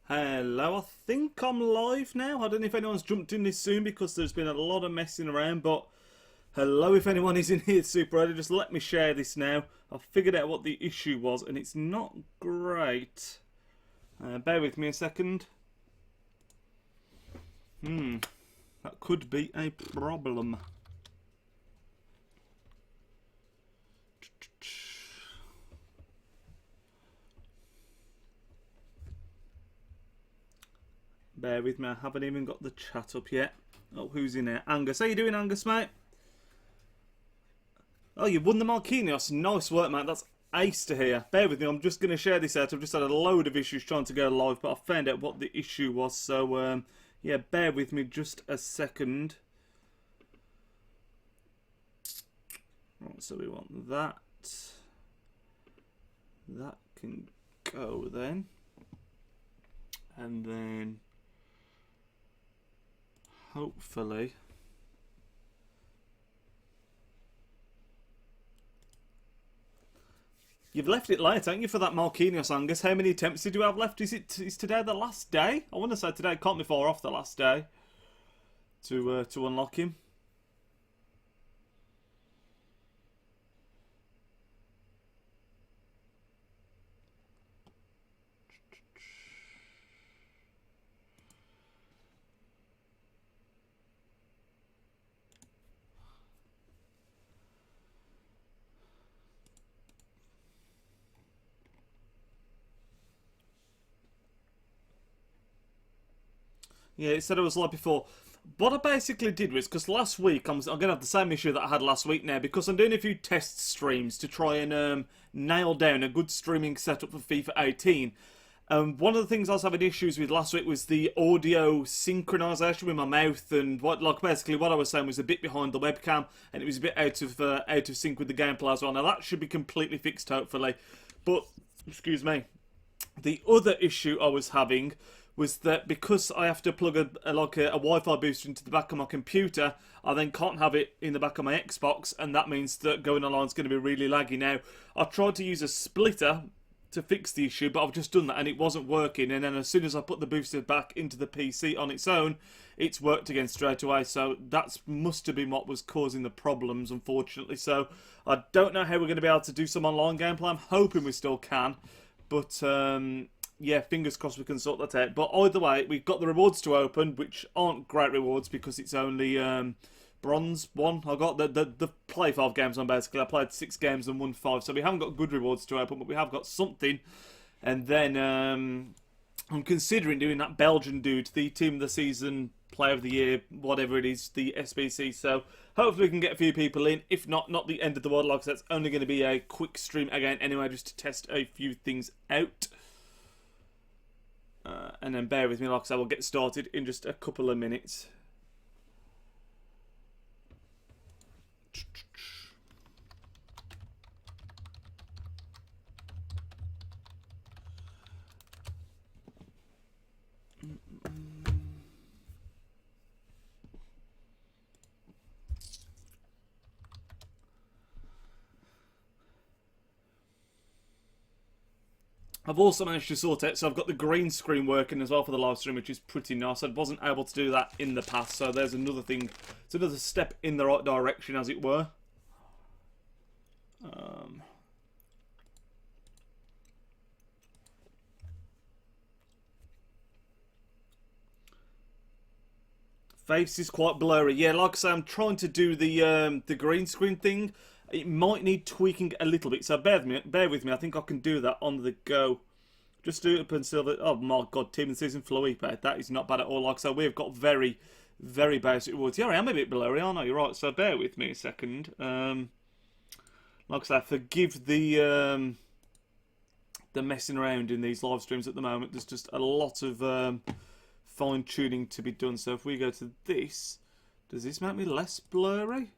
Hello, I think I'm live now. I don't know if anyone's jumped in this soon because there's been a lot of messing around, but hello if anyone is in here super early. Just let me share this now. I've figured out what the issue was and it's not great. Bear with me a second. That could be a problem. Bear with me, I haven't even got the chat up yet. Oh, who's in there? Angus. How you doing, Angus, mate? Oh, you won the Marquee. Nice work, mate. That's ace to hear. Bear with me, I'm just going to share this out. I've just had a load of issues trying to go live, but I found out what the issue was. So, yeah, bear with me just a second. Right, so we want that. That can go then. And then hopefully you've left it late, haven't you, for that Marquinhos, Angus? How many attempts did you have left? Is today the last day? I want to say today can't be far off the last day to unlock him. Yeah, it said it was like before. What I basically did was, because last week, I'm going to have the same issue that I had last week now, because I'm doing a few test streams to try and nail down a good streaming setup for FIFA 18. One of the things I was having issues with last week was the audio synchronization with my mouth, and basically what I was saying was a bit behind the webcam, and it was a bit out of sync with the gameplay as well. Now that should be completely fixed, hopefully. But excuse me, the other issue I was having was that because I have to plug a Wi-Fi booster into the back of my computer, I then can't have it in the back of my Xbox, and that means that going online is going to be really laggy. Now, I tried to use a splitter to fix the issue, but I've just done that and it wasn't working, and then as soon as I put the booster back into the PC on its own, it's worked again straight away. So that must have been what was causing the problems, unfortunately. So I don't know how we're going to be able to do some online gameplay. I'm hoping we still can, but yeah, fingers crossed we can sort that out. But either way, we've got the rewards to open, which aren't great rewards because it's only bronze 1. I got the play 5 games on, basically. I played 6 games and won 5, so we haven't got good rewards to open, but we have got something. And then I'm considering doing that Belgian dude, the Team of the Season, Player of the Year, whatever it is, the SBC. So hopefully we can get a few people in. If not the end of the world. Like I said, it's only going to be a quick stream again anyway, just to test a few things out. And then bear with me, like I said, we'll get started in just a couple of minutes. I've also managed to sort it, so I've got the green screen working as well for the live stream, which is pretty nice. I wasn't able to do that in the past, so there's another thing. It's another step in the right direction, as it were. Face is quite blurry. Yeah, like I say, I'm trying to do the green screen thing. It might need tweaking a little bit, so bear with me. I think I can do that on the go. Just do it up until the... Oh my god, Team of the Season Felipe. That is not bad at all. Like I said, we've got very, very basic rewards. Yeah, I am a bit blurry, aren't I? You're right, so bear with me a second. Like I said, forgive the messing around in these live streams at the moment. There's just a lot of fine-tuning to be done. So if we go to this, does this make me less blurry?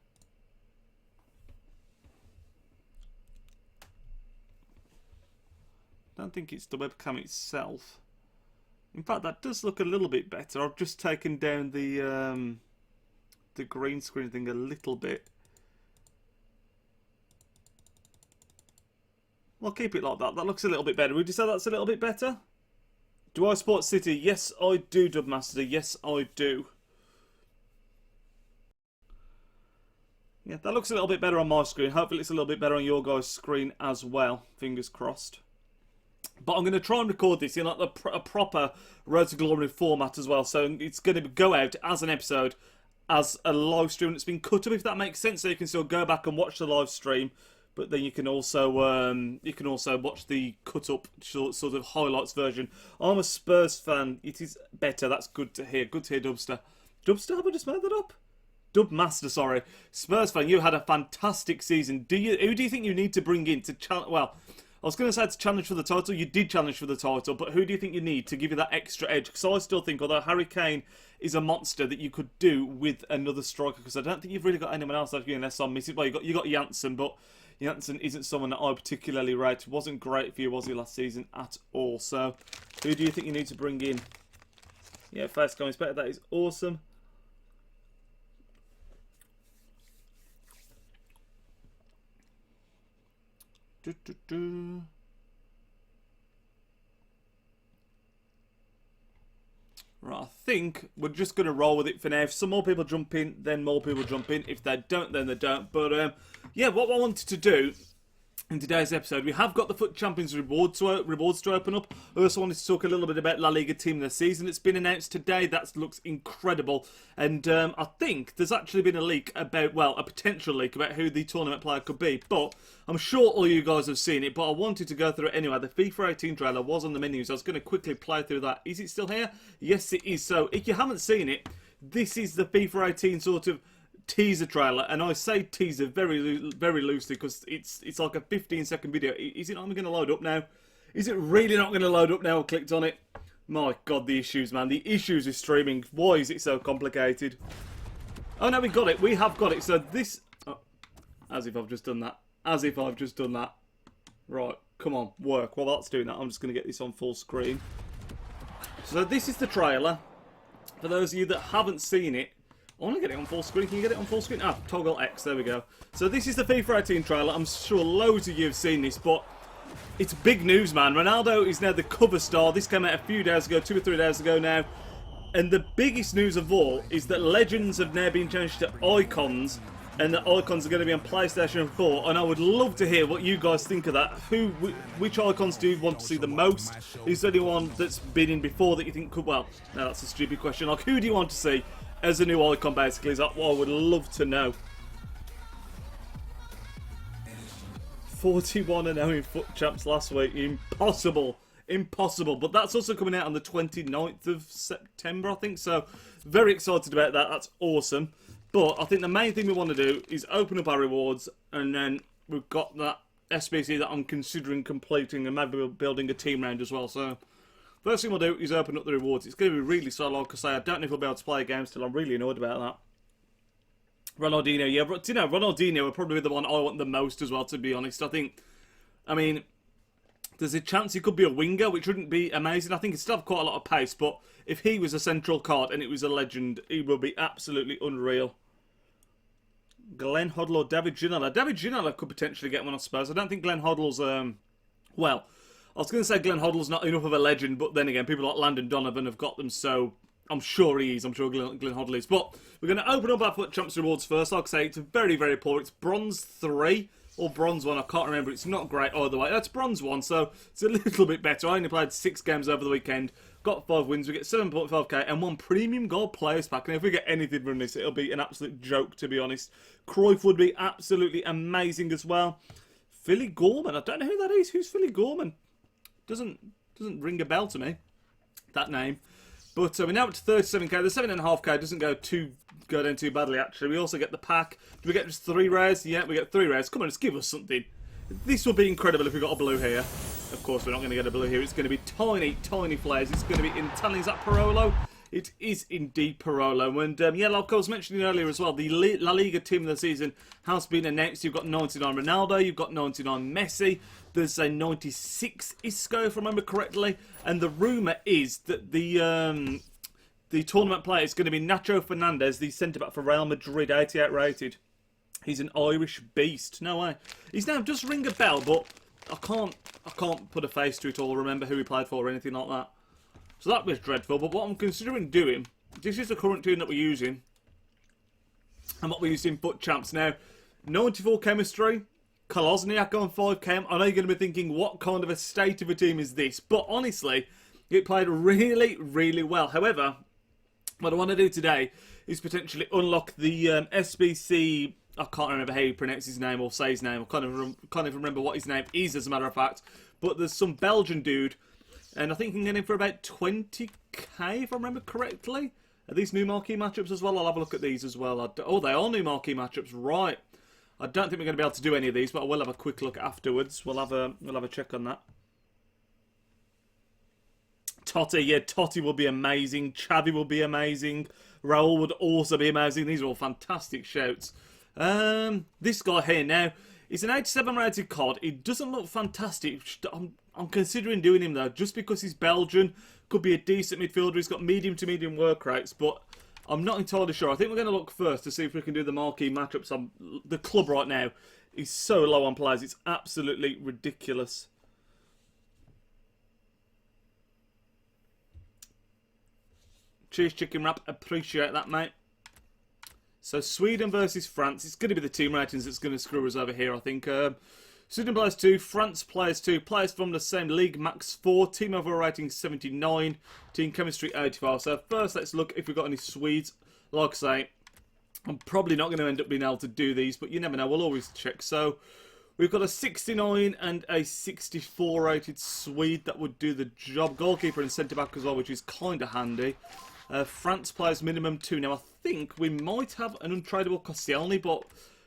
I don't think it's the webcam itself. In fact, that does look a little bit better. I've just taken down the green screen thing a little bit. I'll keep it like that. That looks a little bit better. Would you say that's a little bit better? Do I support City? Yes, I do, Dubmaster. Yes, I do. Yeah, that looks a little bit better on my screen. Hopefully it's a little bit better on your guys' screen as well. Fingers crossed. But I'm going to try and record this in like a proper Road to Glory format as well. So it's going to go out as an episode, as a live stream that's been cut up, if that makes sense. So you can still go back and watch the live stream, but then you can also watch the cut up sort of highlights version. I'm a Spurs fan. It is better. That's good to hear. Good to hear, Dubster. Dubster, have I just made that up? Dubmaster, sorry. Spurs fan, you had a fantastic season. Who do you think you need to bring in to challenge? Well, I was going to say to challenge for the title. You did challenge for the title, but who do you think you need to give you that extra edge? Because I still think, although Harry Kane is a monster, that you could do with another striker. Because I don't think you've really got anyone else like you unless I'm missing. Well, you got Janssen, but Janssen isn't someone that I particularly rate. Wasn't great for you, was he, last season at all? So, who do you think you need to bring in? Yeah, first comments better. That is awesome. Right, I think we're just going to roll with it for now. If some more people jump in, then more people jump in. If they don't, then they don't. But yeah, what I wanted to do in today's episode, we have got the FUT Champions rewards to open up. I also wanted to talk a little bit about La Liga team of the season. It's been announced today. That looks incredible. And I think there's actually been a leak about, well, a potential leak about who the tournament player could be. But I'm sure all you guys have seen it, but I wanted to go through it anyway. The FIFA 18 trailer was on the menu, so I was going to quickly play through that. Is it still here? Yes, it is. So if you haven't seen it, this is the FIFA 18 sort of teaser trailer, and I say teaser very loosely because it's like a 15-second video. Is it not going to load up now? Is it really not going to load up now? I clicked on it. My God, the issues, man. The issues with streaming. Why is it so complicated? Oh, no, we got it. We have got it. So this... Oh, as if I've just done that. As if I've just done that. Right, come on, work. While that's doing that, I'm just going to get this on full screen. So this is the trailer. For those of you that haven't seen it, I want to get it on full screen. Can you get it on full screen? Ah, toggle X. There we go. So this is the FIFA 18 trailer. I'm sure loads of you have seen this, but it's big news, man. Ronaldo is now the cover star. This came out a few days ago, 2 or 3 days ago now. And the biggest news of all is that legends have now been changed to icons, and the icons are going to be on PlayStation 4. And I would love to hear what you guys think of that. Which icons do you want to see the most? Is there anyone that's been in before that you think could... Well, no, that's a stupid question. Like, who do you want to see as a new icon, basically? Is that what I would love to know. 41-0 in FUT Champs last week. Impossible. Impossible. But that's also coming out on the 29th of September, I think. So, very excited about that. That's awesome. But I think the main thing we want to do is open up our rewards. And then we've got that SBC that I'm considering completing. And maybe we're building a team round as well. So, first thing we'll do is open up the rewards. It's going to be really slow, like I say. I don't know if we'll be able to play a game still. I'm really annoyed about that. Ronaldinho, yeah. But, you know, Ronaldinho will probably be the one I want the most as well, to be honest. I mean, there's a chance he could be a winger, which wouldn't be amazing. I think he'd still have quite a lot of pace. But if he was a central card and it was a legend, he would be absolutely unreal. Glenn Hoddle or David Ginola. David Ginola could potentially get one, I suppose. I don't think Glenn Hoddle's... well... I was going to say Glenn Hoddle's not enough of a legend, but then again, people like Landon Donovan have got them, so I'm sure he is. I'm sure Glenn Hoddle is. But we're going to open up our FUT Champs rewards first. Like I say, it's very, very poor. It's Bronze 3 or Bronze 1. I can't remember. It's not great either way. That's Bronze 1, so it's a little bit better. I only played 6 games over the weekend. Got 5 wins. We get 7.5k and 1 Premium Gold Players Pack. And if we get anything from this, it'll be an absolute joke, to be honest. Cruyff would be absolutely amazing as well. Philly Gorman. I don't know who that is. Who's Philly Gorman? Doesn't ring a bell to me, that name. But we're now up to 37k. The 7.5k doesn't go down too badly, actually. We also get the pack. Do we get just 3 rares? Yeah, we get 3 rares. Come on, just give us something. This would be incredible if we got a blue here. Of course, we're not going to get a blue here. It's going to be tiny, tiny flares. It's going to be in Italian. Is that Parolo? It is indeed Parolo. And yeah, like I was mentioning earlier as well, the La Liga team of the season has been announced. You've got 99 Ronaldo. You've got 99 Messi. There's a 96 Isco, if I remember correctly. And the rumour is that the tournament player is going to be Nacho Fernandez, the centre-back for Real Madrid, 88 rated. He's an Irish beast. No way. His name does ring a bell, but I can't put a face to it or remember who he played for or anything like that. So that was dreadful, but what I'm considering doing, this is the current team that we're using, and what we used in FUT Champs. Now, 94 chemistry, Kolozniak on 5 chem. I know you're going to be thinking, what kind of a state of a team is this? But honestly, it played really, really well. However, what I want to do today is potentially unlock the SBC. I can't remember how you pronounce his name or say his name. I can't even remember what his name is, as a matter of fact. But there's some Belgian dude, and I think you can get him for about 20k, if I remember correctly. Are these new marquee matchups as well? I'll have a look at these as well. Oh, they are new marquee matchups, right? I don't think we're going to be able to do any of these, but I will have a quick look afterwards. We'll have a check on that. Totti, yeah, Totti will be amazing. Xavi will be amazing. Raul would also be amazing. These are all fantastic shouts. This guy here now, he's an 87 rated COD. He doesn't look fantastic. I'm considering doing him though, just because he's Belgian. Could be a decent midfielder. He's got medium to medium work rates, but I'm not entirely sure. I think we're going to look first to see if we can do the marquee matchups. The club right now is so low on players. It's absolutely ridiculous. Cheers, chicken wrap. Appreciate that, mate. So, Sweden versus France. It's going to be the team ratings that's going to screw us over here, I think. Sweden players 2, France players 2. Players from the same league, max 4. Team overall rating 79. Team chemistry 85. So, first, let's look if we've got any Swedes. Like I say, I'm probably not going to end up being able to do these, but you never know. We'll always check. So, we've got a 69 and a 64 rated Swede that would do the job. Goalkeeper and centre-back as well, which is kind of handy. France players minimum 2. Now, I think we might have an untradeable Koscielny, but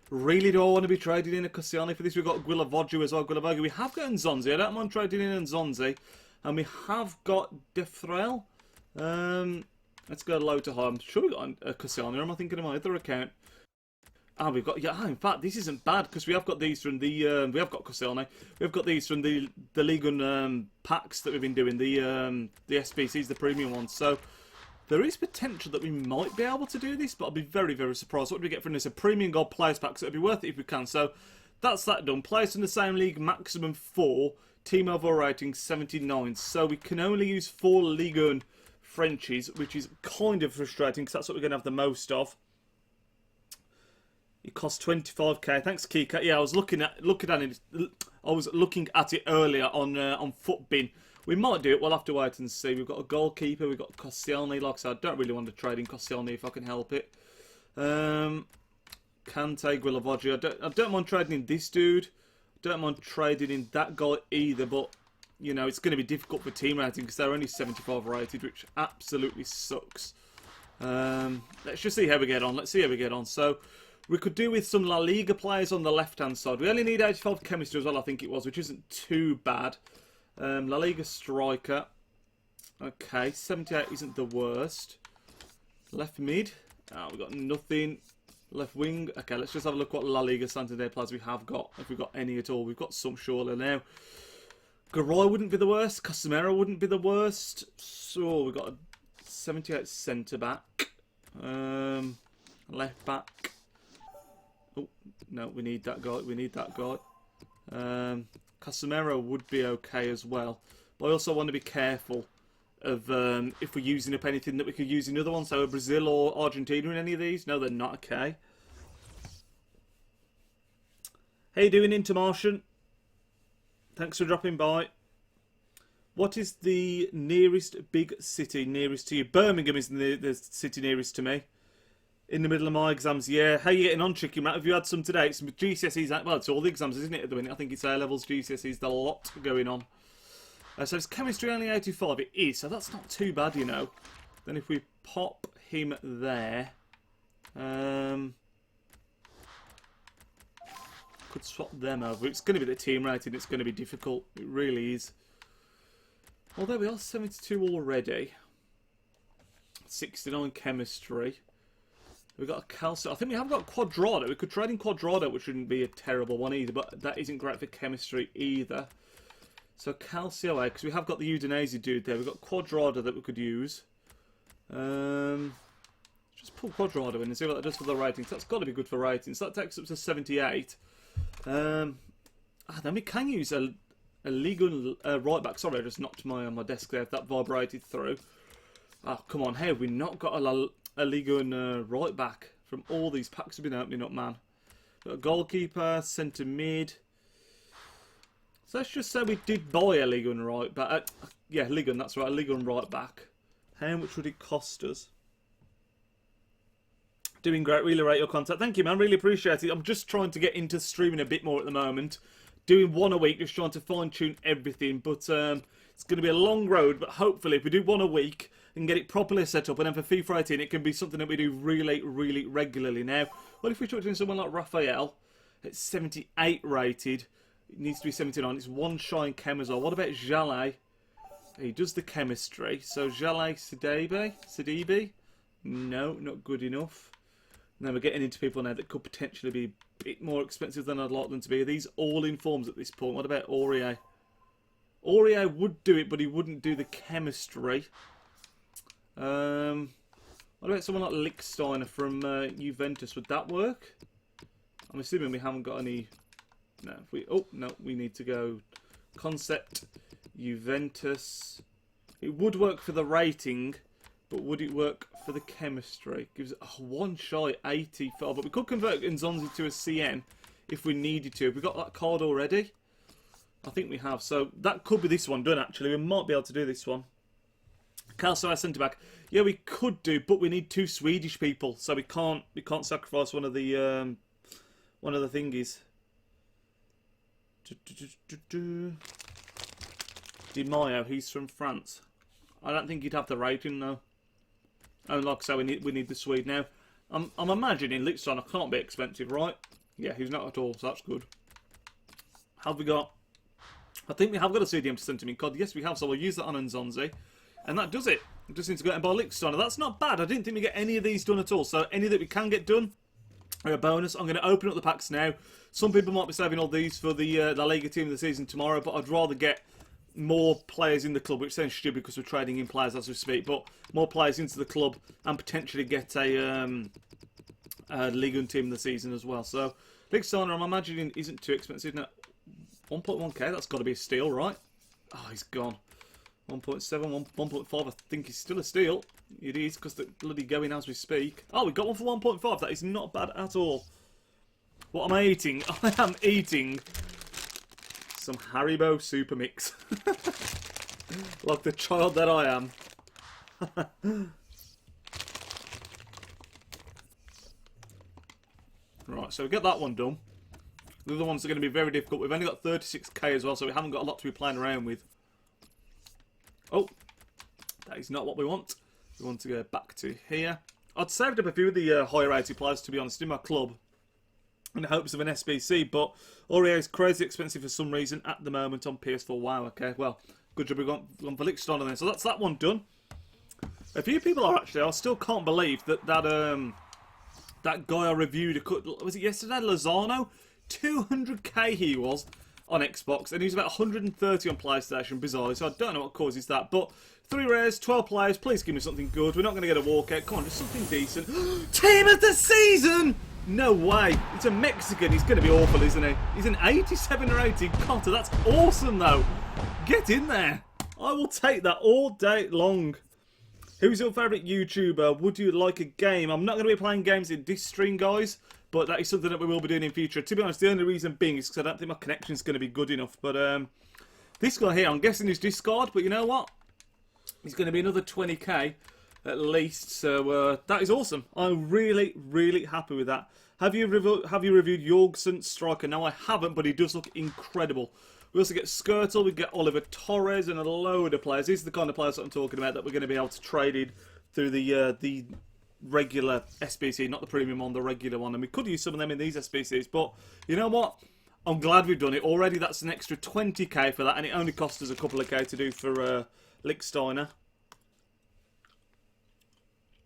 really do I want to be trading in a Koscielny for this? We've got Guilavoglu as well. Guilavoglu. We have got Nzonzi. I don't mind trading in Nzonzi. And we have got Defrel. Let's go low to high. I'm sure we got a Koscielny, or am I thinking of my other account? Ah, we've got, yeah, in fact, this isn't bad, because we have got these from the, we have got Koscielny. We've got these from the Liga packs that we've been doing, the SBCs, the premium ones. So, there is potential that we might be able to do this, but I'll be very, very surprised. What do we get from this? A premium gold players pack, so it'll be worth it if we can. So, that's that done. Players in the same league, maximum 4. Team overall rating 79. So, we can only use 4 Liga Frenchies, which is kind of frustrating, because that's what we're going to have the most of. It costs 25k. Thanks, Kika. Yeah, I was looking at it. I was looking at it earlier on Footbin. We might do it. We'll have to wait and see. We've got a goalkeeper. We've got Koscielny. Like I said, I don't really want to trade in Koscielny if I can help it. Kante, Guilavoglu. I don't mind trading in this dude. I don't mind trading in that guy either. But you know, it's going to be difficult for team rating because they're only 75 rated, which absolutely sucks. Let's just see how we get on. Let's see how we get on. So, we could do with some La Liga players on the left-hand side. We only need 85 chemistry as well, I think it was, which isn't too bad. La Liga striker. Okay, 78 isn't the worst. Left mid. Oh, we've got nothing. Left wing. Okay, let's just have a look what La Liga Santander players we have got. If we've got any at all. We've got some surely now. Garoy wouldn't be the worst. Casemiro wouldn't be the worst. So, we've got a 78 centre-back. Left back. Oh, no, we need that guy. We need that guy. Casemiro would be okay as well. But I also want to be careful of if we're using up anything that we could use in other ones. So Brazil or Argentina in any of these? No, they're not okay. How you doing, Intermartian? Thanks for dropping by. What is the nearest big city nearest to you? Birmingham is the city nearest to me. In the middle of my exams, yeah. How are you getting on, Chicken Rat? Have you had some today? It's GCSEs, well, it's all the exams, isn't it, at the minute? I think it's A-levels, GCSEs, there's a lot going on. So it's chemistry only 85, it is, so that's not too bad, you know. Then if we pop him there, could swap them over. It's going to be the team rating, it's going to be difficult, it really is. Although we are 72 already. 69 chemistry. We've got a Calcio. I think we have got Quadrado. We could trade in Quadrado, which wouldn't be a terrible one either, but that isn't great for chemistry either. So Calcio A, because we have got the Udinese dude there. We've got Quadrado that we could use. Just pull Quadrado in and see what that does for the ratings. That's got to be good for ratings. That takes up to 78. Then we can use a A Liga right back. Sorry, I just knocked my desk there. That vibrated through. Oh, come on. Hey, have we not got a Liga right back from all these packs we've been opening up, man? Got a goalkeeper, centre mid. So let's just say we did buy a Liga right back. Yeah, Liga, that's right. A Liga right back. How much would it cost us? Doing great. Really rate your content. Thank you, man. Really appreciate it. I'm just trying to get into streaming a bit more at the moment. Doing one a week, just trying to fine-tune everything. But it's going to be a long road. But hopefully, if we do one a week and get it properly set up, and then for FIFA 18, it can be something that we do really, really regularly. Now, what if we talk to someone like Raphael? It's 78 rated. It needs to be 79. It's one shy in chem as well. What about Jalais? He does the chemistry. So Jalais Sidibe? No, not good enough. And then we're getting into people now that could potentially be a bit more expensive than I'd like them to be. Are these all in forms at this point? What about Aurier? Aurier would do it, but he wouldn't do the chemistry. What about someone like Lichtsteiner from Juventus? Would that work? I'm assuming we haven't got any... No, we need to go concept, Juventus. It would work for the rating, but would it work for the chemistry? Gives it one shy 84, but we could convert Nzonzi to a CN if we needed to. Have we got that card already? I think we have, so that could be this one done actually. We might be able to do this one. Calcio centre back. Yeah, we could do, but we need 2 Swedish people, so we can't sacrifice one of the thingies. Di Maio, he's from France. I don't think he'd have the rating though. And like I say, we need the Swede now. I'm imagining Lichtsteiner can't be expensive, right? Yeah, he's not at all, so that's good. Have we got? I think we have got a CDM to send to me card. Yes, we have, so we'll use that on Nzonzi. And that does it. We just need to go and buy Lichtsteiner. That's not bad. I didn't think we get any of these done at all. So any that we can get done are a bonus. I'm going to open up the packs now. Some people might be saving all these for the La Liga team of the season tomorrow, but I'd rather get more players in the club, which sounds stupid because we're trading in players as we speak, but more players into the club and potentially get a Liga team of the season as well. So Lichtsteiner, I'm imagining, isn't too expensive. Now, 1.1k, that's got to be a steal, right? Oh, he's gone. 1.7, 1.5, I think he's still a steal. It is, because they're bloody going as we speak. Oh, we got one for 1.5. That is not bad at all. What am I eating? I am eating some Haribo Super Mix. Like the child that I am. Right, so we get that one done. The other ones are going to be very difficult. We've only got 36k as well, so we haven't got a lot to be playing around with. Oh, that is not what we want. We want to go back to here. I'd saved up a few of the higher rated players, to be honest, in my club, in the hopes of an SBC, but Aurier is crazy expensive for some reason at the moment on PS4. Wow, okay, well, good job we've gone for Lichtsteiner then. So that's that one done. A few people are actually, I still can't believe that that guy I reviewed, was it yesterday, Lozano? 200k he was on Xbox, and he was about 130 on PlayStation, bizarrely, so I don't know what causes that, but 3 rares, 12 players, please give me something good. We're not going to get a walkout, come on, just something decent. Team of the season! No way, it's a Mexican, he's going to be awful, isn't he? He's an 87 or 80 Cotter, that's awesome though. Get in there. I will take that all day long. Who's your favourite YouTuber? Would you like a game? I'm not going to be playing games in this stream, guys, but that is something that we will be doing in future. To be honest, the only reason being is because I don't think my connection's going to be good enough. But this guy here, I'm guessing is discard, but you know what? He's going to be another 20k at least, so that is awesome. I'm really, really happy with that. Have you reviewed Jorgensen Striker? No, I haven't, but he does look incredible. We also get Skirtle, we get Oliver Torres, and a load of players. These are the kind of players that I'm talking about that we're going to be able to trade in through the regular SBC, not the premium one, the regular one. And we could use some of them in these SBCs, but you know what? I'm glad we've done it. Already that's an extra 20k for that, and it only cost us a couple of k to do for Lichtsteiner.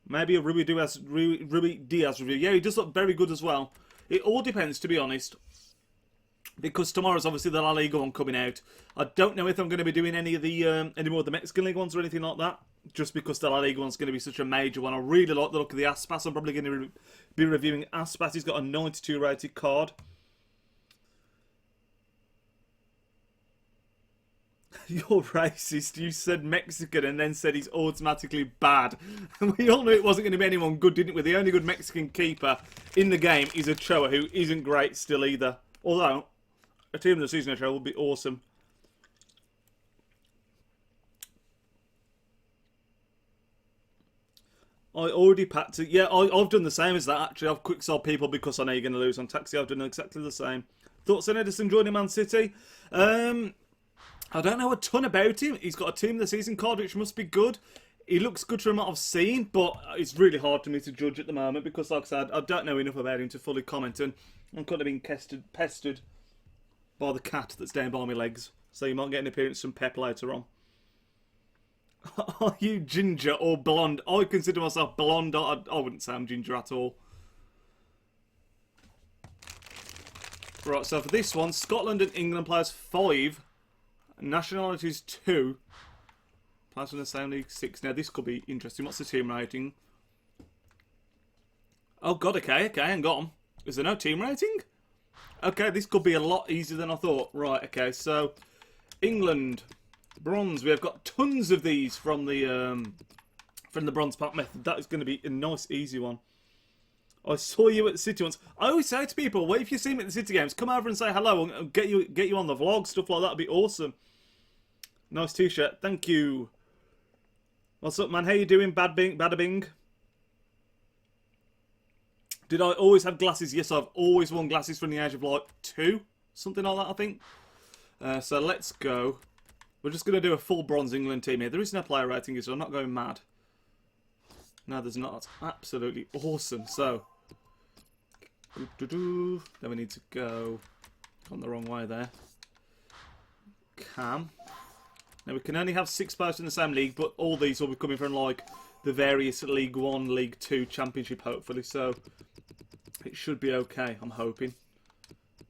Maybe a Rui Diaz review. Yeah, he does look very good as well. It all depends, to be honest, because tomorrow's obviously the La Liga one coming out. I don't know if I'm going to be doing any more of the Mexican League ones or anything like that, just because the La Liga one's going to be such a major one. I really like the look of the Aspas. I'm probably going to be reviewing Aspas. He's got a 92 rated card. You're racist. You said Mexican and then said he's automatically bad. And we all knew it wasn't going to be anyone good, didn't we? The only good Mexican keeper in the game is Ochoa, who isn't great still either. Although, a team of the season Ochoa would be awesome. I already packed it. Yeah, I've done the same as that, actually. I've quick sold people because I know you're going to lose on taxi. I've done exactly the same. Thoughts on Edison joining Man City? I don't know a ton about him. He's got a team of the season card, which must be good. He looks good from what I've seen, but it's really hard for me to judge at the moment because, like I said, I don't know enough about him to fully comment, and I'm kind of being pestered by the cat that's down by my legs. So you might get an appearance from Pep later on. Are you ginger or blonde? I consider myself blonde. I wouldn't say I'm ginger at all. Right, so for this one, Scotland and England players 5. Nationalities 2. Players from the same league 6. Now this could be interesting. What's the team rating? Oh god, okay, hang on. Is there no team rating? Okay, this could be a lot easier than I thought. Right, okay, so England, bronze. We have got tons of these from the bronze pack method. That is going to be a nice, easy one. I saw you at the City once. I always say to people, well, if you see me at the City games, come over and say hello and get you on the vlog, stuff like that would be awesome. Nice t-shirt, thank you. What's up, man? How you doing? Bada bing. Did I always have glasses? Yes, I've always worn glasses from the age of like 2, something like that, I think. So let's go. We're just going to do a full bronze England team here. There is no player rating, so I'm not going mad. No, there's not. That's absolutely awesome. So, then we need to go. Gone the wrong way there. Cam. Now we can only have 6 players in the same league, but all these will be coming from like the various League 1, League 2, Championship, hopefully. So it should be okay. I'm hoping.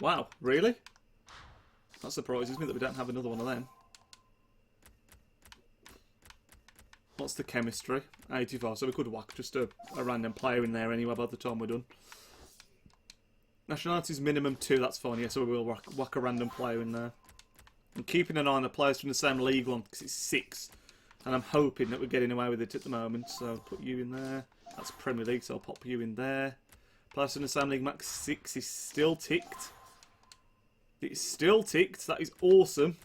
Wow, really? That surprises me that we don't have another one of them. What's the chemistry? 85, so we could whack just a random player in there anyway by the time we're done. Nationalities minimum 2, that's fine, yeah, so we will whack a random player in there. I'm keeping an eye on the players from the same league one because it's 6. And I'm hoping that we're getting away with it at the moment, so I'll put you in there. That's Premier League, so I'll pop you in there. Players from the same league, max 6 is still ticked. It's still ticked, that is awesome.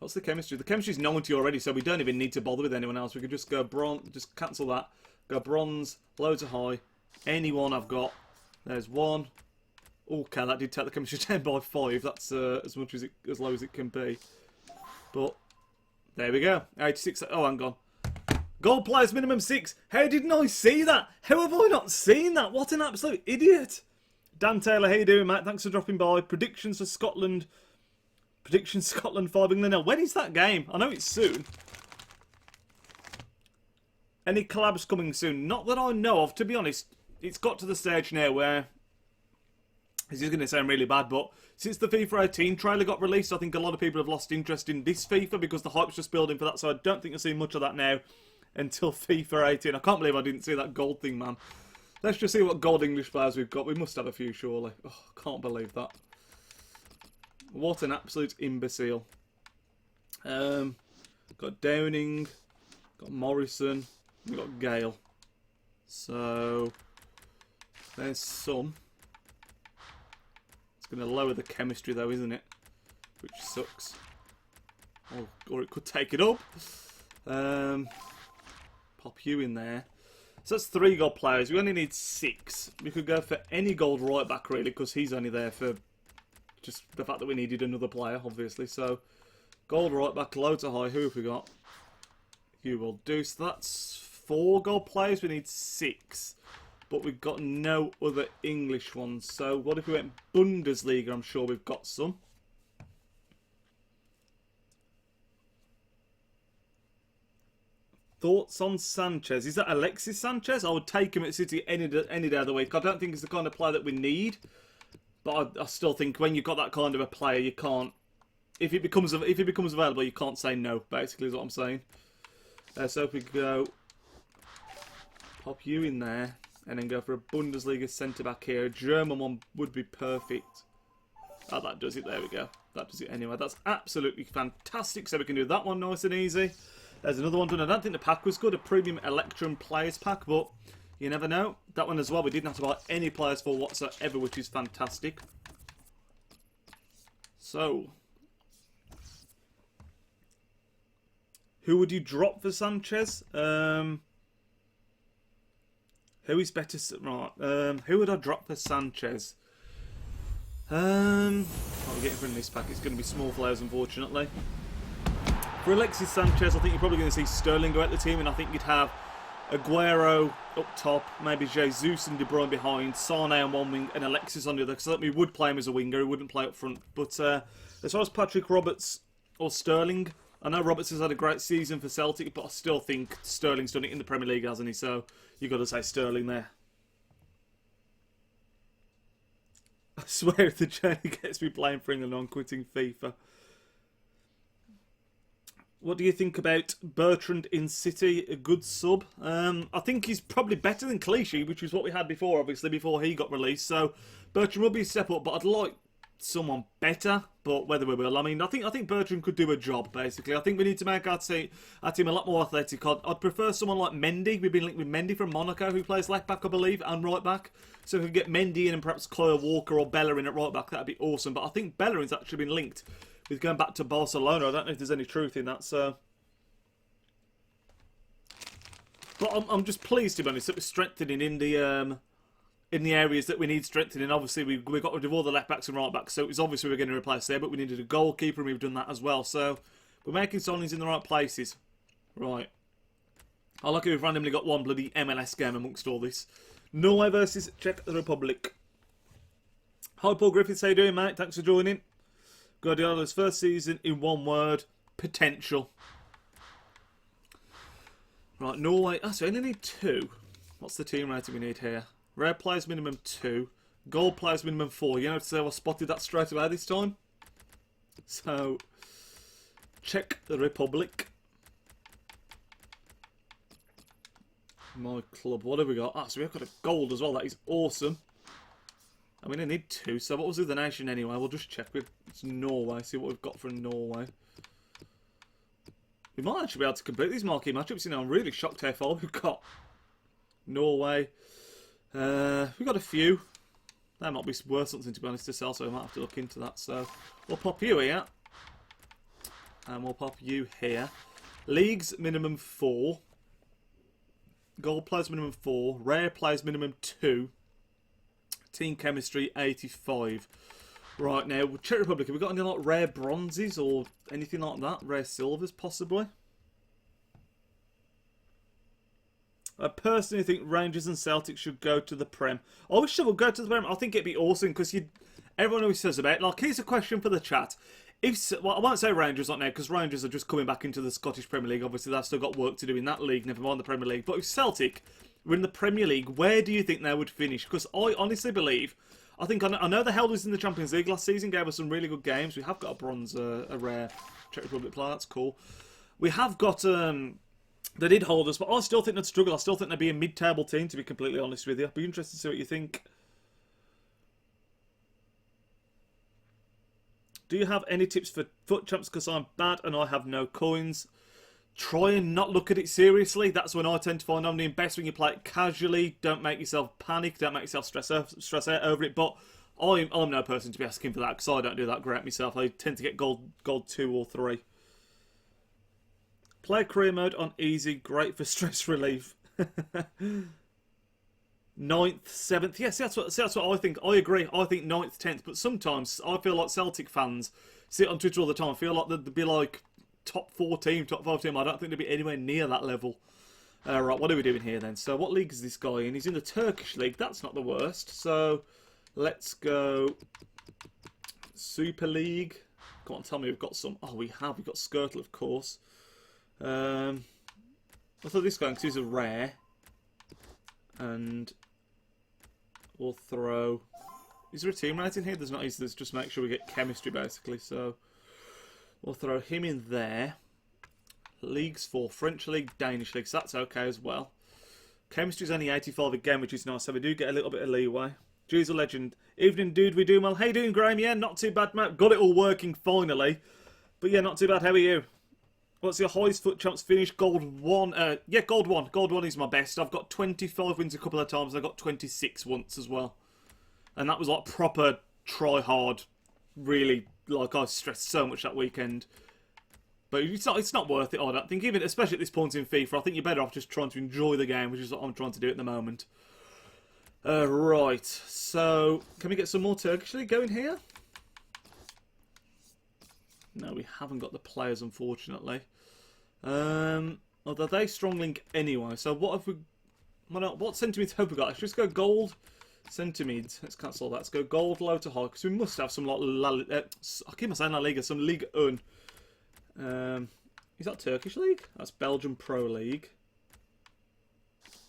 What's the chemistry? The chemistry's 90 already, so we don't even need to bother with anyone else. We could just go bronze, just cancel that. Go bronze, loads of high. Anyone I've got. There's 1. Okay, that did take the chemistry down by 5. That's as low as it can be. But there we go. 86. Oh, hang on. Gold players minimum 6. How didn't I see that? How have I not seen that? What an absolute idiot. Dan Taylor, how you doing, mate? Thanks for dropping by. Predictions for Scotland. Predictions Scotland 5 England 0. When is that game? I know it's soon. Any collabs coming soon? Not that I know of. To be honest, it's got to the stage now where... This is going to sound really bad, but since the FIFA 18 trailer got released, I think a lot of people have lost interest in this FIFA because the hype's just building for that, so I don't think you'll see much of that now until FIFA 18. I can't believe I didn't see that gold thing, man. Let's just see what gold English players we've got. We must have a few, surely. Oh, can't believe that. What an absolute imbecile. Got Downing, got Morrison, we've got Gale. So, there's some. It's going to lower the chemistry though, isn't it? Which sucks. Or it could take it up. Pop you in there. So that's 3 gold players. We only need 6. We could go for any gold right back really, because he's only there for just the fact that we needed another player, obviously. So gold right back, loads of high. Who have we got? You will do. So that's 4 gold players. We need 6. But we've got no other English ones. So what if we went Bundesliga? I'm sure we've got some. Thoughts on Sanchez? Is that Alexis Sanchez? I would take him at City any day of the week. I don't think he's the kind of player that we need. But I still think when you've got that kind of a player, you can't... If it becomes available, you can't say no, basically, is what I'm saying. So if we go... Pop you in there. And then go for a Bundesliga centre-back here. A German one would be perfect. Oh, that does it. There we go. that does it anyway. That's absolutely fantastic. So we can do that one nice and easy. There's another one done. I don't think the pack was good. A premium Electrum Players pack, but you never know. That one as well, we didn't have to buy any players for whatsoever, which is fantastic. So, who would you drop for Sanchez? Who is better? Right. Who would I drop for Sanchez? I'll get in front of this pack. It's going to be small players, unfortunately. For Alexis Sanchez, I think you're probably going to see Sterling go out the team, and I think you'd have Aguero up top, maybe Jesus and De Bruyne behind, Sane on one wing, and Alexis on the other. Because I think we would play him as a winger, he wouldn't play up front. But as far as Patrick Roberts or Sterling, I know Roberts has had a great season for Celtic, but I still think Sterling's done it in the Premier League, hasn't he? So you've got to say Sterling there. I swear if the journey gets me playing for England, I'm quitting FIFA. What do you think about Bertrand in City? A good sub. I think he's probably better than Clichy, which is what we had before, obviously, before he got released. So Bertrand will be a step up, but I'd like someone better. But whether we will, I mean, I think Bertrand could do a job, basically. I think we need to make our team a lot more athletic. I'd prefer someone like Mendy. We've been linked with Mendy from Monaco, who plays left back, I believe, and right back. So if we could get Mendy in and perhaps Kyle Walker or Bella in at right back, that'd be awesome. But I think Bellerin's actually been linked with going back to Barcelona. I don't know if there's any truth in that, so. But I'm just pleased, to be honest, that we're strengthening in the areas that we need strengthening. Obviously, we got rid of all the left backs and right backs, so it was obviously we were going to replace there, but we needed a goalkeeper, and we've done that as well. So we're making signings in the right places. Right. I like it we've randomly got one bloody MLS game amongst all this. Norway versus Czech Republic. Hi, Paul Griffiths. How you doing, mate? Thanks for joining. Guardiola's first season in one word: potential. Right, Norway. So we only need 2. What's the team rating we need here? Rare players minimum 2. Gold players minimum 4. You know, so I spotted that straight away this time. So, Czech Republic. My club. What have we got? So we've got a gold as well. That is awesome. And we only need 2. So what was the other nation anyway? We'll just check with Norway. See what we've got from Norway. We might actually be able to complete these marquee matchups. You know, I'm really shocked how far we've got. Norway. We've got a few. That might be worth something, to be honest, to sell, so we might have to look into that. So we'll pop you here. And we'll pop you here. Leagues minimum 4. Gold players minimum 4. Rare players minimum 2. Team chemistry 85. Right, now, Czech Republic, have we got any like rare bronzes or anything like that? Rare silvers, possibly? I personally think Rangers and Celtic should go to the Prem. I wish they would go to the Prem. I think it'd be awesome because everyone always says about it. Like, here's a question for the chat. Well, I won't say Rangers right now because Rangers are just coming back into the Scottish Premier League. Obviously, they've still got work to do in that league, never mind the Premier League. But if Celtic were in the Premier League, where do you think they would finish? Because I honestly believe... I know they held us in the Champions League last season, gave us some really good games. We have got a bronze, a rare Czech Republic player. That's cool. We have got... they did hold us, but I still think they'd struggle. I still think they'd be a mid-table team, to be completely honest with you. I'd be interested to see what you think. Do you have any tips for FUT Champs? Because I'm bad and I have no coins. Try and not look at it seriously. That's when I tend to find I'm doing best when you play it casually. Don't make yourself panic. Don't make yourself stress out over it. But I'm no person to be asking for that because I don't do that great myself. I tend to get gold 2 or 3. Play career mode on easy. Great for stress relief. 9th, 7th. Yes, that's what I think. I agree. I think 9th, 10th. But sometimes I feel like Celtic fans sit on Twitter all the time. I feel like they'd be like top 4 team, top 5 team. I don't think they'd be anywhere near that level. Right, what are we doing here then? So what league is this guy in? He's in the Turkish league. That's not the worst. So let's go Super League. Come on, tell me we've got some. Oh, we have. We've got Skirtle, of course. I thought this guy, because he's a rare. And we'll throw... Is there a team rating here? There's not. There's just make sure we get chemistry, basically. So we'll throw him in there. Leagues for French League, Danish League, so that's okay as well. Chemistry's only 85 again, which is nice, so we do get a little bit of leeway. Jeez, a legend. Evening, dude. We doing well. How you doing, Graham? Yeah, not too bad, mate. Got it all working finally. But yeah, not too bad. How are you? What's your highest FUT Champs finish? Gold 1. Yeah, Gold 1. Gold 1 is my best. I've got 25 wins a couple of times. I got 26 once as well. And that was like proper try hard. Really, like I stressed so much that weekend. But it's not worth it, I don't think. Even, especially at this point in FIFA, I think you're better off just trying to enjoy the game, which is what I'm trying to do at the moment. Right, so can we get some more Turkish League going here? No, we haven't got the players, unfortunately. Although they strong link anyway. So what have we? What centimetres have we got? Let's just go gold centimetres. Let's cancel that. Let's go gold low to high because we must have some like I keep on saying La Liga, some Liga 1. Is that Turkish League? That's Belgium Pro League.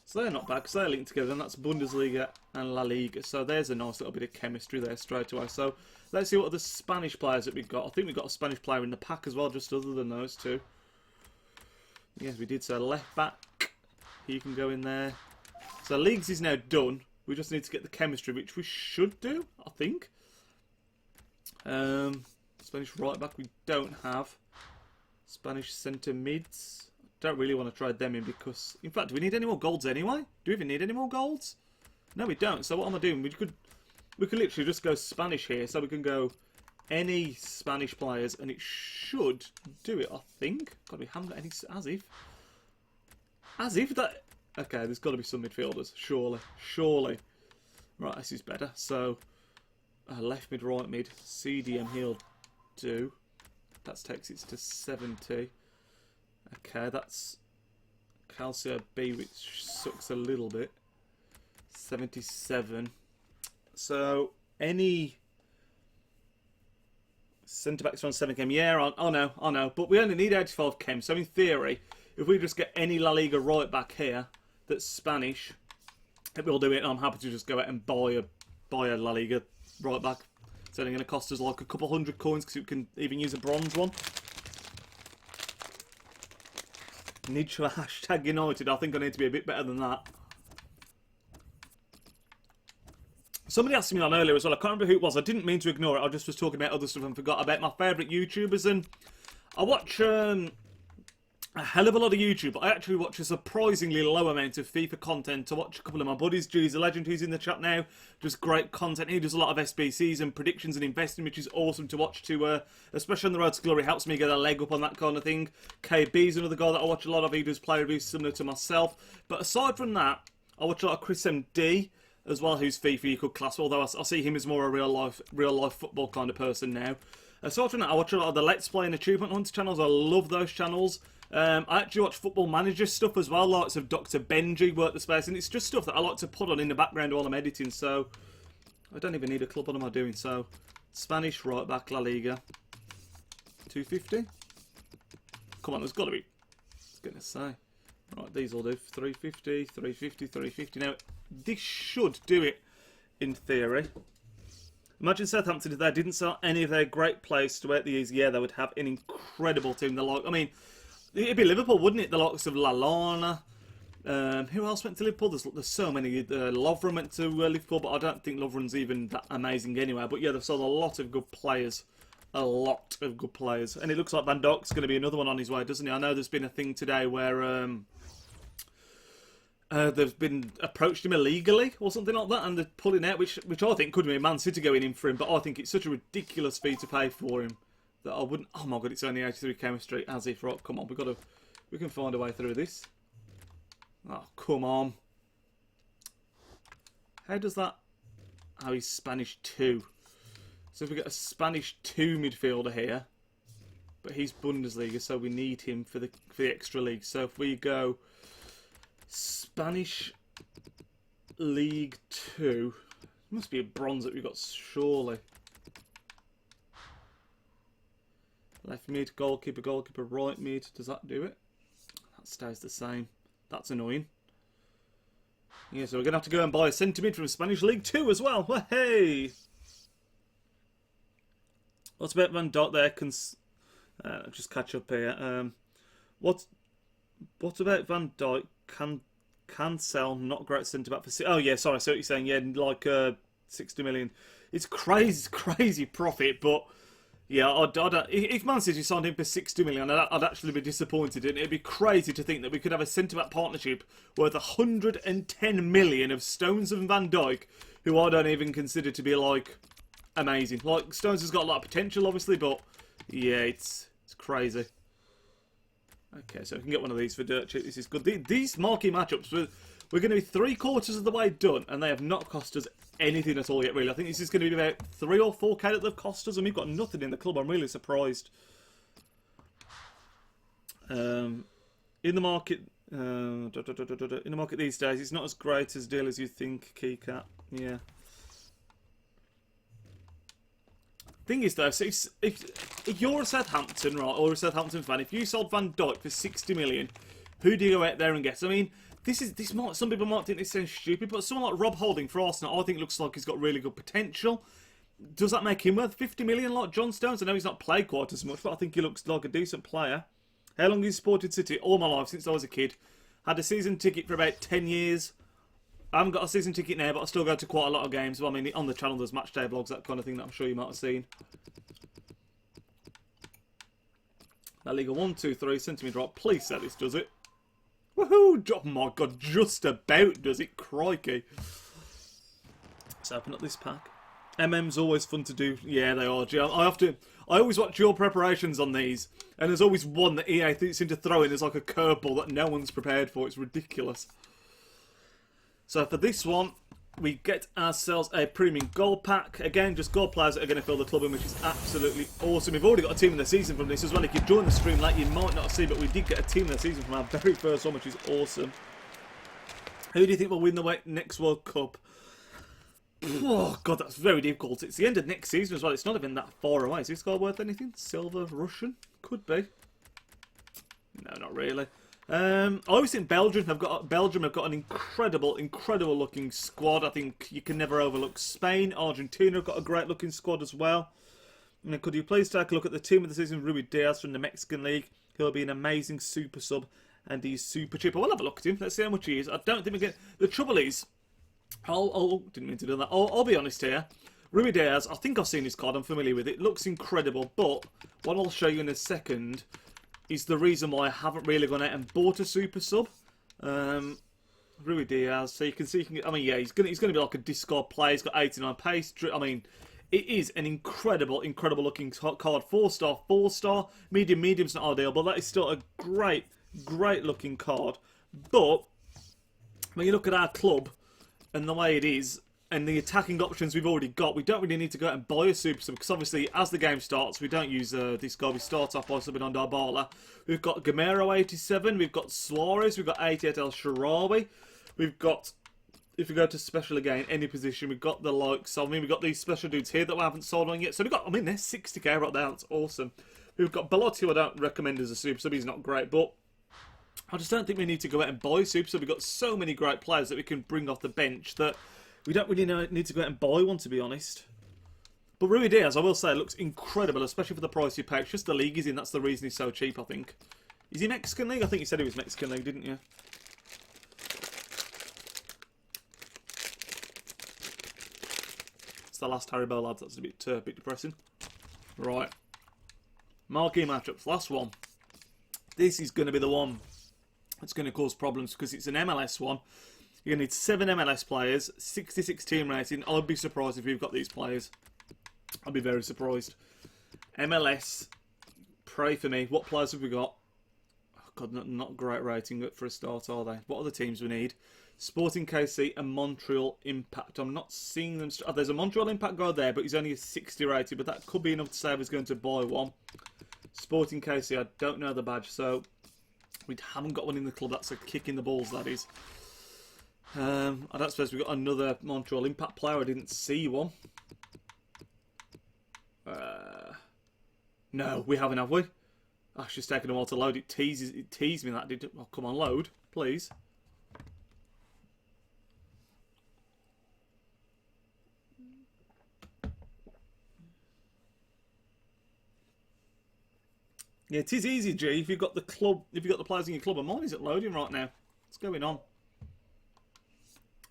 So they're not bad because they're linked together, and that's Bundesliga and La Liga. So there's a nice little bit of chemistry there straight away. So let's see what other Spanish players that we've got. I think we've got a Spanish player in the pack as well, just other than those two. Yes, we did. So left back, he can go in there. So Leagues is now done. We just need to get the chemistry, which we should do, I think. Spanish right back we don't have. Spanish centre mids. Don't really want to try them in because, in fact, do we need any more golds anyway? Do we even need any more golds? No, we don't. So what am I doing? We could literally just go Spanish here, so we can go any Spanish players, and it should do it. I think. God, we haven't got any as if that. Okay, there's got to be some midfielders. Surely. Right, this is better. So left mid, right mid, CDM he'll do. That takes it to 70. Okay, that's Calcio B, which sucks a little bit. 77. So, any centre-backs on 7 chem? Yeah, I know. But we only need 85 chem. So, in theory, if we just get any La Liga right back here that's Spanish, it will do it. And I'm happy to just go out and buy a La Liga right back. It's only going to cost us like a couple hundred coins because we can even use a bronze one. Need to hashtag United. I think I need to be a bit better than that. Somebody asked me on earlier as well. I can't remember who it was. I didn't mean to ignore it. I just was talking about other stuff and forgot about my favourite YouTubers. And I watch a hell of a lot of YouTube, but I actually watch a surprisingly low amount of FIFA content. I watch a couple of my buddies. Jeez, a legend who's in the chat now. Just great content. He does a lot of SBCs and predictions and investing, which is awesome to watch. Especially on the road to glory, helps me get a leg up on that kind of thing. KB's another guy that I watch a lot of. He does play reviews similar to myself. But aside from that, I watch a lot of Chris MD as well, who's FIFA you could class. Although I see him as more a real life football kind of person now. Aside from that, I watch a lot of the Let's Play and Achievement Hunter channels. I love those channels. I actually watch Football Manager stuff as well, lots of Dr. Benji work the space, and it's just stuff that I like to put on in the background while I'm editing, so I don't even need a club. What am I doing? So, Spanish right back, La Liga, 250. Come on, there's got to be. I was going to say. Right, these will do 350, 350, 350. Now, this should do it in theory. Imagine Southampton if they didn't sell any of their great players throughout the years. Yeah, they would have an incredible team. I mean, it'd be Liverpool, wouldn't it? The likes of Lallana. Who else went to Liverpool? There's so many. Lovren went to Liverpool, but I don't think Lovren's even that amazing anyway. But yeah, they've sold a lot of good players. And it looks like Van Dijk's going to be another one on his way, doesn't he? I know there's been a thing today where they've been approached him illegally or something like that, and they're pulling out, which I think could be Man City going in for him. But I think it's such a ridiculous fee to pay for him that I wouldn't. Oh my god, it's only 83 chemistry. As if, right? Come on, we can find a way through this. Oh, come on. How does that? Oh, he's Spanish 2. So if we get a Spanish 2 midfielder here, but he's Bundesliga, so we need him for the extra league. So if we go Spanish League 2, must be a bronze that we've got surely. Left mid, goalkeeper, right mid. Does that do it? That stays the same. That's annoying. Yeah, so we're going to have to go and buy a centre mid from Spanish League 2 as well. Well, hey! What's about Van Dijk there? Just catch up here. What about Van Dijk? Can sell, not great centre back for. Oh yeah, sorry. I see what you're saying. Yeah, like 60 million. It's crazy profit, but yeah, if Man City signed him for 60 million, I'd actually be disappointed. And it'd be crazy to think that we could have a centre-back partnership worth 110 million of Stones and Van Dijk, who I don't even consider to be, like, amazing. Like, Stones has got a lot of potential, obviously, but yeah, it's crazy. Okay, so we can get one of these for dirt cheap. This is good. These marquee matchups, we're going to be 3/4 of the way done, and they have not cost us anything at all yet, really. I think this is going to be about 3 or 4k that they've cost us, and we've got nothing in the club. I'm really surprised. In the market, these days, it's not as great as deal as you think, Keycat. Yeah. Thing is, though, so if you're a Southampton, right, or a Southampton fan, if you sold Van Dijk for 60 million, who do you go out there and get? I mean, some people might think this sounds stupid, but someone like Rob Holding for Arsenal, I think looks like he's got really good potential. Does that make him worth 50 million like John Stones? I know he's not played quite as much, but I think he looks like a decent player. How long has he supported City? All my life, since I was a kid. Had a season ticket for about 10 years. I haven't got a season ticket now, but I still go to quite a lot of games. Well, I mean, on the channel there's match day vlogs, that kind of thing that I'm sure you might have seen. La Liga 1, 2, 3, centimetre drop. Please say this does it. Woohoo! Oh my god, just about does it. Crikey. Let's open up this pack. MM's always fun to do. Yeah, they are. I always watch your preparations on these, and there's always one that EA seem to throw in as like a curveball that no one's prepared for. It's ridiculous. So for this one, we get ourselves a premium gold pack. Again, just gold players that are going to fill the club in, which is absolutely awesome. We've already got a team of the season from this as well. If you join the stream late, you might not see, but we did get a team of the season from our very first one, which is awesome. Who do you think will win the next World Cup? Oh, God, that's very difficult. It's the end of next season as well. It's not even that far away. Is this guy worth anything? Silver Russian? Could be. No, not really. I always think Belgium have got an incredible looking squad. I think you can never overlook Spain. Argentina have got a great looking squad as well. And could you please take a look at the team of the season, Rui Diaz from the Mexican League. He'll be an amazing super sub, and he's super cheap. I will have a look at him. Let's see how much he is. I don't think we get. The trouble is, didn't mean to do that. I'll be honest here. Rui Diaz, I think I've seen his card. I'm familiar with it. It looks incredible, but what I'll show you in a second is the reason why I haven't really gone out and bought a super sub. Rui Diaz, so you can see, I mean, yeah, he's gonna be like a discard player. He's got 89 pace. I mean, it is an incredible looking card. 4-star, 4-star, medium's not ideal, but that is still a great looking card. But when you look at our club and the way it is, and the attacking options we've already got, we don't really need to go out and buy a super sub, because obviously as the game starts, we don't use this guy. We start off by subbing on Dybala. We've got Gamero 87, we've got Suarez, we've got 88 El Shaarawy, we've got, if we go to special again, any position, we've got the likes of, I mean, we've got these special dudes here that we haven't sold on yet. So we've got, I mean, there's 60k right there, that's awesome. We've got Belotti, who I don't recommend as a super sub, he's not great, but I just don't think we need to go out and buy a super sub. We've got so many great players that we can bring off the bench that we don't really need to go out and buy one, to be honest. But Rui Diaz, I will say, looks incredible, especially for the price you pay. It's just the league he's in, that's the reason he's so cheap, I think. Is he Mexican League? I think you said he was Mexican League, didn't you? It's the last Haribo, lads. That's a bit depressing. Right. Marquee matchups. Last one. This is going to be the one that's going to cause problems because it's an MLS one. You're going to need 7 MLS players, 66 team rating. I'll be surprised if we've got these players. I'll be very surprised. MLS, pray for me. What players have we got? Oh God, not great rating for a start, are they? What are the teams we need? Sporting KC and Montreal Impact. I'm not seeing them. Oh, there's a Montreal Impact guy there, but he's only a 60 rated. But that could be enough to say I was going to buy one. Sporting KC, I don't know the badge, so we haven't got one in the club. That's a kick in the balls, that is. I don't suppose we've got another Montreal Impact player. I didn't see one. No, we haven't, have we? Oh, it's just taking a while to load. It teased me that did. Oh, come on, load, please. Yeah, it is easy, G. If you've got the club, if you've got the players in your club, and mine isn't loading right now. What's going on?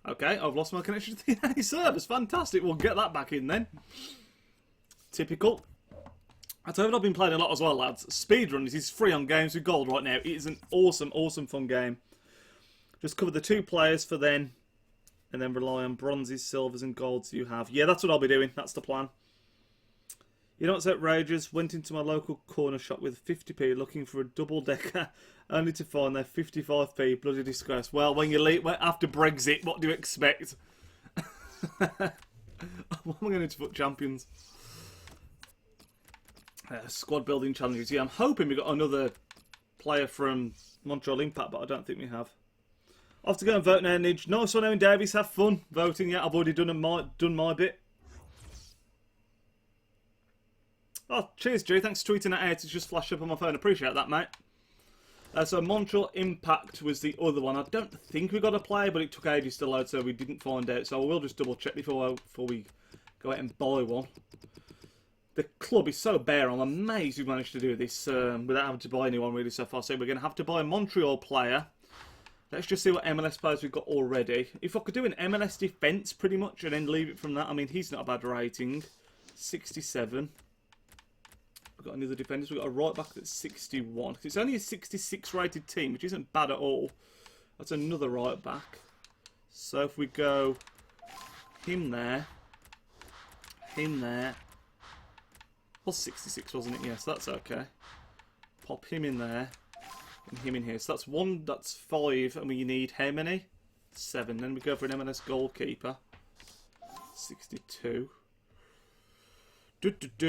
Okay, I've lost my connection to the A servers. Fantastic. We'll get that back in then. Typical. I tell you what, I've been playing a lot as well, lads. Speedrunners is free on Games with Gold right now. It is an awesome, awesome fun game. Just cover the 2 players for then, and then rely on bronzes, silvers, and golds you have. Yeah, that's what I'll be doing. That's the plan. You know what's outrageous? Went into my local corner shop with 50p looking for a double-decker, only to find they're 55p. Bloody disgrace. Well, when you leave after Brexit, what do you expect? What am I going to FUT Champions? Squad building challenges. Yeah, I'm hoping we got another player from Montreal Impact, but I don't think we have. Off to go and vote now, Nidge. Nice one, Owen Davies. Have fun voting. Yeah, I've already done my bit. Oh, cheers, Drew. Thanks for tweeting that out. It's just flashed up on my phone. Appreciate that, mate. So Montreal Impact was the other one. I don't think we got a player, but it took ages to load, so we didn't find out. So I will just double check before we go out and buy one. The club is so bare. I'm amazed we've managed to do this without having to buy anyone really so far. So we're going to have to buy a Montreal player. Let's just see what MLS players we've got already. If I could do an MLS defence pretty much and then leave it from that. I mean, he's not a bad rating. 67. We've got another defender. We've got a right back that's 61. It's only a 66 rated team, which isn't bad at all. That's another right back. So if we go him there. Was 66, wasn't it? Yes, that's okay. Pop him in there and him in here. So that's 1, that's 5, and we need how many? 7. Then we go for an MLS goalkeeper. 62.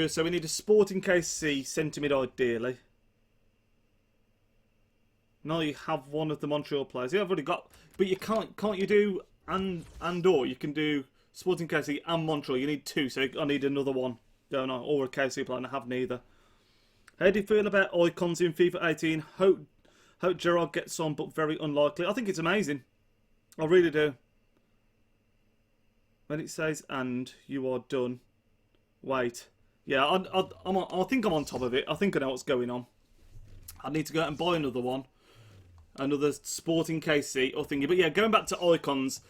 So we need a Sporting KC centre mid ideally. No, you have one of the Montreal players. Yeah, I've already got, but you can't you do and or you can do Sporting KC and Montreal. You need 2, so I need another one. Don't know, or a KC player, and I have neither. How do you feel about icons in FIFA 18? Hope Gerrard gets on, but very unlikely. I think it's amazing. I really do. When it says "and you are done," wait. Yeah, I think I'm on top of it. I think I know what's going on. I need to go out and buy another one, another Sporting KC or thingy. But yeah, going back to icons.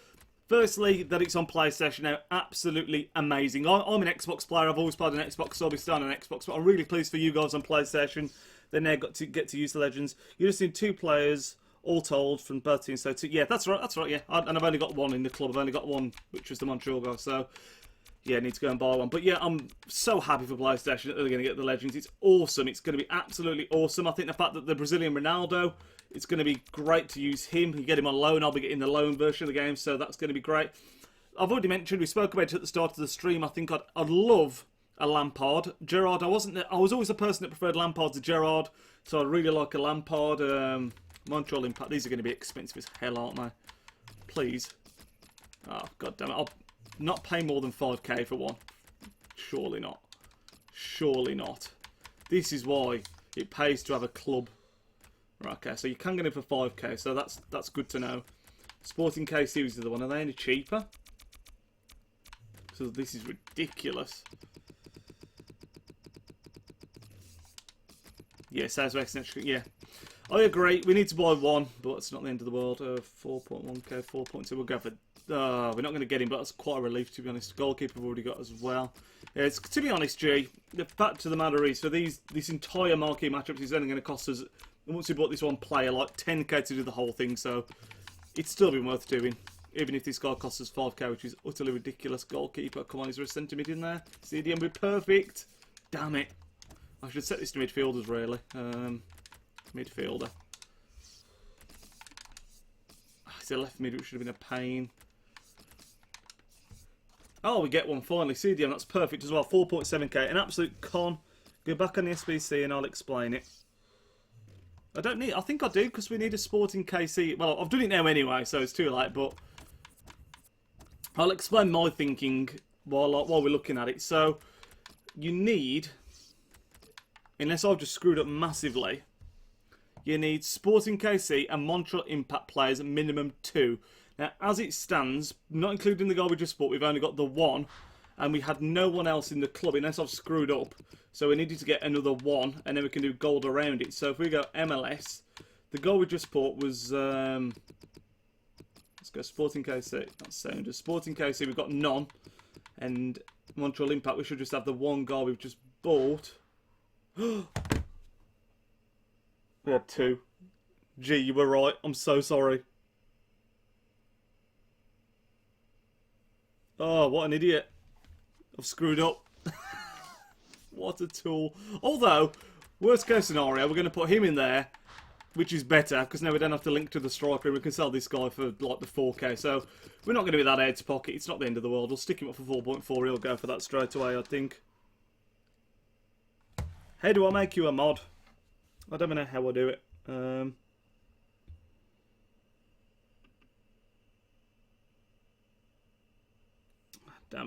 Firstly, that it's on PlayStation now, absolutely amazing. I'm an Xbox player. I've always played an Xbox, so I'll be starting on Xbox. But I'm really pleased for you guys on PlayStation. They now get to use the Legends. You just need 2 players, all told, from both teams. So yeah, that's right, yeah. And I've only got one in the club. I've only got one, which was the Montreal guy. So yeah, I need to go and buy one. But yeah, I'm so happy for PlayStation that they're going to get the Legends. It's awesome. It's going to be absolutely awesome. I think the fact that the Brazilian Ronaldo, it's going to be great to use him. You get him on loan. I'll be getting the loan version of the game, so that's going to be great. I've already mentioned, we spoke about it at the start of the stream. I think I'd love a Lampard. Gerrard, I was always the person that preferred Lampard to Gerrard, so I'd really like a Lampard. Montreal Impact. These are going to be expensive as hell, aren't they? Please. Oh, god damn it. I'll not pay more than 5k for one. Surely not. Surely not. This is why it pays to have a club. Right, okay, so you can get it for 5k, so that's good to know. Sporting KC is the one. Are they any cheaper? So this is ridiculous. Yeah, Southwest actually, yeah. I agree. We need to buy one, but it's not the end of the world. 4.1k, 4.2. We'll go for. We're not going to get him, but that's quite a relief, to be honest. Goalkeeper we've already got as well. Yeah, to be honest, G, the fact of the matter is, for this entire marquee matchup is only going to cost us. Once we bought this one player, like 10k to do the whole thing, so it's still been worth doing. Even if this guy costs us 5k, which is utterly ridiculous. Goalkeeper, come on, is there a centre mid in there? CDM be perfect. Damn it. I should set this to midfielders, really. Midfielder. It's a left mid, which should have been a pain. Oh, we get one finally. CDM, that's perfect as well. 4.7k, an absolute con. Go back on the SBC and I'll explain it. I think I do, because we need a Sporting KC. Well, I've done it now anyway, so it's too late, but I'll explain my thinking while we're looking at it. So, you need, unless I've just screwed up massively, you need Sporting KC and Montreal Impact players, minimum 2. Now, as it stands, not including the guy we just bought, we've only got the 1, and we had no one else in the club, unless I've screwed up. So we needed to get another 1, and then we can do gold around it. So if we go MLS, the goal we just bought was, let's Let's go Sporting KC. That's Sounders. Sporting KC, we've got none. And Montreal Impact, we should just have the one guy we've just bought. We had two. Gee, you were right. I'm so sorry. Oh, what an idiot. I've screwed up. What a tool. Although, worst case scenario, we're going to put him in there, which is better, because now we don't have to link to the striker, and we can sell this guy for, like, the 4K. So, we're not going to be that out of pocket. It's not the end of the world. We'll stick him up for 4.4. He'll go for that straight away, I think. How do I make you a mod? I don't know how I do it. Damn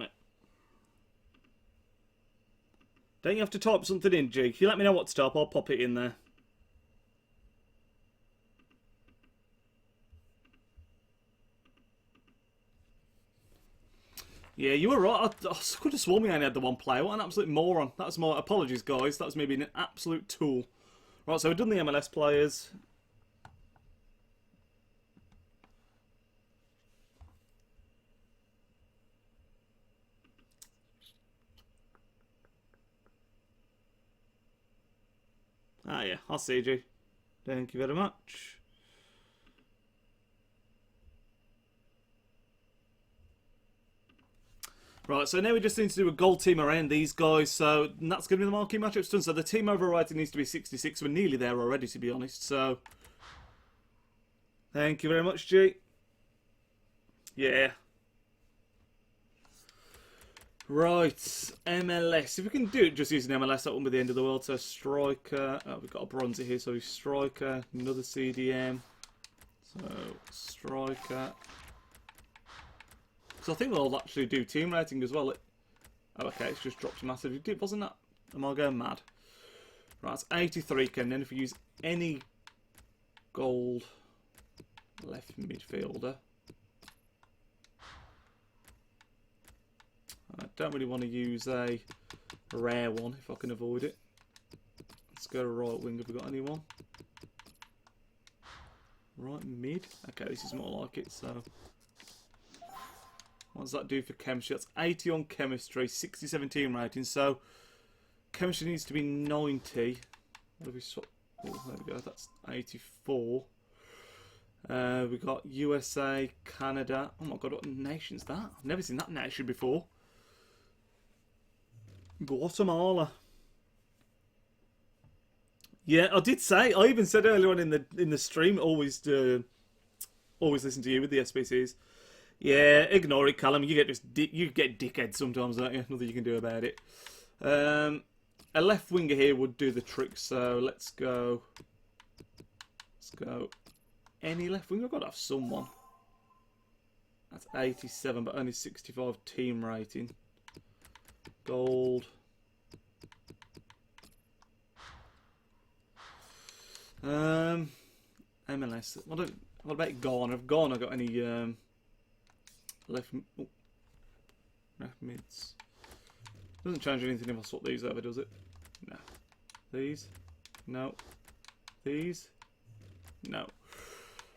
it. Don't you have to type something in, G? You let me know what to type, I'll pop it in there. Yeah, you were right. I could have sworn we only had the one player. What an absolute moron. That was my apologies, guys. That was me being an absolute tool. Right, so we've done the MLS players. Ah, yeah, I'll see you. Thank you very much. Right, so now we just need to do a goal team around these guys, so that's going to be the marquee matchups done. So the team overrating needs to be 66. We're nearly there already, to be honest, so... Thank you very much, G. Yeah. Right, MLS. If we can do it just using MLS, that won't be the end of the world. So striker. Oh, we've got a bronzer here, so striker. Another CDM. So striker. So I think they'll actually do team rating as well. Oh, okay, it's just dropped massively. Wasn't that? Am I going mad? Right, it's 83. And then if we use any gold left midfielder. I don't really want to use a rare one if I can avoid it. Let's go to right wing. Have we got anyone? Right mid. Okay, this is more like it. So, what does that do for chemistry? That's 80 on chemistry, 60-17 team rating. So, chemistry needs to be 90. What have we swapped? Oh, there we go. That's 84. We got USA, Canada. Oh my god, what nation's that? I've never seen that nation before. Guatemala. Yeah, I did say. I even said earlier on in the stream. Always listen to you with the SBCs. Yeah, ignore it, Callum. You get dickhead sometimes, don't you? Nothing you can do about it. A left winger here would do the trick. So let's go. Any left winger? I've got to have someone. That's 87, but only 65 team rating. Gold. MLS. What about Ghana? Have Ghana got any left mids? Doesn't change anything if I swap these over, does it? No. These? No. These? No.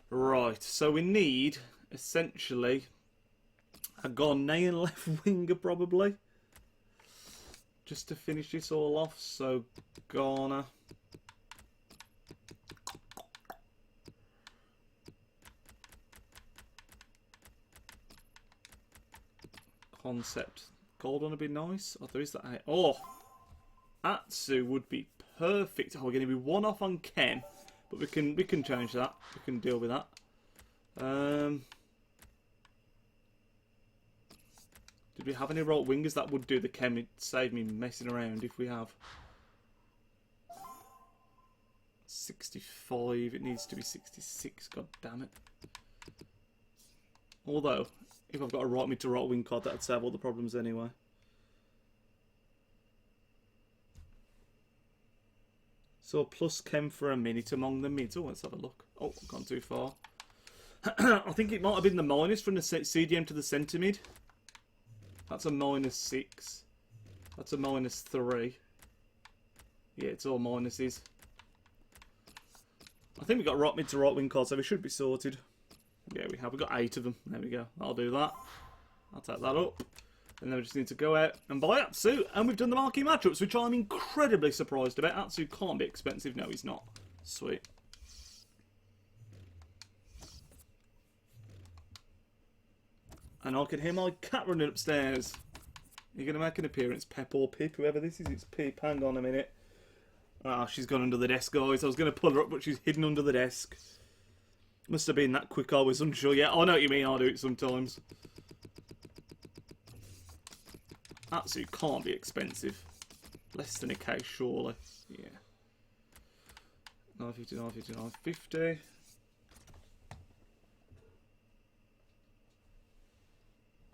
Right. So we need essentially a Ghanaian left winger probably. Just to finish this all off, so Ghana. Concept. Gold one would be nice. Oh, there is that. Oh, Atsu would be perfect. Oh, we're going to be one off on Chem, but we can change that. We can deal with that. Did we have any right wingers that would do the chem? It'd save me messing around if we have. 65. It needs to be 66. God damn it. Although, if I've got a right mid to right wing card, that'd save all the problems anyway. So plus chem for a minute among the mids. Oh, let's have a look. Oh, I've gone too far. I think it might have been the minus from the CDM to the centre mid. That's a -6. That's a -3. Yeah, it's all minuses. I think we got right mid to right wing card, so we should be sorted. Yeah, we have. We've got 8 of them. There we go. I'll do that. I'll take that up. And then we just need to go out and buy Atsu. And we've done the marquee matchups, which I'm incredibly surprised about. Atsu can't be expensive. No, he's not. Sweet. And I can hear my cat running upstairs. You're going to make an appearance, Pep or Pip, whoever this is. It's Pip. Hang on a minute. Ah, she's gone under the desk, guys. I was going to pull her up, but she's hidden under the desk. Must have been that quick, I was unsure. Yeah, I know what you mean. I do it sometimes. Atsu can't be expensive. Less than a K, surely. Yeah. 950, 950, 950.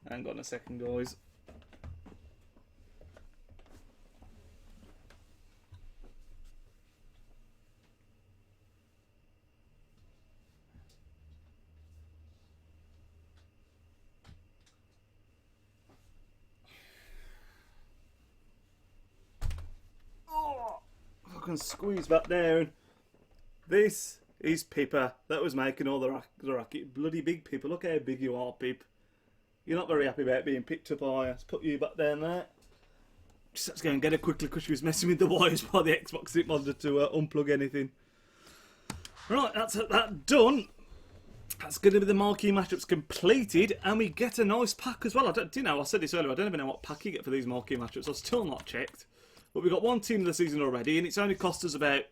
Hang on a second, guys. I can squeeze back down. This is Pippa. That was making all the racket. Bloody big Pippa. Look how big you are, Pip. You're not very happy about being picked up, are you? Let's put you back down there. Just let's go and get her quickly because she was messing with the wires while the Xbox didn't bother to unplug anything. Right, that's that done. That's going to be the marquee matchups completed, and we get a nice pack as well. Do you know, I said this earlier, I don't even know what pack you get for these marquee matchups. I've still not checked. But we've got one team of the season already, and it's only cost us about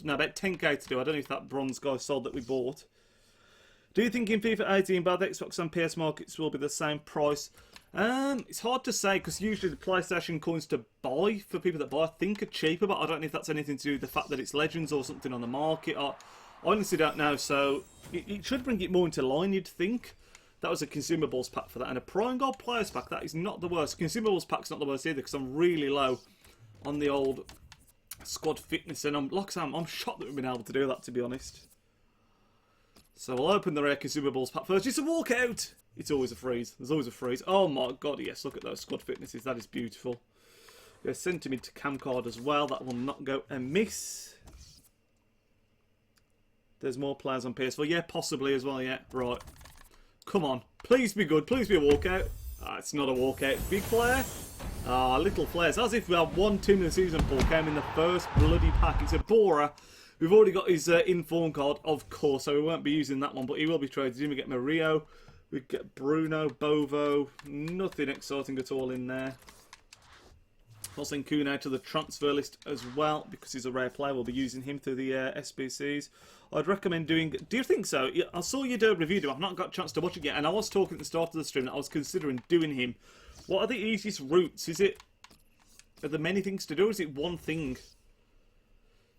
about 10k to do. I don't know if that bronze guy sold that we bought. Do you think in FIFA 18 both Xbox and PS markets will be the same price? It's hard to say because usually the PlayStation coins to buy for people that buy I think are cheaper, but I don't know if that's anything to do with the fact that it's Legends or something on the market. I honestly don't know, so it should bring it more into line, you'd think. That was a consumables pack for that, and a Prime Gold Players pack, that is not the worst. Consumables pack's not the worst either, because I'm really low on the old squad fitness, and I'm shocked that we've been able to do that, to be honest. So we'll open the rare consumables pack first. It's a walkout! It's always a freeze. There's always a freeze. Oh my god, yes, look at those squad fitnesses. That is beautiful. There's sentiment to cam card as well. That will not go amiss. There's more players on PS4. Yeah, possibly as well, yeah. Right. Come on. Please be good. Please be a walkout. Ah, it's not a walkout. Big flare. Ah, little flares. As if we had one team in the season pool came in the first bloody pack. It's a Bora. We've already got his inform card, of course, so we won't be using that one, but he will be traded in. We get Mario. We get Bruno, Bovo. Nothing exciting at all in there. I'll send Kuno to the transfer list as well, because he's a rare player. We'll be using him through the SBCs. I'd recommend doing... Do you think so? I saw your Derby review. I've not got a chance to watch it yet, and I was talking at the start of the stream that I was considering doing him. What are the easiest routes? Are there many things to do, or is it one thing?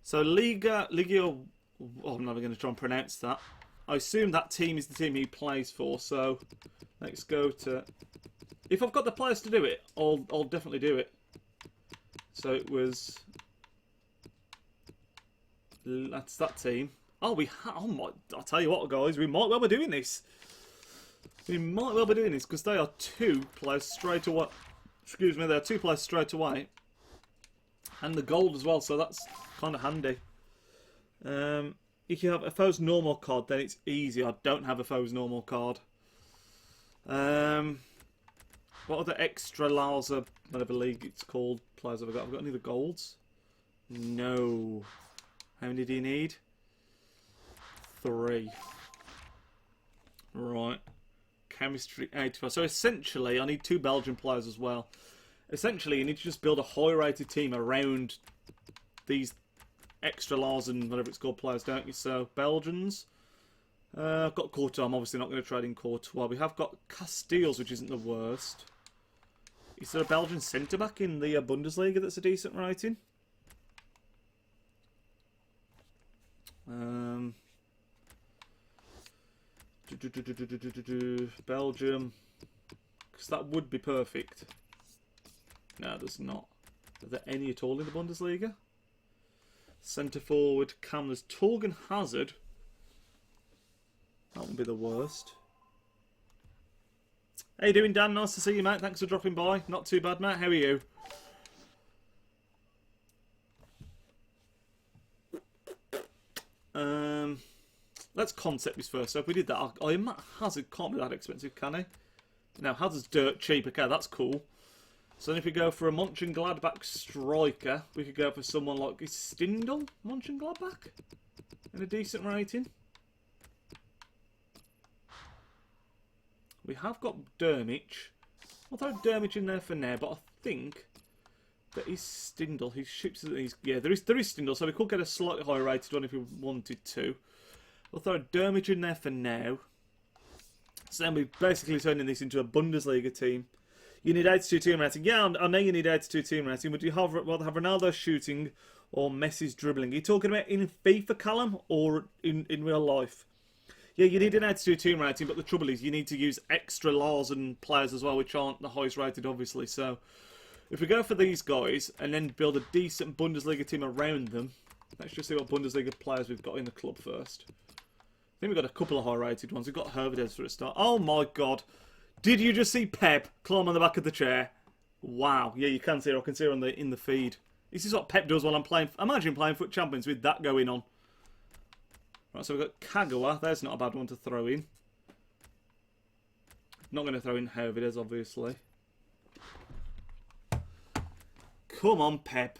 So Liga... Oh, I'm never going to try and pronounce that. I assume that team is the team he plays for, so let's go to... If I've got the players to do it, I'll definitely do it. So it was... That's that team. Oh, I'll tell you what, guys, we might well be doing this. We might well be doing this, because they are 2 players straight away. Excuse me, they are 2 players straight away. And the gold as well, so that's kind of handy. If you have a foe's normal card, then it's easy. I don't have a foe's normal card. What other extra Larza, whatever league it's called, players have I got? Have I got any of the golds? No. How many do you need? 3. Right. Chemistry 85. So essentially, I need 2 Belgian players as well. Essentially, you need to just build a high-rated team around these extra Lars and whatever it's called players, don't you? So, Belgians. I've got Courtois. I'm obviously not going to trade in Courtois. We have got Casteels, which isn't the worst. Is there a Belgian centre-back in the Bundesliga that's a decent rating? Belgium. Because that would be perfect. No, there's not. Are there any at all in the Bundesliga? Centre forward, Cam. There's Torgan Hazard. That wouldn't be the worst. How you doing, Dan? Nice to see you, mate. Thanks for dropping by. Not too bad, mate. How are you? let's concept this first. So if we did that, Hazard can't be that expensive, can he? Now, Hazard's dirt cheap. Okay, that's cool. So then if we go for a Mönchengladbach striker, we could go for someone like, is Stindl Mönchengladbach? In a decent rating. We have got Dermich. I'll throw Dermich in there for now, but I think that is Stindl. His ships, yeah, there is Stindl, so we could get a slightly higher rated one if we wanted to. We'll throw Dermich in there for now. So then we're basically turning this into a Bundesliga team. You need 82 team rating. Yeah, I know you need 82 team rating. Would you rather have Ronaldo shooting or Messi's dribbling? Are you talking about in FIFA, Callum, or in real life? Yeah, you need an 82 team rating, but the trouble is you need to use extra laws and players as well, which aren't the highest rated, obviously. So if we go for these guys and then build a decent Bundesliga team around them, let's just see what Bundesliga players we've got in the club first. I think we've got a couple of high-rated ones. We've got Hervedez for a start. Oh my god. Did you just see Pep climb on the back of the chair? Wow. Yeah, you can see her. I can see her in the feed. This is what Pep does while I'm playing. Imagine playing FUT Champions with that going on. Right, so we've got Kagawa. There's not a bad one to throw in. Not going to throw in Hervedez, obviously. Come on, Pep.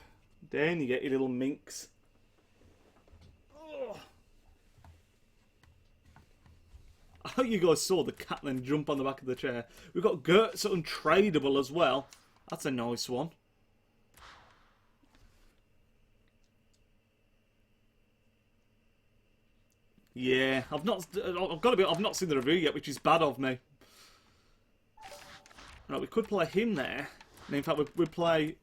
Then you get your little minx. Oh. I hope you guys saw the cat then jump on the back of the chair. We've got Gertz untradeable as well. That's a nice one. Yeah, I've not seen the review yet, which is bad of me. Right, we could play him there. And in fact, we play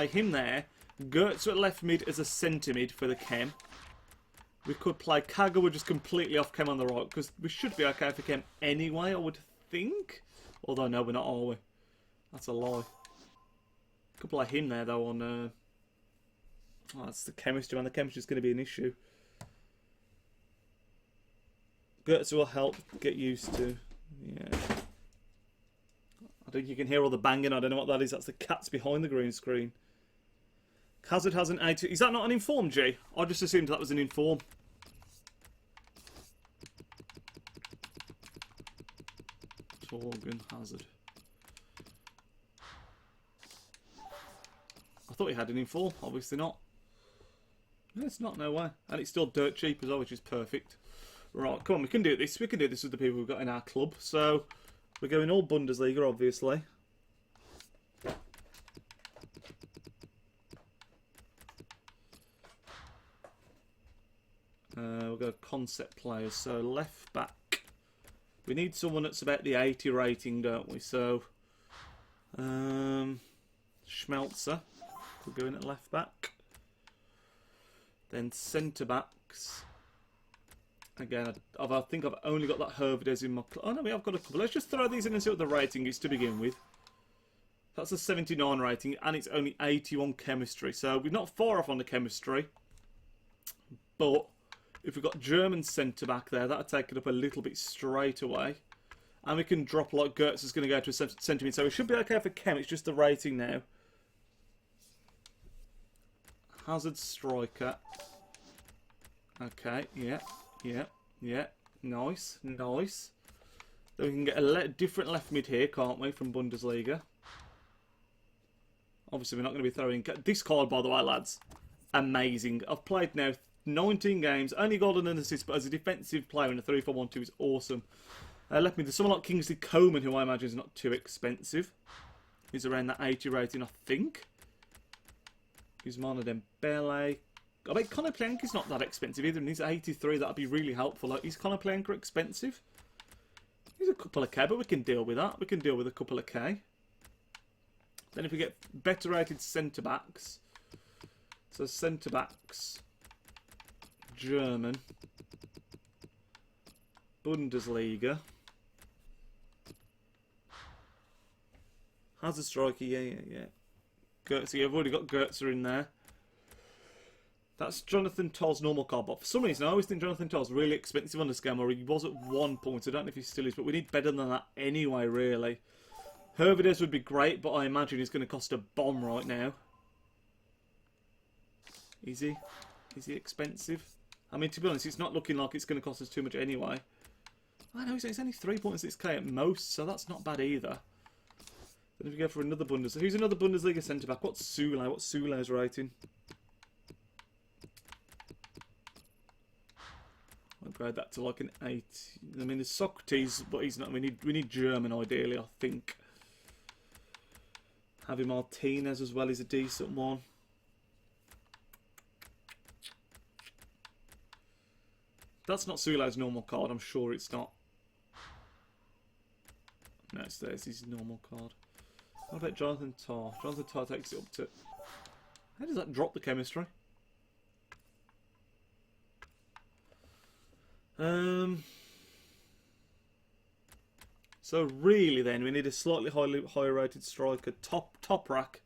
him there. Gertz at left mid as a centre mid for the chem. We could play Kagawa just completely off chem on the right, because we should be okay for chem anyway, I would think. Although, no, we're not, are we? That's a lie. Could play him there, though, on... Oh, that's the chemistry, man. The chemistry's going to be an issue. Gertz will help get used to. Yeah. I think you can hear all the banging. I don't know what that is. That's the cats behind the green screen. Hazard has an 80. Is that not an inform, G? I just assumed that was an inform. Torgan Hazard. I thought he had an inform. Obviously not. No, it's not. No way. And it's still dirt cheap as well, which is perfect. Right, come on. We can do this. We can do this with the people we've got in our club. So, we're going all Bundesliga, obviously. We'll go concept players. So left back. We need someone that's about the 80 rating, don't we? So Schmelzer could go in at left back. Then centre backs. Again, I think I've only got that Hervedez in my... Oh no, I've got a couple. Let's just throw these in and see what the rating is to begin with. That's a 79 rating, and it's only 81 chemistry. So we're not far off on the chemistry. But if we've got German centre-back there, that'll take it up a little bit straight away. And we can drop like Gertz is going to go to a centre-mid. So we should be okay for chem. It's just the rating now. Hazard striker. Okay, yeah. Nice. Then we can get a different left mid here, can't we, from Bundesliga. Obviously, we're not going to be throwing... This card, by the way, lads, amazing. I've played now 19 games, only golden and assist, but as a defensive player in a 3-4-1-2 is awesome. Left mid, there's someone like Kingsley Coman, who I imagine is not too expensive. He's around that 80 rating, I think. Guzmana Dembele. I bet Konoplyanka's not that expensive either, and he's 83. That'd be really helpful. Like, is Konoplyanka expensive? He's a couple of K, but we can deal with that. We can deal with a couple of K. Then if we get better rated centre backs, so centre backs, German, Bundesliga, Hazard striker, yeah. Gertz, I've already got Gertz in there. That's Jonathan Toll's normal card, but for some reason I always think Jonathan Toll's really expensive on this game, or he was at one point. I don't know if he still is, but we need better than that anyway, really. Hervedez would be great, but I imagine he's going to cost a bomb right now. Is he? Is he expensive? I mean, to be honest, it's not looking like it's going to cost us too much anyway. I know, it's only 3.6k at most, so that's not bad either. Then if we go for another Bundesliga... Who's another Bundesliga centre-back? What's Sule? What's Sule's rating? I'll grade that to like an 8. I mean, there's Socrates, but he's not... We need German, ideally, I think. Javi Martinez as well is a decent one. That's not Sule's normal card, I'm sure it's not. No, it's there's his normal card. What about Jonathan Tarr? Jonathan Tarr takes it up to... How does that drop the chemistry? So really then, we need a slightly higher rated striker. Top rack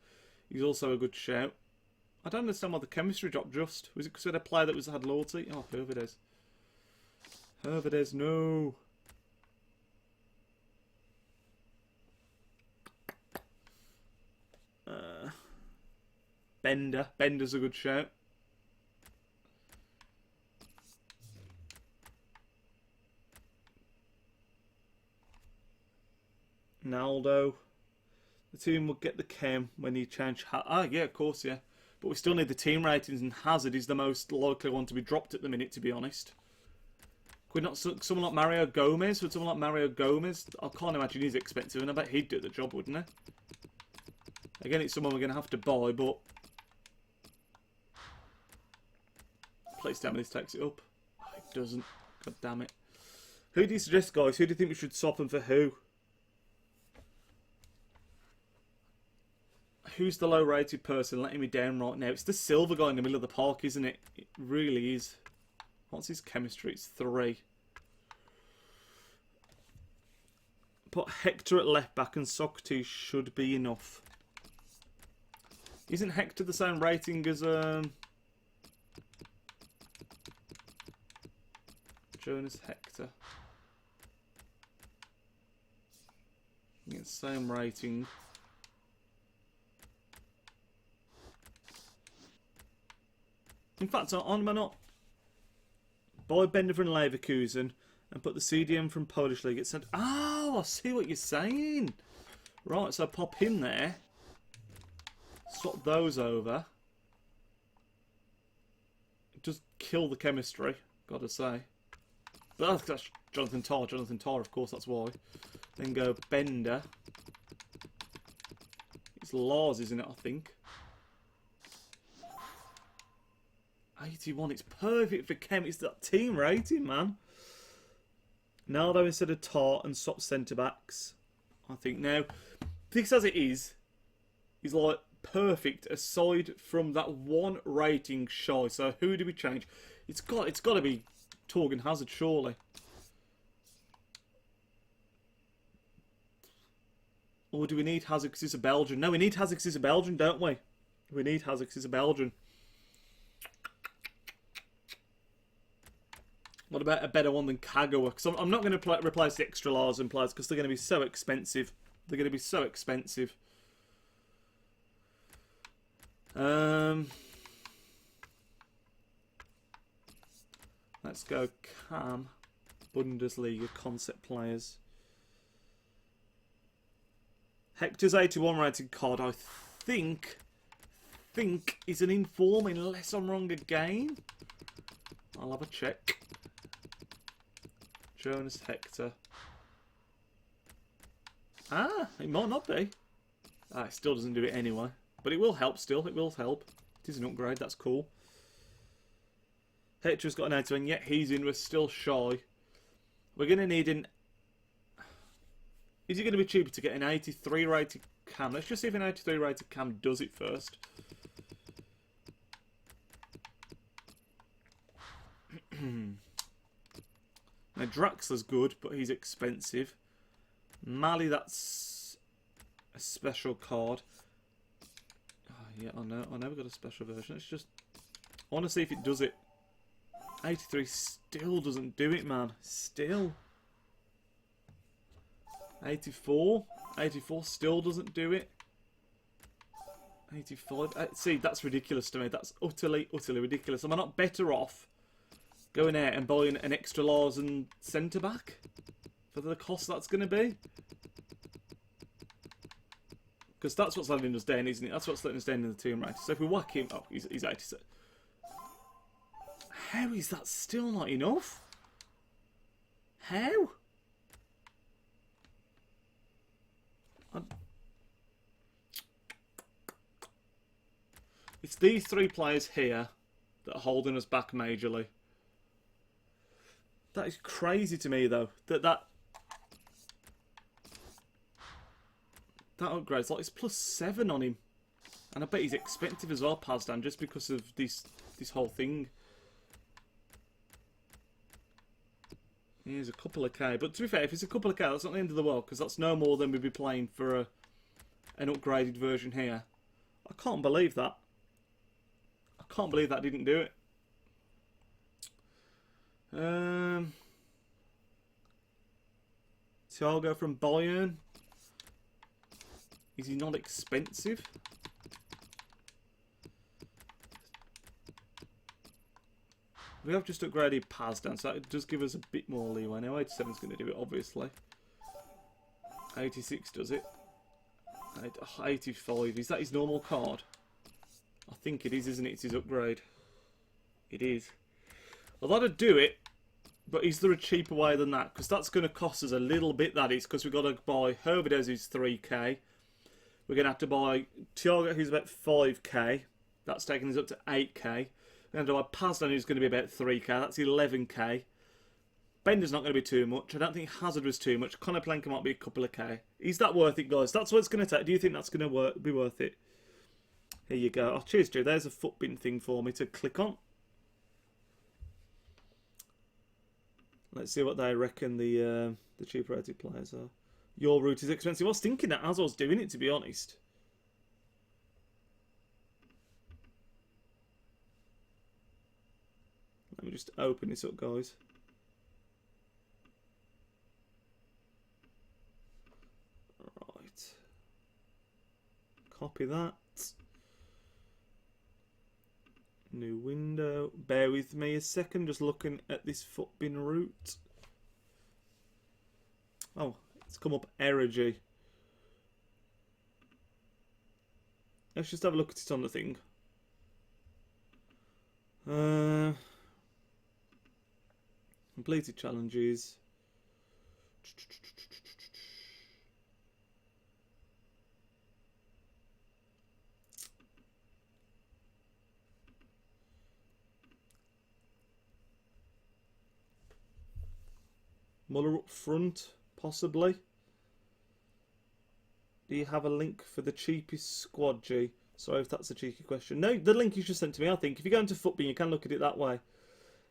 is also a good shout. I don't understand why the chemistry dropped just. Was it because we had a player that had loyalty? Oh, Hervedez. Hervedez, no. Bender. Bender's a good shout. Naldo. The team will get the chem when you change... yeah, of course, yeah. But we still need the team ratings, and Hazard is the most likely one to be dropped at the minute, to be honest. Could not someone like Mario Gomez? Would someone like Mario Gomez? I can't imagine he's expensive, and I bet he'd do the job, wouldn't he? Again, it's someone we're going to have to buy, but... Place down this takes it up. Oh, it doesn't. God damn it. Who do you suggest, guys? Who do you think we should swap them for who? Who's the low-rated person letting me down right now? It's the silver guy in the middle of the park, isn't it? It really is. What's his chemistry? It's 3. Put Hector at left back and Socrates should be enough. Isn't Hector the same rating as Jonas Hector? It's the same rating. In fact, on my not buy Bender from Leverkusen and put the CDM from Polish League. It said, oh, I see what you're saying. Right, so pop him there. Swap those over. Just kill the chemistry, gotta say. But that's Jonathan Tarr. Jonathan Tarr, of course, that's why. Then go Bender. It's Lars, isn't it, I think? 81, it's perfect for chem. It's that team rating, man. Naldo instead of Tarr and swap centre-backs. I think now, this as it is like perfect aside from that one rating shy. So who do we change? It's got to be Torgan Hazard, surely. Or do we need Hazard because he's a Belgian? No, we need Hazard because he's a Belgian, don't we? We need Hazard because he's a Belgian. What about a better one than Kagawa? Because I'm not going to replace the extra Larsen players because they're going to be so expensive. They're going to be so expensive. Let's go Cam. Bundesliga concept players. Hector's 81 rated card, I think is an inform unless I'm wrong again. I'll have a check. Jonas Hector. Ah, it might not be. Ah, it still doesn't do it anyway. But it will help still. It will help. It is an upgrade. That's cool. Hector's got an 81, yet he's in. We're still shy. We're going to need an... Is it going to be cheaper to get an 83 rated cam? Let's just see if an 83 rated cam does it first. Now Draxler's good, but he's expensive. Mali, that's a special card. Oh, yeah, I know we've got a special version. It's just... I want to see if it does it. 83 still doesn't do it, man. Still. 84. 84 still doesn't do it. 85. See, that's ridiculous to me. That's utterly ridiculous. Am I not better off going out and buying an extra Larsen centre back for the cost that's going to be. Because that's what's letting us down, isn't it? That's what's letting us down in the team rating. So if we whack him... Oh, he's 86. How is that still not enough? How? It's these three players here that are holding us back majorly. That is crazy to me, though. That upgrade's like it's +7 on him, and I bet he's expensive as well, Pazdan, just because of this whole thing. Here's a couple of K, but to be fair, if it's a couple of K, that's not the end of the world, because that's no more than we'd be playing for an upgraded version here. I can't believe that. I can't believe that didn't do it. Thiago from Bayern. Is he not expensive? We have just upgraded Pazdan, so that does give us a bit more leeway. Now 87's going to do it, obviously. 86 does it. 85. Is that his normal card? I think it is, isn't it? It's his upgrade. It is. Well, that'd do it. But is there a cheaper way than that? Because that's going to cost us a little bit, that is. Because we've got to buy Hervidez, who's 3k. We're going to have to buy Thiago, who's about 5k. That's taking us up to 8k. We're going to buy Pazdan, who's going to be about 3k. That's 11k. Bender's not going to be too much. I don't think Hazard was too much. Conor Planker might be a couple of k. Is that worth it, guys? That's what it's going to take. Do you think that's going to be worth it? Here you go. Oh, cheers, Drew. There's a FUT bin thing for me to click on. Let's see what they reckon the cheaper rated players are. Your route is expensive. I was thinking that as I was doing it, to be honest. Let me just open this up, guys. Right. Copy that. New window. Bear with me a second, just looking at this FUT bin route. Oh, it's come up Ergy. Let's just have a look at it on the thing. Completed challenges. Muller up front, possibly. Do you have a link for the cheapest squad, G? Sorry if that's a cheeky question. No, the link you just sent to me, I think. If you go into FUTBin, you can look at it that way.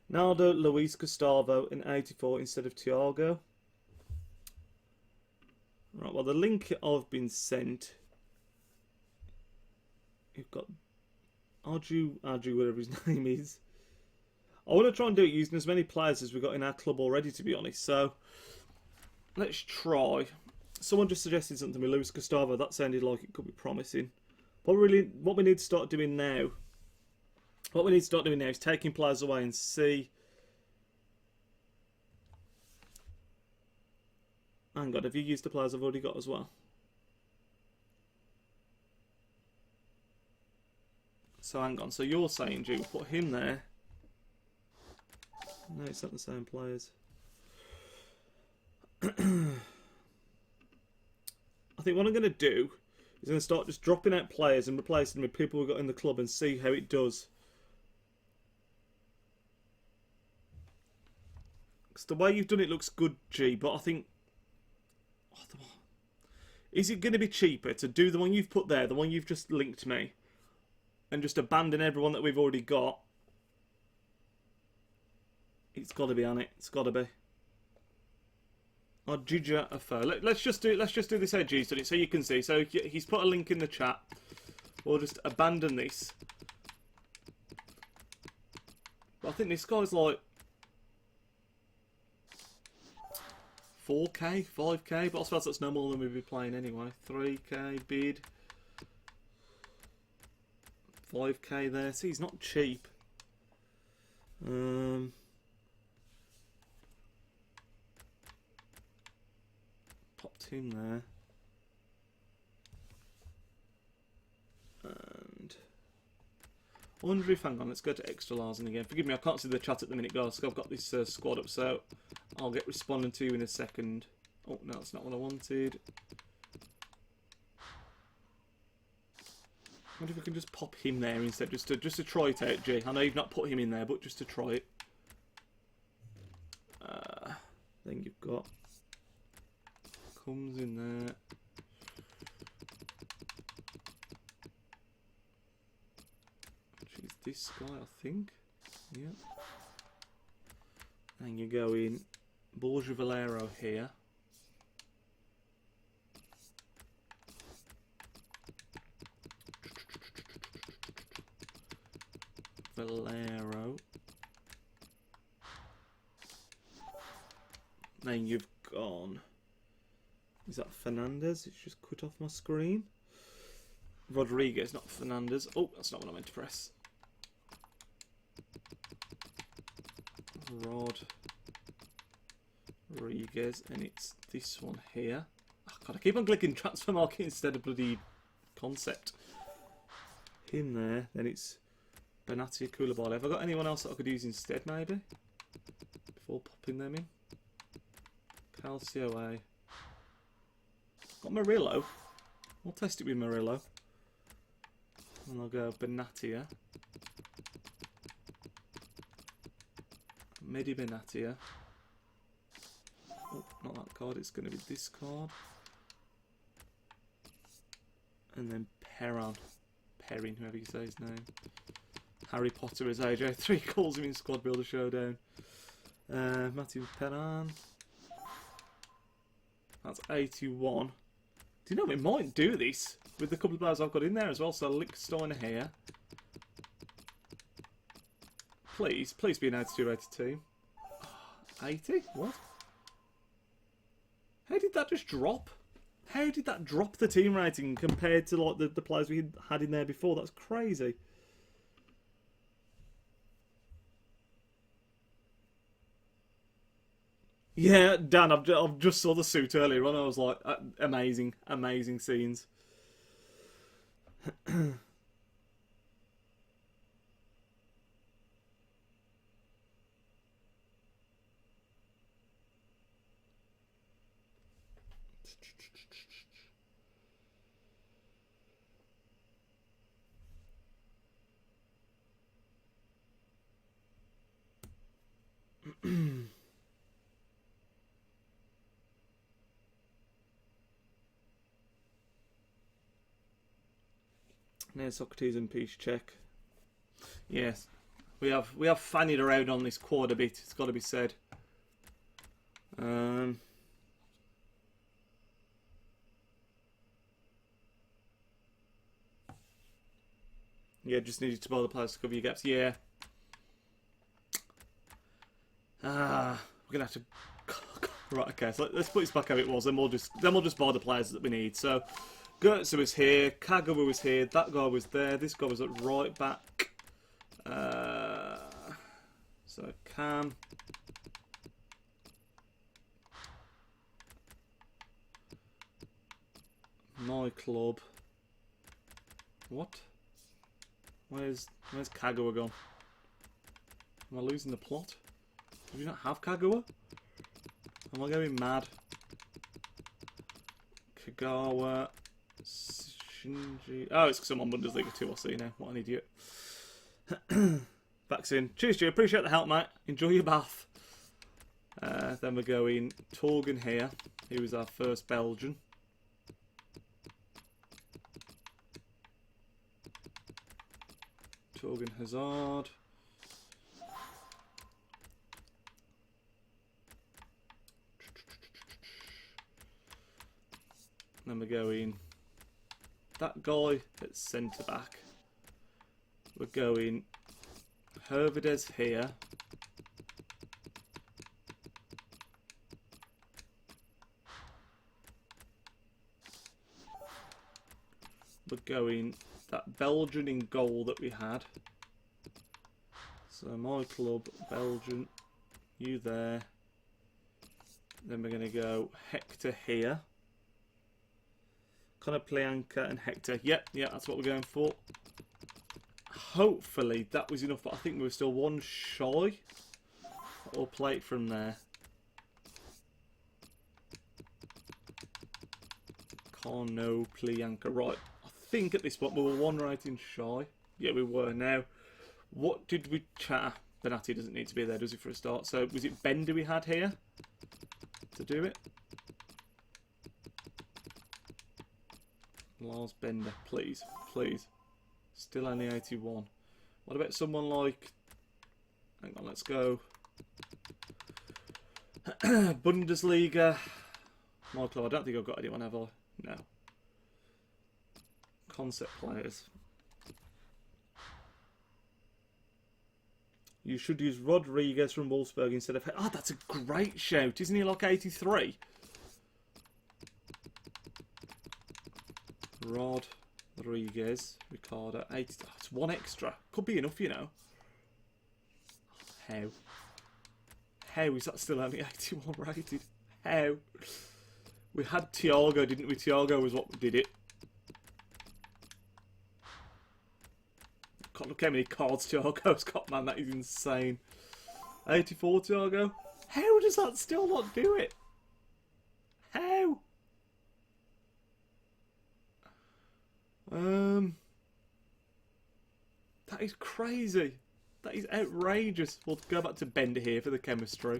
Naldo, Luis Gustavo in 84 instead of Thiago. Right, well, the link I've been sent. You've got Arju, whatever his name is. I want to try and do it using as many players as we've got in our club already, to be honest. So, let's try. Someone just suggested something to me, Luis Gustavo. That sounded like it could be promising. What we need to start doing now... What we need to start doing now is taking players away and see... Hang on, have you used the players I've already got as well? So, hang on. So, you're saying, G, we'll put him there. No, it's not the same players. I think what I'm going to do is I'm going to start just dropping out players and replacing them with people we've got in the club and see how it does. Because the way you've done it looks good, G, but I think... Is it going to be cheaper to do the one you've put there, the one you've just linked me, and just abandon everyone that we've already got? It's got to be on it. It's got to be. Oh, Jija Afo. Let's just do this how G's done it so you can see. So he's put a link in the chat. We'll just abandon this. But I think this guy's like 4k, 5k, but I suppose that's no more than we'd be playing anyway. 3k bid. 5k there. See, he's not cheap. popped him there. And I wonder if, hang on, let's go to Extralising again. Forgive me, I can't see the chat at the minute, guys. I've got this squad up, so I'll get responding to you in a second. Oh, no, that's not what I wanted. I wonder if we can just pop him there instead, just to try it out, G. I know you've not put him in there, but just to try it. Then you've got... Comes in there. Which is this guy, I think. Yeah. And you go in Borja Valero here. Valero. Then you've gone... Is that Fernandez? It's just cut off my screen. Rodriguez, not Fernandez. Oh, that's not what I meant to press. Rodriguez, and it's this one here. Oh, God, I keep on clicking transfer market instead of bloody concept. Him there, then it's Benatia Koulibaly. Have I got anyone else that I could use instead, maybe? Before popping them in. Calcio A. Got Murillo. I'll test it with Murillo. And I'll go Benatia. Medi Benatia. Oh, not that card, it's going to be this card. And then Perrin, whoever you say his name. Harry Potter is AJ. 3 calls him in Squad Builder Showdown. Matthew Perrin. That's 81. Do you know, we might do this with the couple of players I've got in there as well. So Lichtsteiner here. Please be an 82 rated team. 80? What? How did that just drop? How did that drop the team rating compared to like the players we had in there before? That's crazy. Yeah, Dan, I've just saw the suit earlier on. I was like, amazing scenes. There's Socrates and Peace check. Yes, we have fannied around on this quad a bit. It's got to be said. Yeah, just needed to buy the players to cover your gaps. Yeah. We're gonna have to. Right. Okay. So let's put this back how it was. Then we'll just buy the players that we need. So. Goetze was here, Kagawa was here, that guy was there, this guy was at right back. So Cam. My club. What? Where's Kagawa gone? Am I losing the plot? Do you not have Kagawa? Am I going mad? Kagawa. Shinji. Oh, it's because I'm on Bundesliga 2. I'll see now. What an idiot. Vaccine. Cheers, G. Appreciate the help, mate. Enjoy your bath. Then we're going Torgan here. He was our first Belgian. Torgan Hazard. Then we're going that guy at centre back. We're going Hervedes here. We're going that Belgian in goal that we had. So my club, Belgian, you there. Then we're going to go Hector here. Konoplyanka and Hector. Yep, yeah, that's what we're going for. Hopefully that was enough, but I think we were still one shy. We'll play it from there. Konoplyanka. Right, I think at this point we were one rating shy. Yeah, we were. Now, what did we chat? Benatti doesn't need to be there, does he, for a start? So, was it Bender we had here to do it? Lars Bender, please, please. Still only 81. What about someone like... Hang on, let's go. Bundesliga. Michael, I don't think I've got anyone, have I? No. Concept players. You should use Rodriguez from Wolfsburg instead of... Oh, that's a great shout. Isn't he like 83? Rodriguez. Ricardo. 80. Oh, it's one extra. Could be enough, you know. How? How is that still only 81 rated? How? We had Thiago, didn't we? Thiago was what did it. God, look how many cards Thiago's got, man. That is insane. 84 Thiago. How does that still not do it? How? That is crazy. That is outrageous. We'll go back to Bender here for the chemistry.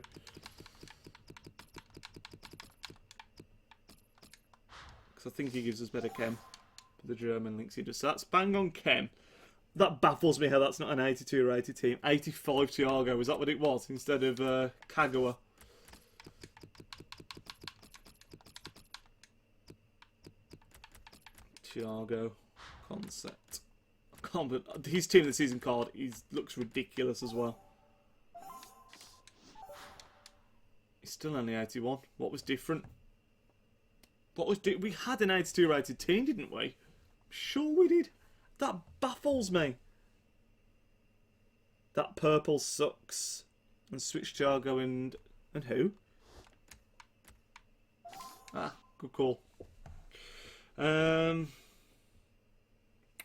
Because I think he gives us better chem for the German links he does. So that's bang on chem. That baffles me how that's not an 82 rated team. 85 Thiago, is that what it was? Instead of Kagawa. Thiago concept. I can't believe his team of the season card looks ridiculous as well. He's still only 81. What was different? We had an 82 rated team, didn't we? Sure we did. That baffles me. That purple sucks. And switch Thiago and who? Ah, good call.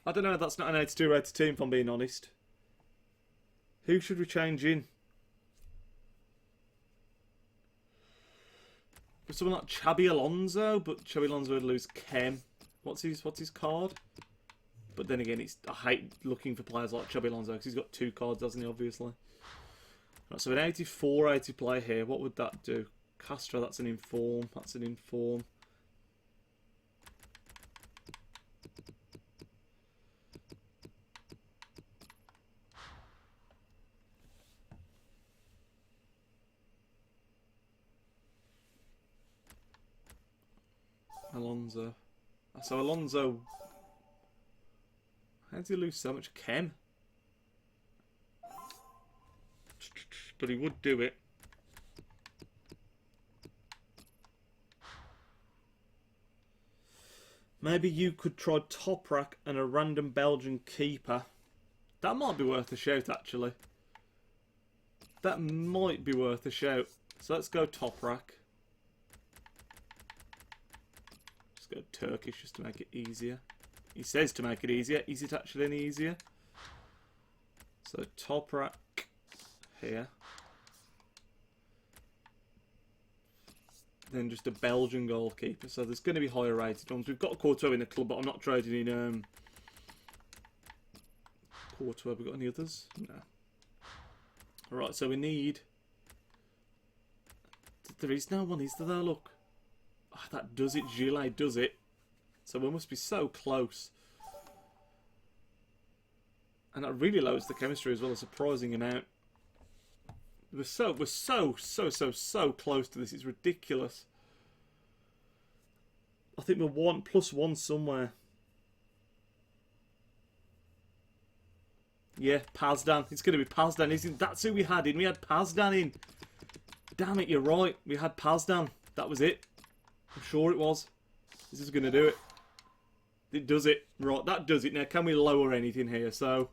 I don't know. That's not an 82 rated team, if I'm being honest. Who should we change in? Someone like Xabi Alonso, but Xabi Alonso would lose chem. What's his card? But then again, I hate looking for players like Xabi Alonso because he's got 2 cards, doesn't he? Obviously. Right, so an 84 80 player here. What would that do? Castro. That's an inform. That's an inform. Alonso. So Alonso, how did he lose so much chem? But he would do it. Maybe you could try Toprak and a random Belgian keeper. That might be worth a shout, actually. That might be worth a shout. So let's go Toprak. Go Turkish just to make it easier. He says to make it easier. Is it actually any easier? So Toprak here. Then just a Belgian goalkeeper. So there's going to be higher rated ones. We've got Courtois in the club, but I'm not trading in Courtois. Have we got any others? No. Alright, so we need... There is no one, is there though? Look. Oh, that does it. Gillet does it. So we must be so close. And that really lowers the chemistry as well, a surprising amount. We're so close to this. It's ridiculous. I think we're +1 somewhere. Yeah, Pazdan. It's going to be Pazdan, isn't it? That's who we had in. We had Pazdan in. Damn it, you're right. We had Pazdan. That was it. I'm sure it was. This is going to do it. It does it. Right, that does it. Now, can we lower anything here? So,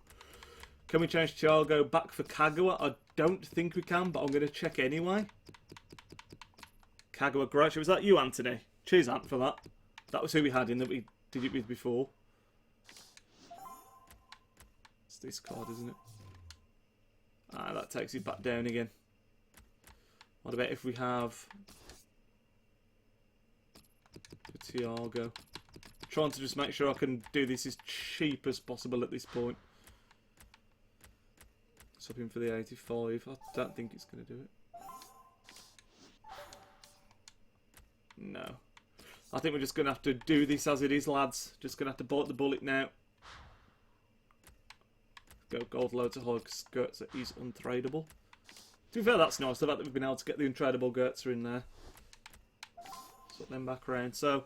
can we change Thiago back for Kagawa? I don't think we can, but I'm going to check anyway. Kagawa, great. Was that you, Anthony? Cheers, Ant, for that. That was who we had in that we did it with before. It's this card, isn't it? Ah, that takes it back down again. What about if we have Thiago? Trying to just make sure I can do this as cheap as possible at this point. Swap him for the 85. I don't think it's going to do it. No. I think we're just going to have to do this as it is, lads. Just going to have to bite the bullet now. Go gold loads of high skirts that is untradeable. To be fair, that's nice. The fact that we've been able to get the untradeable Gertzer in there. Swap them back around. So,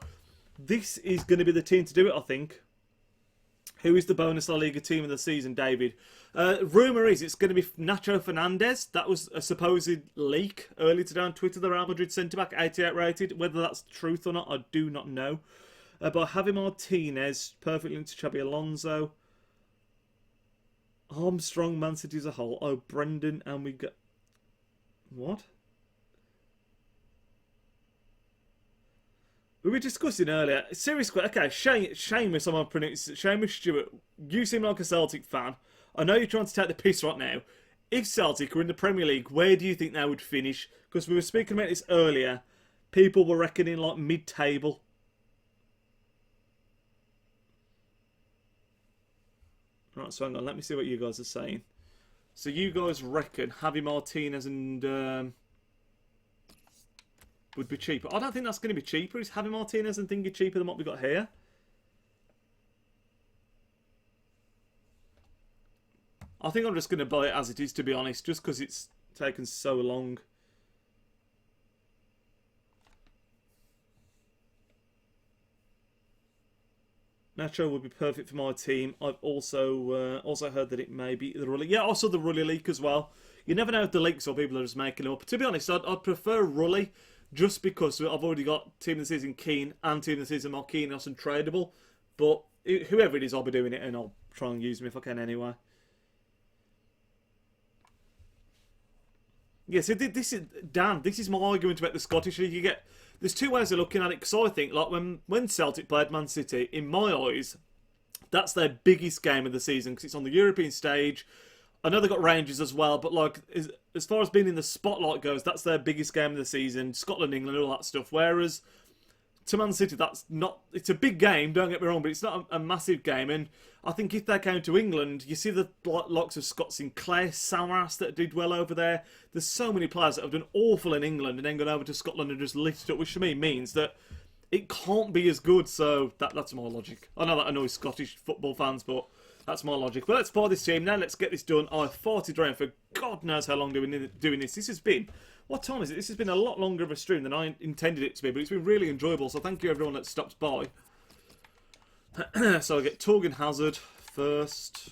this is going to be the team to do it, I think. Who is the bonus La Liga team of the season, David? Rumour is it's going to be Nacho Fernandez. That was a supposed leak earlier today on Twitter. The Real Madrid centre-back, 88 rated. Whether that's truth or not, I do not know. But Javi Martinez, perfect link to Xabi Alonso. Armstrong, Man City as a whole. Oh, Brendan, and we got... What? We were discussing earlier. Serious question. Okay, Seamus, I'm going to pronounce it. Seamus Stewart, you seem like a Celtic fan. I know you're trying to take the piss right now. If Celtic were in the Premier League, where do you think they would finish? Because we were speaking about this earlier. People were reckoning like mid-table. Right, so hang on. Let me see what you guys are saying. So you guys reckon Javi Martinez and... would be cheaper. I don't think that's going to be cheaper. Is Javi Martinez and thinking cheaper than what we got here? I think I'm just going to buy it as it is, to be honest, just because it's taken so long. Nacho would be perfect for my team. I've also heard that it may be the Rully. Yeah, also the Rully leak as well. You never know if the leaks or people are just making them up. To be honest, I'd prefer Rully just because I've already got Team of the Season Keane and Team of the Season Marquee and tradable. But whoever it is, I'll be doing it and I'll try and use them if I can anyway. Yeah, so this is Dan. This is my argument about the Scottish League. There's two ways of looking at it. Because I think, like when Celtic played Man City, in my eyes, that's their biggest game of the season because it's on the European stage. I know they've got Rangers as well, but like as far as being in the spotlight goes, that's their biggest game of the season. Scotland, England, all that stuff. Whereas to Man City, that's not. It's a big game. Don't get me wrong, but it's not a massive game. And I think if they came to England, you see the likes of Scott Sinclair, Samaras that did well over there. There's so many players that have done awful in England and then gone over to Scotland and just lit it up, which to me means that it can't be as good. So that's my logic. I know that annoys Scottish football fans, but that's my logic. But let's buy this team now. Let's get this done. I've farted around for God knows how long doing this. This has been... What time is it? This has been a lot longer of a stream than I intended it to be, but it's been really enjoyable. So thank you everyone that stopped by. So I get Torgan Hazard first.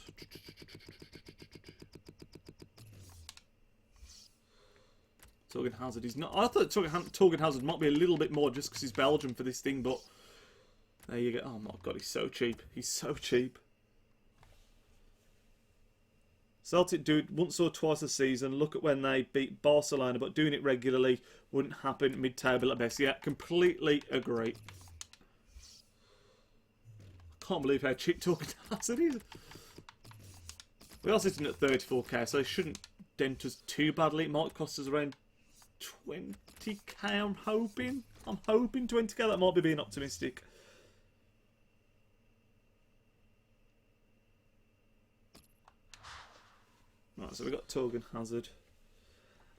Torgan Hazard is not... I thought Torgan Hazard might be a little bit more just because he's Belgian for this thing, but... There you go. Oh my God, he's so cheap. He's so cheap. Celtic do it once or twice a season. Look at when they beat Barcelona, but doing it regularly wouldn't happen mid-table at best. Yeah, completely agree. Can't believe how cheap Torgan Hazard is. We are sitting at 34k, so it shouldn't dent us too badly. It might cost us around 20k, I'm hoping. I'm hoping 20k. That might be being optimistic. Right, so we've got Torgan Hazard.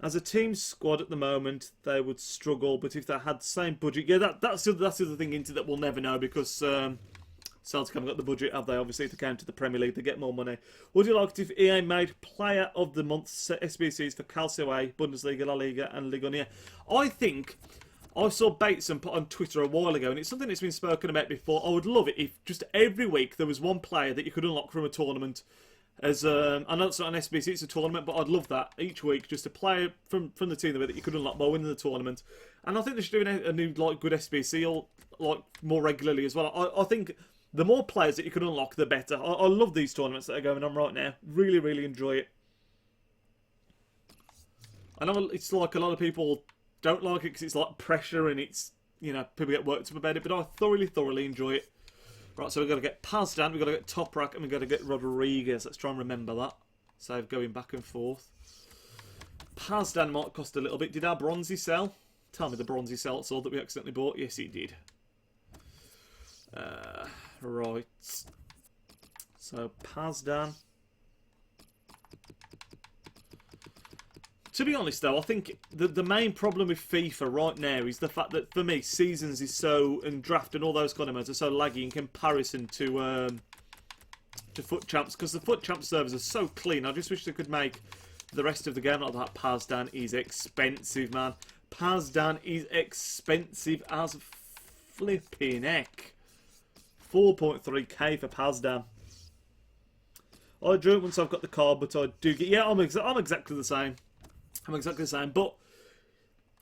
As a team squad at the moment, they would struggle, but if they had the same budget... Yeah, that's the other thing into that we'll never know, because Celtic haven't got the budget, have they? Obviously, if they came to the Premier League, they get more money. Would you like it if EA made Player of the Month SBCs for Calcio A, Bundesliga, La Liga and Liga One? I think... I saw Bateson put on Twitter a while ago, and it's something that's been spoken about before. I would love it if just every week there was one player that you could unlock from a tournament. As I know it's not an SBC, it's a tournament, but I'd love that each week, just a player from the team that you could unlock by winning the tournament. And I think they should do a new good SBC or more regularly as well. I think the more players that you can unlock, the better. I love these tournaments that are going on right now. Really, really enjoy it. I know it's like a lot of people don't like it because it's like pressure and it's, people get worked up about it, but I thoroughly, thoroughly enjoy it. Right, so we've got to get Pazdan, we've got to get Toprak, and we've got to get Rodriguez. Let's try and remember that. Save going back and forth. Pazdan might cost a little bit. Did our Bronzy sell? Tell me the Bronzy sell all that we accidentally bought. Yes, it did. Right. So, Pazdan. To be honest, though, I think the main problem with FIFA right now is the fact that, for me, Seasons is so, and Draft and all those kind of modes are so laggy in comparison to FUT Champs, because the FUT Champs servers are so clean. I just wish they could make the rest of the game like that. Pazdan is expensive, man. Pazdan is expensive as flipping heck. 4.3k for Pazdan. I drew it once I've got the card, but I do get... Yeah, I'm exactly the same. I'm exactly the same, but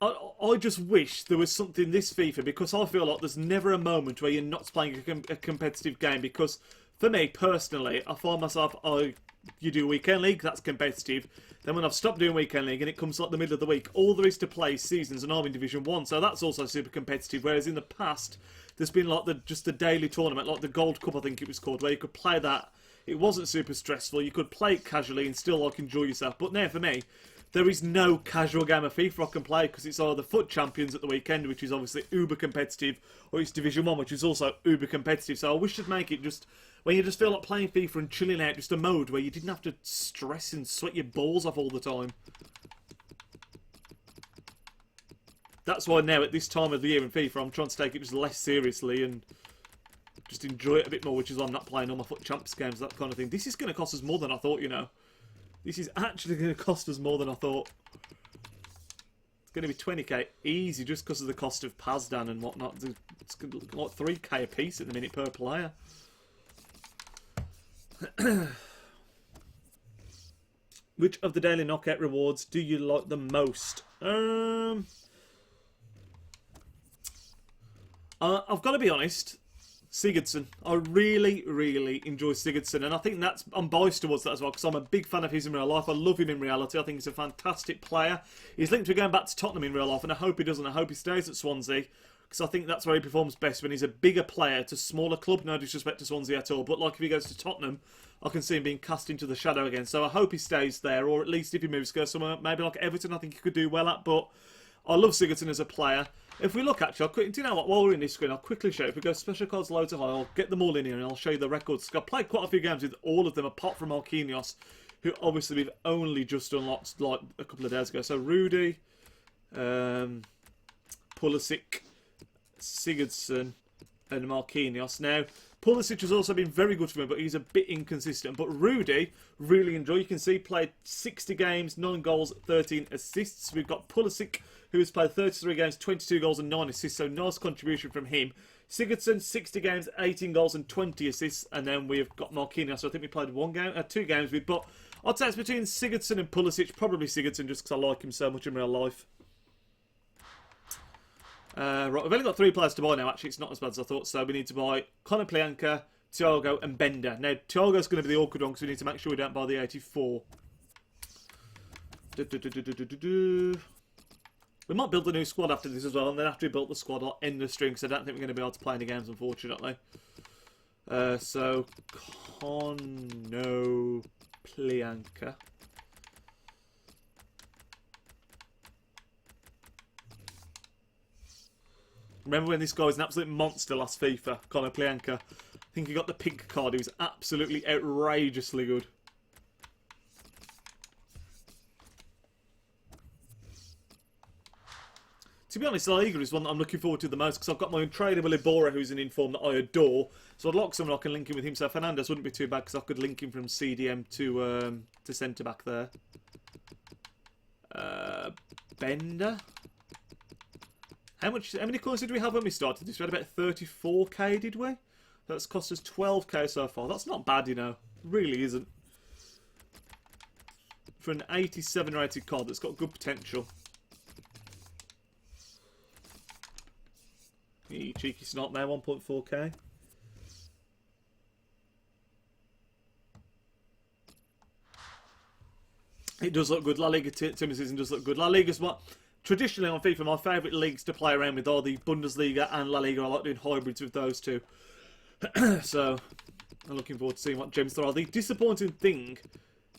I just wish there was something this FIFA, because I feel like there's never a moment where you're not playing a competitive game, because for me, personally, I find myself, you do Weekend League, that's competitive. Then when I've stopped doing Weekend League and it comes like the middle of the week, all there is to play is Seasons, and I'm in Division 1, so that's also super competitive, whereas in the past, there's been like just the daily tournament, like the Gold Cup I think it was called, where you could play that. It wasn't super stressful, you could play it casually and still like enjoy yourself, but now for me, there is no casual game of FIFA I can play, because it's either FUT Champions at the weekend, which is obviously uber competitive, or it's Division 1, which is also uber competitive. So I wish they'd make it just, when you just feel like playing FIFA and chilling out, just a mode where you didn't have to stress and sweat your balls off all the time. That's why now, at this time of the year in FIFA, I'm trying to take it just less seriously and just enjoy it a bit more, which is why I'm not playing all my FUT Champs games, that kind of thing. This is going to cost us more than I thought, you know. This is actually going to cost us more than I thought. It's going to be 20k easy just because of the cost of Pazdan and whatnot. It's going to look like 3k a piece at the minute per player. Which of the daily knockout rewards do you like the most? I've got to be honest. Sigurdsson. I really, really enjoy Sigurdsson, and I think I'm biased towards that as well, because I'm a big fan of his in real life. I love him in reality. I think he's a fantastic player. He's linked to going back to Tottenham in real life, and I hope he doesn't. I hope he stays at Swansea, because I think that's where he performs best, when he's a bigger player to smaller club. No disrespect to Swansea at all, but like if he goes to Tottenham, I can see him being cast into the shadow again. So I hope he stays there, or at least if he moves, goes somewhere, maybe like Everton, I think he could do well at, but I love Sigurdsson as a player. If we look, actually, do you know what? While we're in this screen, I'll quickly show you. If we go special cards low to high, I'll get them all in here and I'll show you the records. I've played quite a few games with all of them, apart from Marquee, who obviously we've only just unlocked like a couple of days ago. So Rudy, Pulisic, Sigurdsson, and Marquinhos. Now, Pulisic has also been very good for me, but he's a bit inconsistent. But Rudy, really enjoy. You can see played 60 games, 9 goals, 13 assists. We've got Pulisic, who has played 33 games, 22 goals and 9 assists, so nice contribution from him. Sigurdsson, 60 games, 18 goals and 20 assists, and then we've got Marquinhos, so I think we played 2 games with, but I'd say it's between Sigurdsson and Pulisic, probably Sigurdsson just because I like him so much in real life. Right, we've only got 3 players to buy now, actually it's not as bad as I thought, so we need to buy Konoplyanka, Thiago and Bender. Now, Thiago's going to be the awkward one because we need to make sure we don't buy the 84. We might build a new squad after this as well, and then after we built the squad, I'll end the stream, because I don't think we're going to be able to play any games, unfortunately. So, Konoplyanka. Remember when this guy was an absolute monster last FIFA, Konoplyanka? I think he got the pink card, he was absolutely outrageously good. To be honest, La Liga is one that I'm looking forward to the most, because I've got my untradeable Ibora, who's an inform that I adore. So I'd like someone I can link in with him. So Fernandes wouldn't be too bad, because I could link him from CDM to centre back there. Bender. How many coins did we have when we started this? We had about 34k, did we? That's cost us 12k so far. That's not bad, you know. Really isn't. For an 87 rated card that's got good potential. You cheeky snot there, 1.4k. It does look good. La Liga Timber season does look good. La Liga's what traditionally on FIFA, my favourite leagues to play around with are the Bundesliga and La Liga. I like doing hybrids with those two. So I'm looking forward to seeing what gems there are. The disappointing thing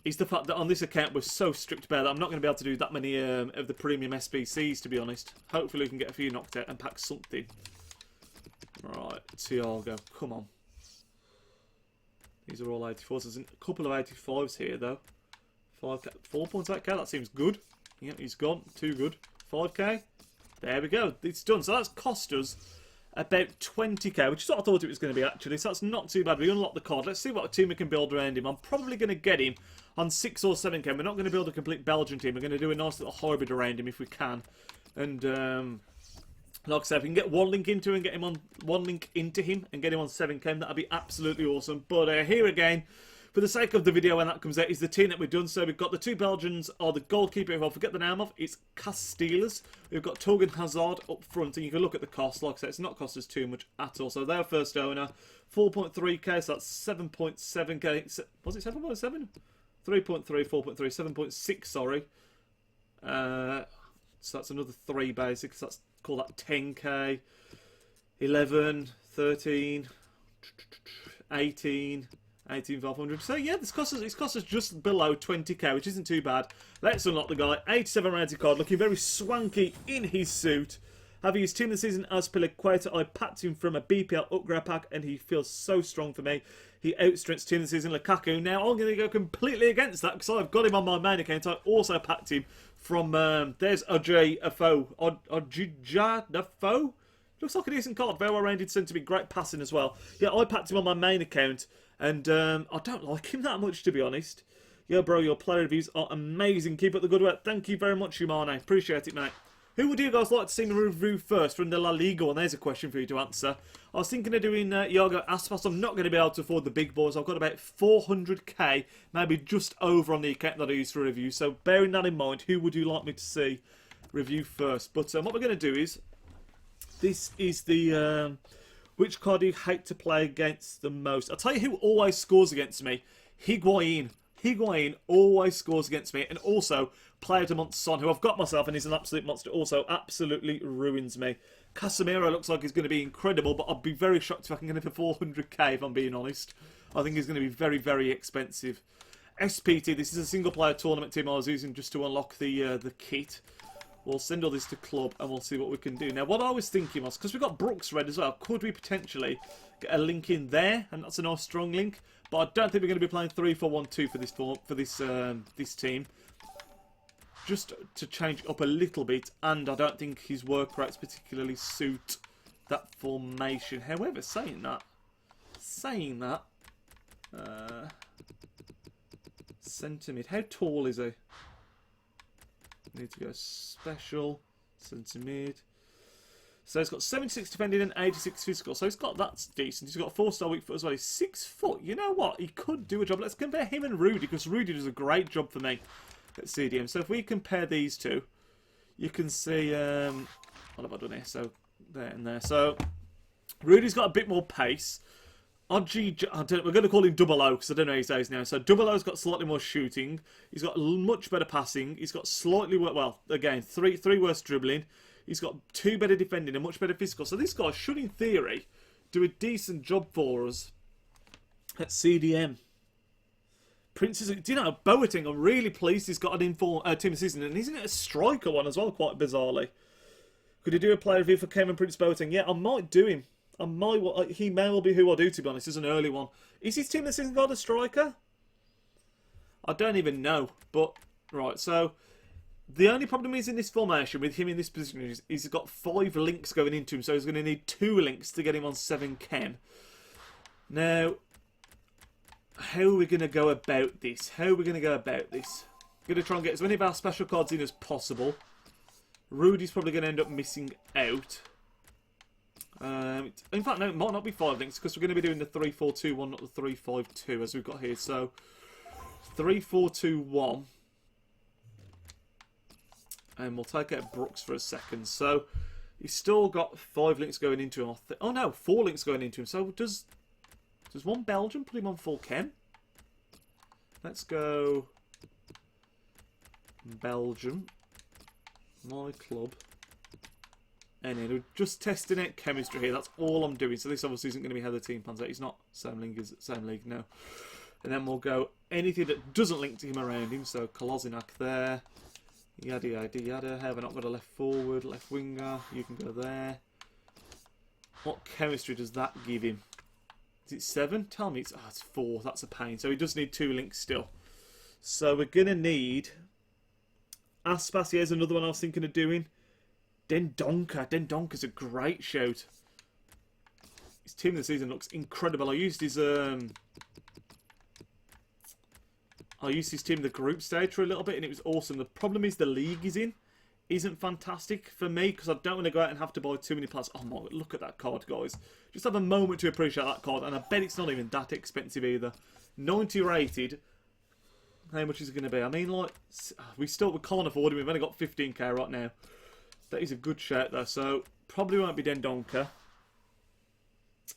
is the fact that on this account we're so strict about that I'm not going to be able to do that many of the premium SBCs, to be honest. Hopefully we can get a few knocked out and pack something. Right, Thiago, come on. These are all 84s. There's a couple of 85s here, though. 4.8k, that seems good. Yep, he's gone. Too good. 5k. There we go. It's done. So that's cost us about 20k, which is what I thought it was going to be, actually. So that's not too bad. We unlock the card. Let's see what team we can build around him. I'm probably going to get him on 6 or 7k. We're not going to build a complete Belgian team. We're going to do a nice little hybrid around him if we can. And, like I said, if we can get one link into him and get him on one link into him and get him on 7k, that'd be absolutely awesome. But here again, for the sake of the video when that comes out, is the team that we've done. So we've got the two Belgians, or the goalkeeper, if I forget the name of, it's Casteels. We've got Torgan Hazard up front, and you can look at the cost. Like I said, it's not cost us too much at all. So their first owner, 4.3k, so that's 7.7k. Was it 7.7? 3.3, 4.3, 7.6, sorry. So that's another 3 basic, so that's call that 10k, 11, 13, 18, 18,500. So yeah, it's cost us just below 20k, which isn't too bad. Let's unlock the guy. 87 rated card, looking very swanky in his suit. Having his team of the season as Piliqueta, I packed him from a BPL upgrade pack, and he feels so strong for me. He outstrengths team of the season Lukaku. Now I'm going to go completely against that because I've got him on my main account. I also packed him from there's Ajay Afo. Looks like a decent card, very well rounded, seemed to be great passing as well. Yeah, I packed him on my main account, and I don't like him that much, to be honest. Yeah, bro, your player reviews are amazing. Keep up the good work. Thank you very much, Humane. Appreciate it, mate. Who would you guys like to see me review first from the La Liga one? There's a question for you to answer. I was thinking of doing Iago Aspas. I'm not going to be able to afford the big boys. I've got about 400k, maybe just over on the account that I use for review. So bearing that in mind, who would you like me to see review first? But what we're going to do is, this is the which card do you hate to play against the most? I'll tell you who always scores against me. Higuain. Higuain always scores against me. And also, Player de Son, who I've got myself and he's an absolute monster, also absolutely ruins me. Casemiro looks like he's going to be incredible, but I'd be very shocked if I can get him for 400k, if I'm being honest. I think he's going to be very, very expensive. SPT, this is a single-player tournament team I was using just to unlock the kit. We'll send all this to club and we'll see what we can do. Now, what I was thinking was, because we've got Brooks red as well, could we potentially get a link in there? And that's a nice strong link. But I don't think we're going to be playing 3-4-1-2 for this team. Just to change it up a little bit, and I don't think his work rates particularly suit that formation. However, saying that, centre mid. How tall is he? Need to go special centre mid. So he's got 76 defending and 86 physical. So he's got, that's decent. He's got a 4-star weak foot as well. He's 6 foot. You know what? He could do a job. Let's compare him and Rudy, because Rudy does a great job for me at CDM. So if we compare these two, you can see, what have I done here? So there and there. So Rudy's got a bit more pace. We're going to call him Double O because I don't know his days now. So Double O's got slightly more shooting. He's got much better passing. He's got slightly, well, again, three worse dribbling. He's got 2 better defending and much better physical. So this guy should, in theory, do a decent job for us at CDM. Princess, do you know, Boateng, I'm really pleased he's got an inform team of season. And isn't it a striker one as well, quite bizarrely? Could he do a player review for Kevin Prince Boateng? Yeah, I might do him. He may well be who I do, to be honest. As an early one. Is his team of the season got a striker? I don't even know. But, right, so the only problem is in this formation with him in this position is he's got 5 links going into him, so he's going to need 2 links to get him on 7 Now, how are we going to go about this? We're going to try and get as many of our special cards in as possible. Rudy's probably going to end up missing out. In fact, no, it might not be 5 links because we're going to be doing the 3-4-2-1, not the 3-5-2 as we've got here. So, 3-4-2-1. And we'll take out Brooks for a second. So, he's still got 5 links going into him. Oh no, 4 links going into him. So, does one Belgian put him on full chem? Let's go Belgium. My club. And then we're just testing out chemistry here. That's all I'm doing. So this obviously isn't going to be how the team plans out. He's not same league, no. And then we'll go anything that doesn't link to him around him. So Kolasinac there. Yada, yada, yada. Have I not got a left forward, left winger? You can go there. What chemistry does that give him? Is it 7? Tell me it's 4. That's a pain. So he does need 2 links still. So we're going to need... Aspas, here's another one I was thinking of doing. Dendoncker. Dendonker's a great shout. His team of the season looks incredible. I used his team in the group stage for a little bit and it was awesome. The problem is the league he's in isn't fantastic for me because I don't want to go out and have to buy too many players. Oh my, look at that card, guys. Just have a moment to appreciate that card and I bet it's not even that expensive either. 90 rated. How much is it going to be? I mean, like, we can't afford him. We've only got 15k right now. That is a good shout, though. So, probably won't be Dendoncker.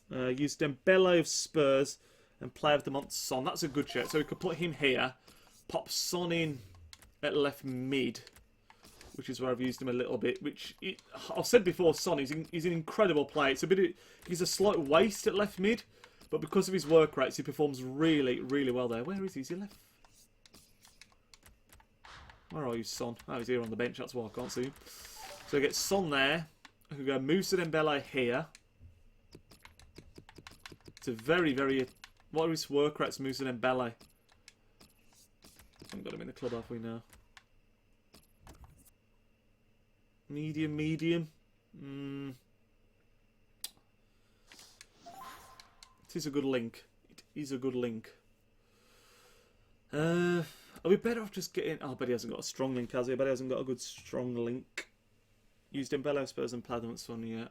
Use Dembele of Spurs and play with them on Son. That's a good shout. So, we could put him here. Pop Son in at left mid. Which is where I've used him a little bit. I've said before, Son, he's an incredible player. He's a slight waste at left mid. But because of his work rates, he performs really, really well there. Where is he? Is he left? Where are you, Son? Oh, he's here on the bench. That's why I can't see him. So we get Son there. I can go Moussa Dembele here. It's a very, very... What are his work rates, Moussa Dembele? I haven't got him in the club, have we now? Medium. It is a good link. It is a good link. Are we better off just getting... Oh, but he hasn't got a strong link, has he? But he hasn't got a good strong link. Used Dembele, Spurs and played them at Son yet.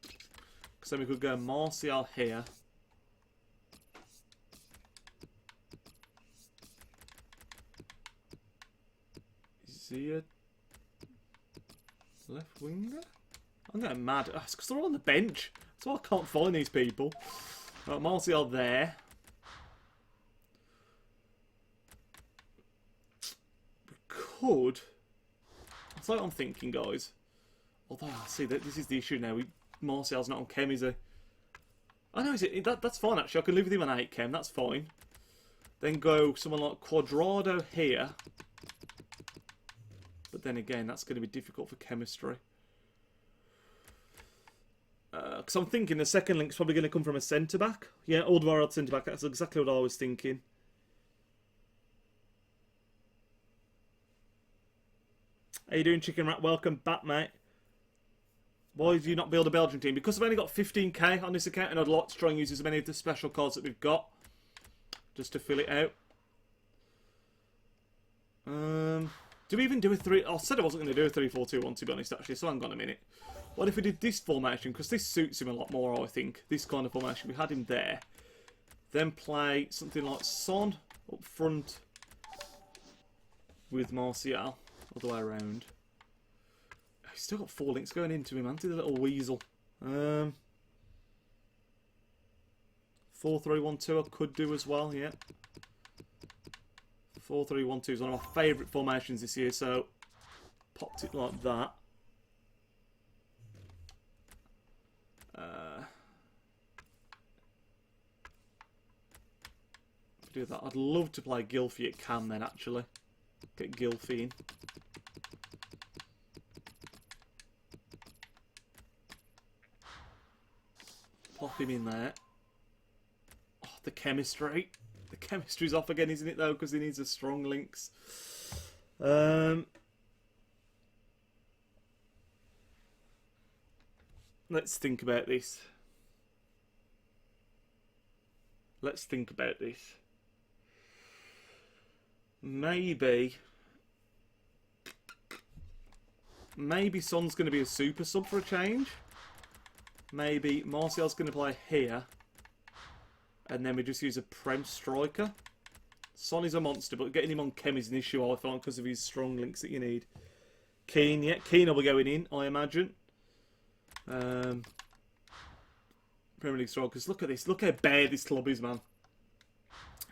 Because then we could go Martial here. Is he a left winger? I'm getting mad. It's because they're all on the bench. That's why I can't find these people. Right, Martial there. We could... That's what I'm thinking, guys. Although, I see that this is the issue now. Martial's not on chem, is he? I know, that's fine, actually. I can live with him on 8 chem. That's fine. Then go someone like Quadrado here. But then again, that's going to be difficult for chemistry. Because I'm thinking the second link's probably going to come from a centre-back. Yeah, Alderweireld centre-back. That's exactly what I was thinking. How you doing, Chicken Rat? Welcome back, mate. Why do you not build a Belgian team? Because I've only got 15k on this account and I'd like to try and use as many of the special cards that we've got. Just to fill it out. Do we even do a 3... I said I wasn't going to do a 3-4-2-1, to be honest, actually, so hang on a minute. What if we did this formation? Because this suits him a lot more, I think. This kind of formation. We had him there. Then play something like Son up front with Martial. Other way around. He's still got 4 links going into him, hasn't he, the little weasel? 4-3-1-2 I could do as well, yeah. 4-3-1-2 is one of my favourite formations this year, so popped it like that. Do that. I'd love to play Gylfi at cam then, actually. Get Gylfi in. Pop him in there. Oh, the chemistry. The chemistry's off again, isn't it, though? Because he needs a strong links. Let's think about this. Let's think about this. Maybe Son's going to be a super sub for a change. Maybe Martial's going to play here. And then we just use a Prem striker. Son is a monster, but getting him on chem is an issue, I find, because of his strong links that you need. Keane, yeah. Keane will be going in, I imagine. Premier League strikers. Look at this. Look how bad this club is, man.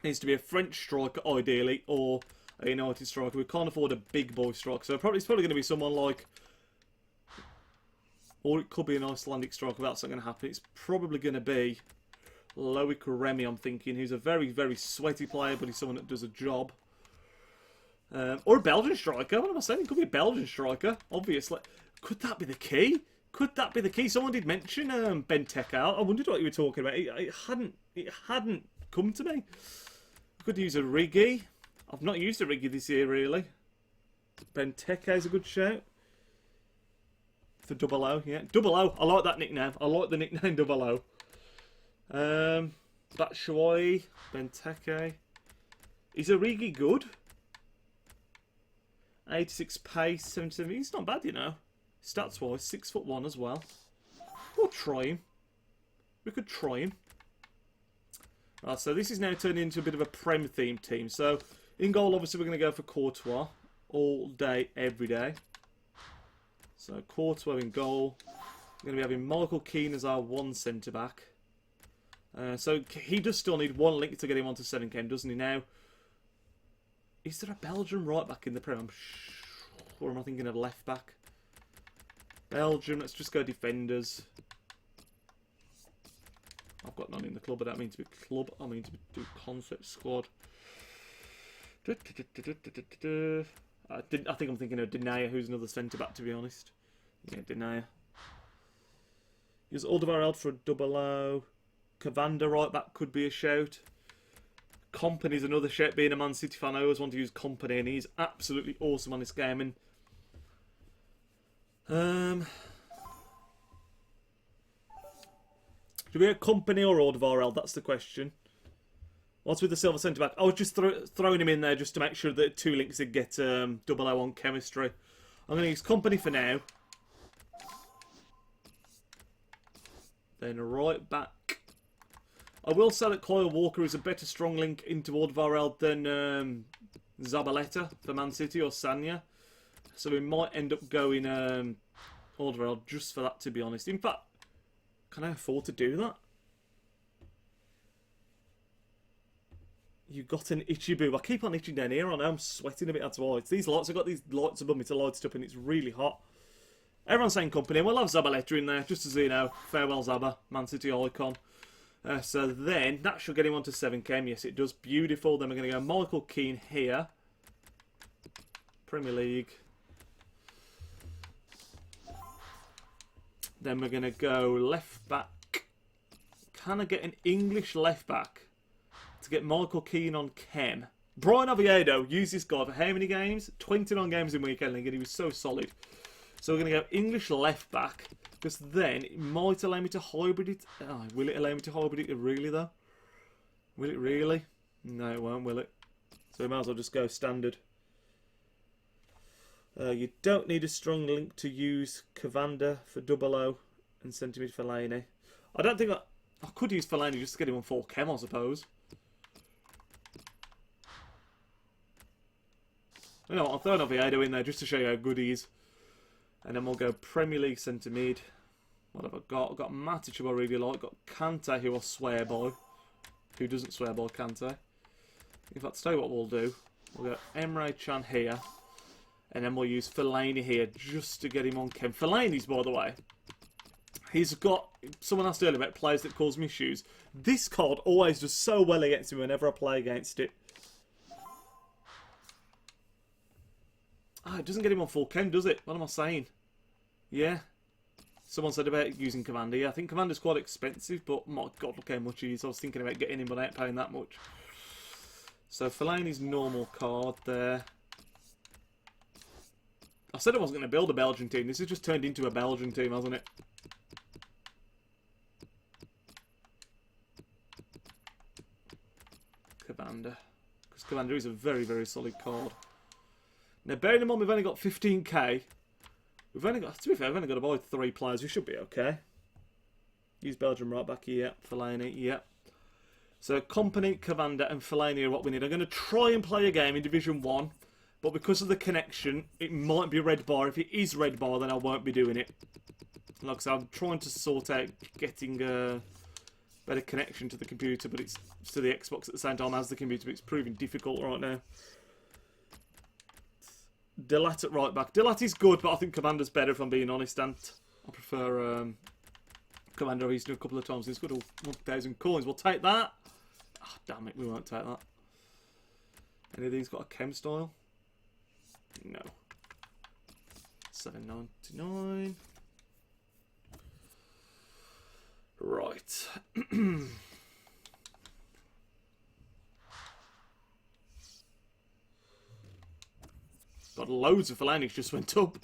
Needs to be a French striker, ideally, or a United striker. We can't afford a big boy striker. So it's probably going to be someone like... Or it could be an Icelandic striker. That's not going to happen. It's probably going to be Loic Remy, I'm thinking, who's a very, very sweaty player, but he's someone that does a job. Or a Belgian striker. What am I saying? It could be a Belgian striker, obviously. Could that be the key? Could that be the key? Someone did mention Benteke. I wondered what you were talking about. It hadn't come to me. Could use a Riggy. I've not used a Riggy this year, really. Benteke is a good shout. For Double O, yeah. Double O. I like that nickname. I like the nickname Double O. Batshuayi, Benteke. Is Origi good? 86 pace, 77. He's not bad, you know. Stats wise, 6'1" as well. We'll try him. We could try him. Right, so this is now turning into a bit of a Prem themed team. So in goal, obviously, we're going to go for Courtois all day, every day. So Courtois in goal. We're going to be having Michael Keane as our one centre back. So he does still need one link to get him onto 7K, doesn't he now? Is there a Belgian right back in the Prem? Or am I thinking of left back? Belgium, let's just go defenders. I've got none in the club, but I don't mean to be club, I mean to do concept squad. I think I'm thinking of Denayer, who's another centre back, to be honest. Yeah, Denayer. Use Alderweireld for a double O. Cavanda right back could be a shout. Company's another shout. Being a Man City fan, I always want to use Company, and he's absolutely awesome on this game. And do we have Company or Alderweireld? That's the question. What's with the silver centre back? I was just throwing him in there just to make sure that two links would get double O on chemistry. I'm going to use Company for now. Then right back. I will say that Kyle Walker is a better strong link into Alderweireld than Zabaleta for Man City or Sanya. So we might end up going Alderweireld just for that, to be honest. In fact, can I afford to do that? You got an itchy boob. I keep on itching down here. I know I'm sweating a bit. That's why. It's these lights. I've got these lights above me to light it up, and it's really hot. Everyone's saying Company. We'll have Zabaleta in there, just as you know. Farewell, Zaba. Man City icon. So then, that should get him onto 7K. Yes, it does. Beautiful. Then we're going to go Michael Keane here. Premier League. Then we're going to go left back. Can I get an English left back to get Michael Keane on Chem? Brian Oviedo used this guy for how many games? 29 games in Weekend League, and he was so solid. So we're going to go English left back, because then it might allow me to hybrid it. Oh, will it allow me to hybrid it really, though? Will it really? No, it won't, will it? So we might as well just go standard. You don't need a strong link to use Cavanda for double O and centre mid Fellaini. I don't think I could use Fellaini just to get him on 4 chem, I suppose. You know what, I'll throw an Oviedo in there just to show you how good he is. And then we'll go Premier League centre mid. What have I got? I've got Matic, who I really like. Got Kante, who I swear by. Who doesn't swear by Kante? In fact, tell you what we'll do. We'll go Emre Can here. And then we'll use Fellaini here just to get him on chem. Fellaini's, by the way, he's got... Someone asked earlier about players that cause me issues. This card always does so well against him whenever I play against it. Ah, it doesn't get him on full chem, does it? What am I saying? Yeah. Someone said about using Commander. Yeah, I think Commander's quite expensive, but my God, look how much he is. I was thinking about getting him without paying that much. So Fellaini's normal card there. I said I wasn't going to build a Belgian team. This has just turned into a Belgian team, hasn't it? Commander. Because Commander is a very, very solid card. Now, bearing in mind we've only got 15k. We've only got, to be fair, we've only got to buy 3 players. We should be okay. Use Belgium right back here. Fellaini, yeah. So, Company, Cavanda and Fellaini are what we need. I'm going to try and play a game in Division 1. But because of the connection, it might be red bar. If it is red bar, then I won't be doing it. Like I said, I'm trying to sort out getting a better connection to the computer, but it's to the Xbox at the same time as the computer, but it's proving difficult right now. Delat at right back. Delat is good, but I think Commander's better, if I'm being honest, Ant. I prefer Commander. I've used it a couple of times. It's got all 1,000 coins. We'll take that. Oh, damn it, we won't take that. Any of these got a chem style? No. $7.99. Right. Got loads of Fellaini's just went up.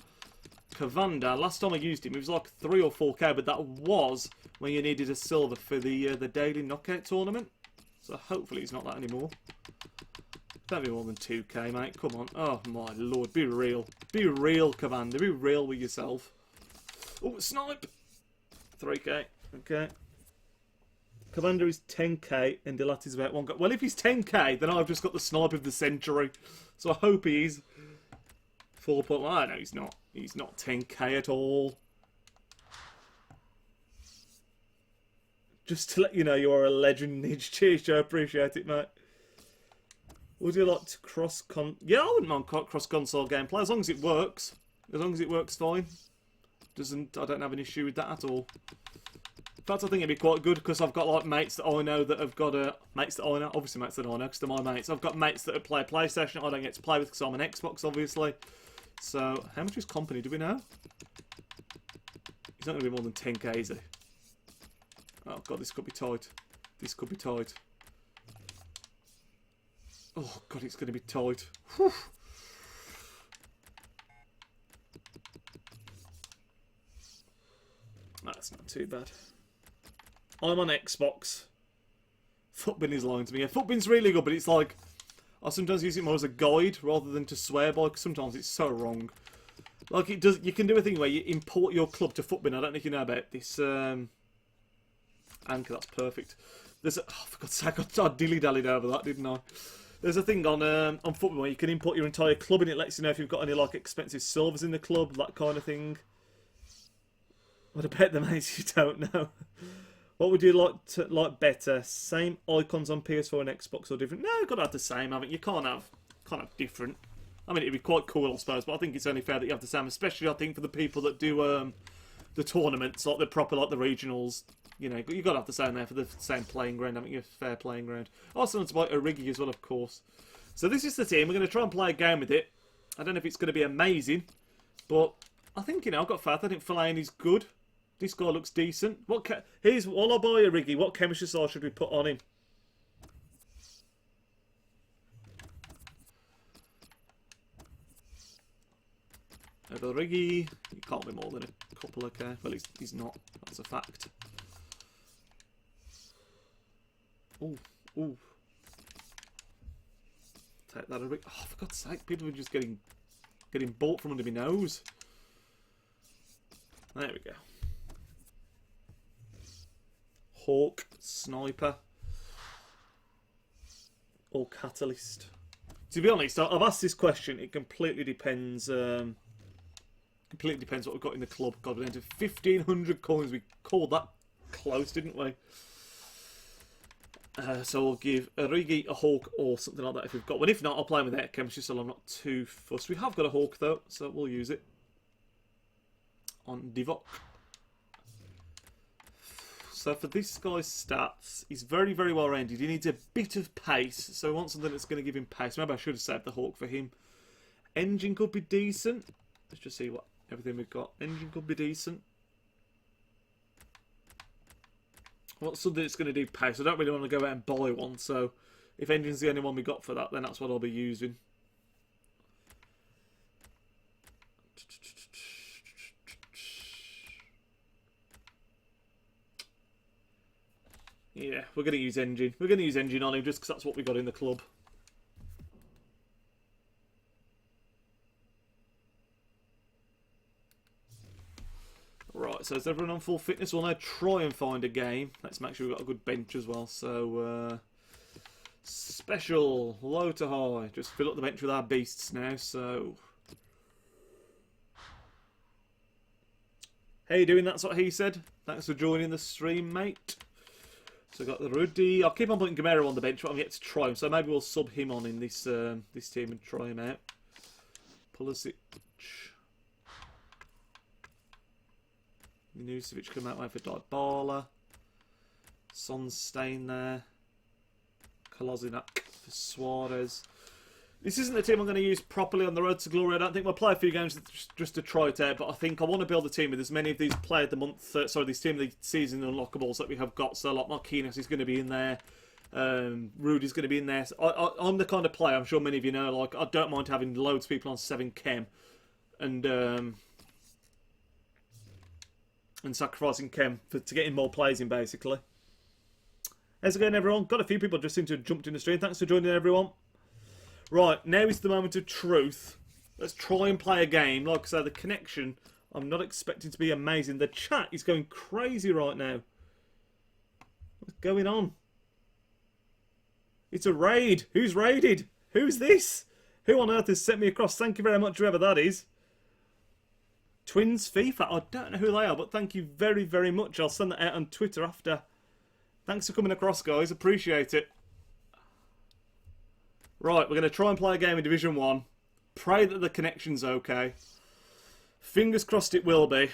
Cavander, last time I used him, it was like 3 or 4k, but that was when you needed a silver for the daily knockout tournament. So hopefully it's not that anymore. Don't be more than 2k, mate. Come on. Oh my lord, be real. Be real, Cavander. Be real with yourself. Oh, snipe. 3k. Okay. Cavander is 10k and Dilat is about 1k. Well, if he's 10k, then I've just got the snipe of the century. So I hope he's 4.1. No, he's not. He's not 10k at all. Just to let you know, you are a legend, Nidge. Cheers, Joe. Appreciate it, mate. Would you like to Yeah, I wouldn't mind cross-console gameplay, as long as it works. As long as it works fine. I don't have an issue with that at all. In fact, I think it'd be quite good, because I've got, like, mates that I know that have got mates that I know. Obviously, mates that I know, because they're my mates. I've got mates that play PlayStation. I don't get to play with, because I'm an Xbox, obviously. So, how much is company, do we know? He's not going to be more than 10k, is he? Oh, God, this could be tight. This could be tight. Oh, God, it's going to be tight. Whew. That's not too bad. I'm on Xbox. Footbin is lying to me. Yeah, Footbin's really good, but it's like... I sometimes use it more as a guide rather than to swear by, because sometimes it's so wrong. Like, it does. You can do a thing where you import your club to Footbin. I don't know if you know about this. Anchor, that's perfect. There's a... Oh, for God's sake, I dilly-dallied over that, didn't I? There's a thing on Footbin where you can import your entire club, and it lets you know if you've got any, like, expensive silvers in the club, that kind of thing. What about the mates you don't know? What would you like better? Same icons on PS4 and Xbox or different? No, you've got to have the same, haven't you? Can't have different. I mean, it'd be quite cool, I suppose, but I think it's only fair that you have the same, especially, I think, for the people that do the tournaments, like the proper, like the regionals. You know, you've got to have the same there for the same playing ground, haven't you? Fair playing ground. Also, want to buy Origi as well, of course. So this is the team. We're going to try and play a game with it. I don't know if it's going to be amazing, but I think, you know, I've got faith. I think Fellaini's good. This guy looks decent. Here's while I buy Origi, what chemistry style should we put on him? Origi, he can't be more than a couple of K. Well, he's not. That's a fact. Ooh, ooh. Take that Origi. Oh, for God's sake, people are just getting bought from under my nose. There we go. Hawk, Sniper, or Catalyst. To be honest, I've asked this question. It completely depends. What we've got in the club. God, we entered 1,500 coins. We called that close, didn't we? So I'll give Origi a Hawk or something like that if we've got one. If not, I'll play with that chemistry, so I'm not too fussed. We have got a Hawk though, so we'll use it on Divock. So for this guy's stats, he's very, very well rounded. He needs a bit of pace, so we want something that's going to give him pace. Maybe I should have saved the Hawk for him. Engine could be decent. Let's just see what everything we've got. Engine could be decent. What's something that's going to do pace? I don't really want to go out and buy one, so if engine's the only one we got for that, then that's what I'll be using. Yeah, we're going to use engine. We're going to use engine on him just because that's what we got in the club. Right, so is everyone on full fitness? We'll now try and find a game. Let's make sure we've got a good bench as well. So, special, low to high. Just fill up the bench with our beasts now, so... How you doing? That's what he said. Thanks for joining the stream, mate. So got the Rudy. I'll keep on putting Gamero on the bench, but I'm yet to try him. So maybe we'll sub him on in this this team and try him out. Pulisic. Minusevic come out way for Dybala. Son's staying there. Kolasinac for Suarez. This isn't the team I'm going to use properly on the road to glory. I don't think we'll play a few games just to try it out, but I think I want to build a team with as many of these player of the month, these team of the season unlockables that we have got. So like Marquee is going to be in there, Rudy's going to be in there. So I'm the kind of player, I'm sure many of you know, like I don't mind having loads of people on 7 chem and sacrificing chem to getting more plays in basically. How's it going, everyone? Got a few people just seem to have jumped in the stream. Thanks for joining, everyone. Right, now is the moment of truth. Let's try and play a game. Like I say, the connection, I'm not expecting to be amazing. The chat is going crazy right now. What's going on? It's a raid. Who's raided? Who's this? Who on earth has sent me across? Thank you very much, whoever that is. Twins FIFA. I don't know who they are, but thank you very, very much. I'll send that out on Twitter after. Thanks for coming across, guys. Appreciate it. Right, we're going to try and play a game in Division 1. Pray that the connection's okay. Fingers crossed it will be.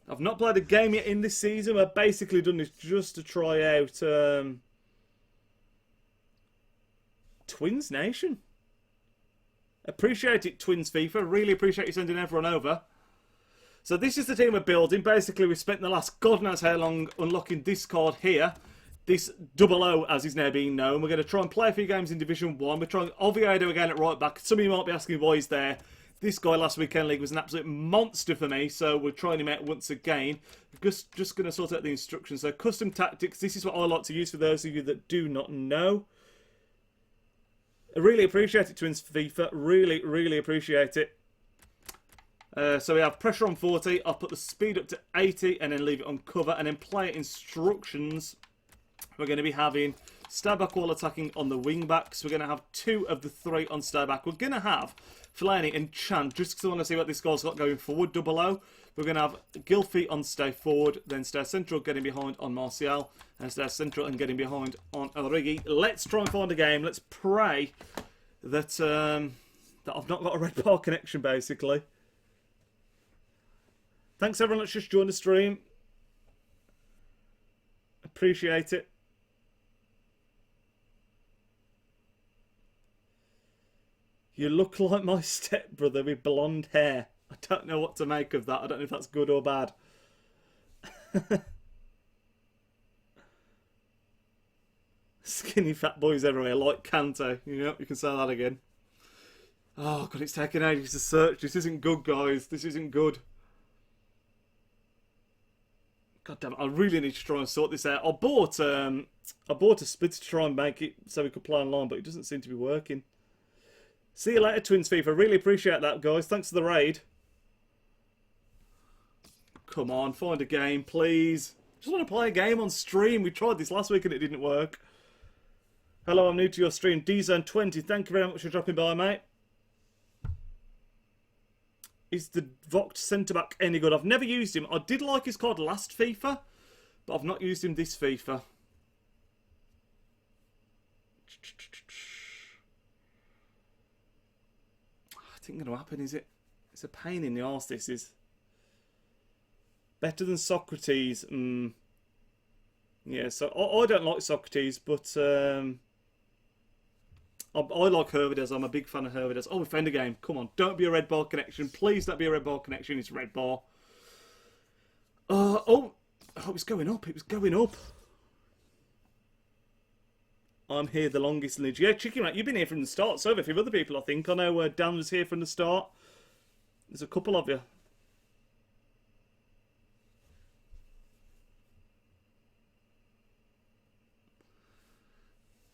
I've not played a game yet in this season. I've basically done this just to try out Twins Nation. Appreciate it, Twins FIFA. Really appreciate you sending everyone over. So this is the team we're building. Basically, we've spent the last God knows how long unlocking this card here. This 00, as is now being known. We're going to try and play a few games in Division 1. We're trying Oviedo again at right back. Some of you might be asking why he's there. This guy last weekend league was an absolute monster for me, so we're trying him out once again. Just going to sort out the instructions. So custom tactics, this is what I like to use for those of you that do not know. I really appreciate it, Twins FIFA. Really, really appreciate it. So we have pressure on 40. I'll put the speed up to 80 and then leave it on cover. And then player instructions. We're going to be having stay back while attacking on the wing backs. We're going to have 2 of the 3 on stay back. We're going to have Fellaini and Chan, just because I want to see what this guy's got going forward. 00. We're going to have Gylfi on stay forward, then stay central, getting behind on Martial, and stay central and getting behind on Origi. Let's try and find a game. Let's pray that that I've not got a red bar connection, basically. Thanks everyone that's just joined the stream. Appreciate it. You look like my stepbrother with blonde hair. I don't know what to make of that. I don't know if that's good or bad. Skinny fat boys everywhere, like Kanto. You know, you can say that again. Oh, God, it's taking ages to search. This isn't good, guys. This isn't good. God damn it, I really need to try and sort this out. I bought a split to try and make it so we could play online, but it doesn't seem to be working. See you later, Twins FIFA. Really appreciate that, guys. Thanks for the raid. Come on, find a game, please. Just want to play a game on stream. We tried this last week and it didn't work. Hello, I'm new to your stream. DZone20, thank you very much for dropping by, mate. Is the Vogt centre-back any good? I've never used him. I did like his card last FIFA, but I've not used him this FIFA. I think going to happen, is it? It's a pain in the arse, this is. Better than Socrates. Yeah, so I don't like Socrates, but I like Hervides. I'm a big fan of Hervides. Oh, we found a game. Come on, don't be a red bar connection. Please don't be a red bar connection. It's red bar. Oh, it was going up. It was going up. I'm here the longest, Lidge. Yeah, Chicken Rat, you've been here from the start. So have a few other people, I think. I know Dan was here from the start. There's a couple of you.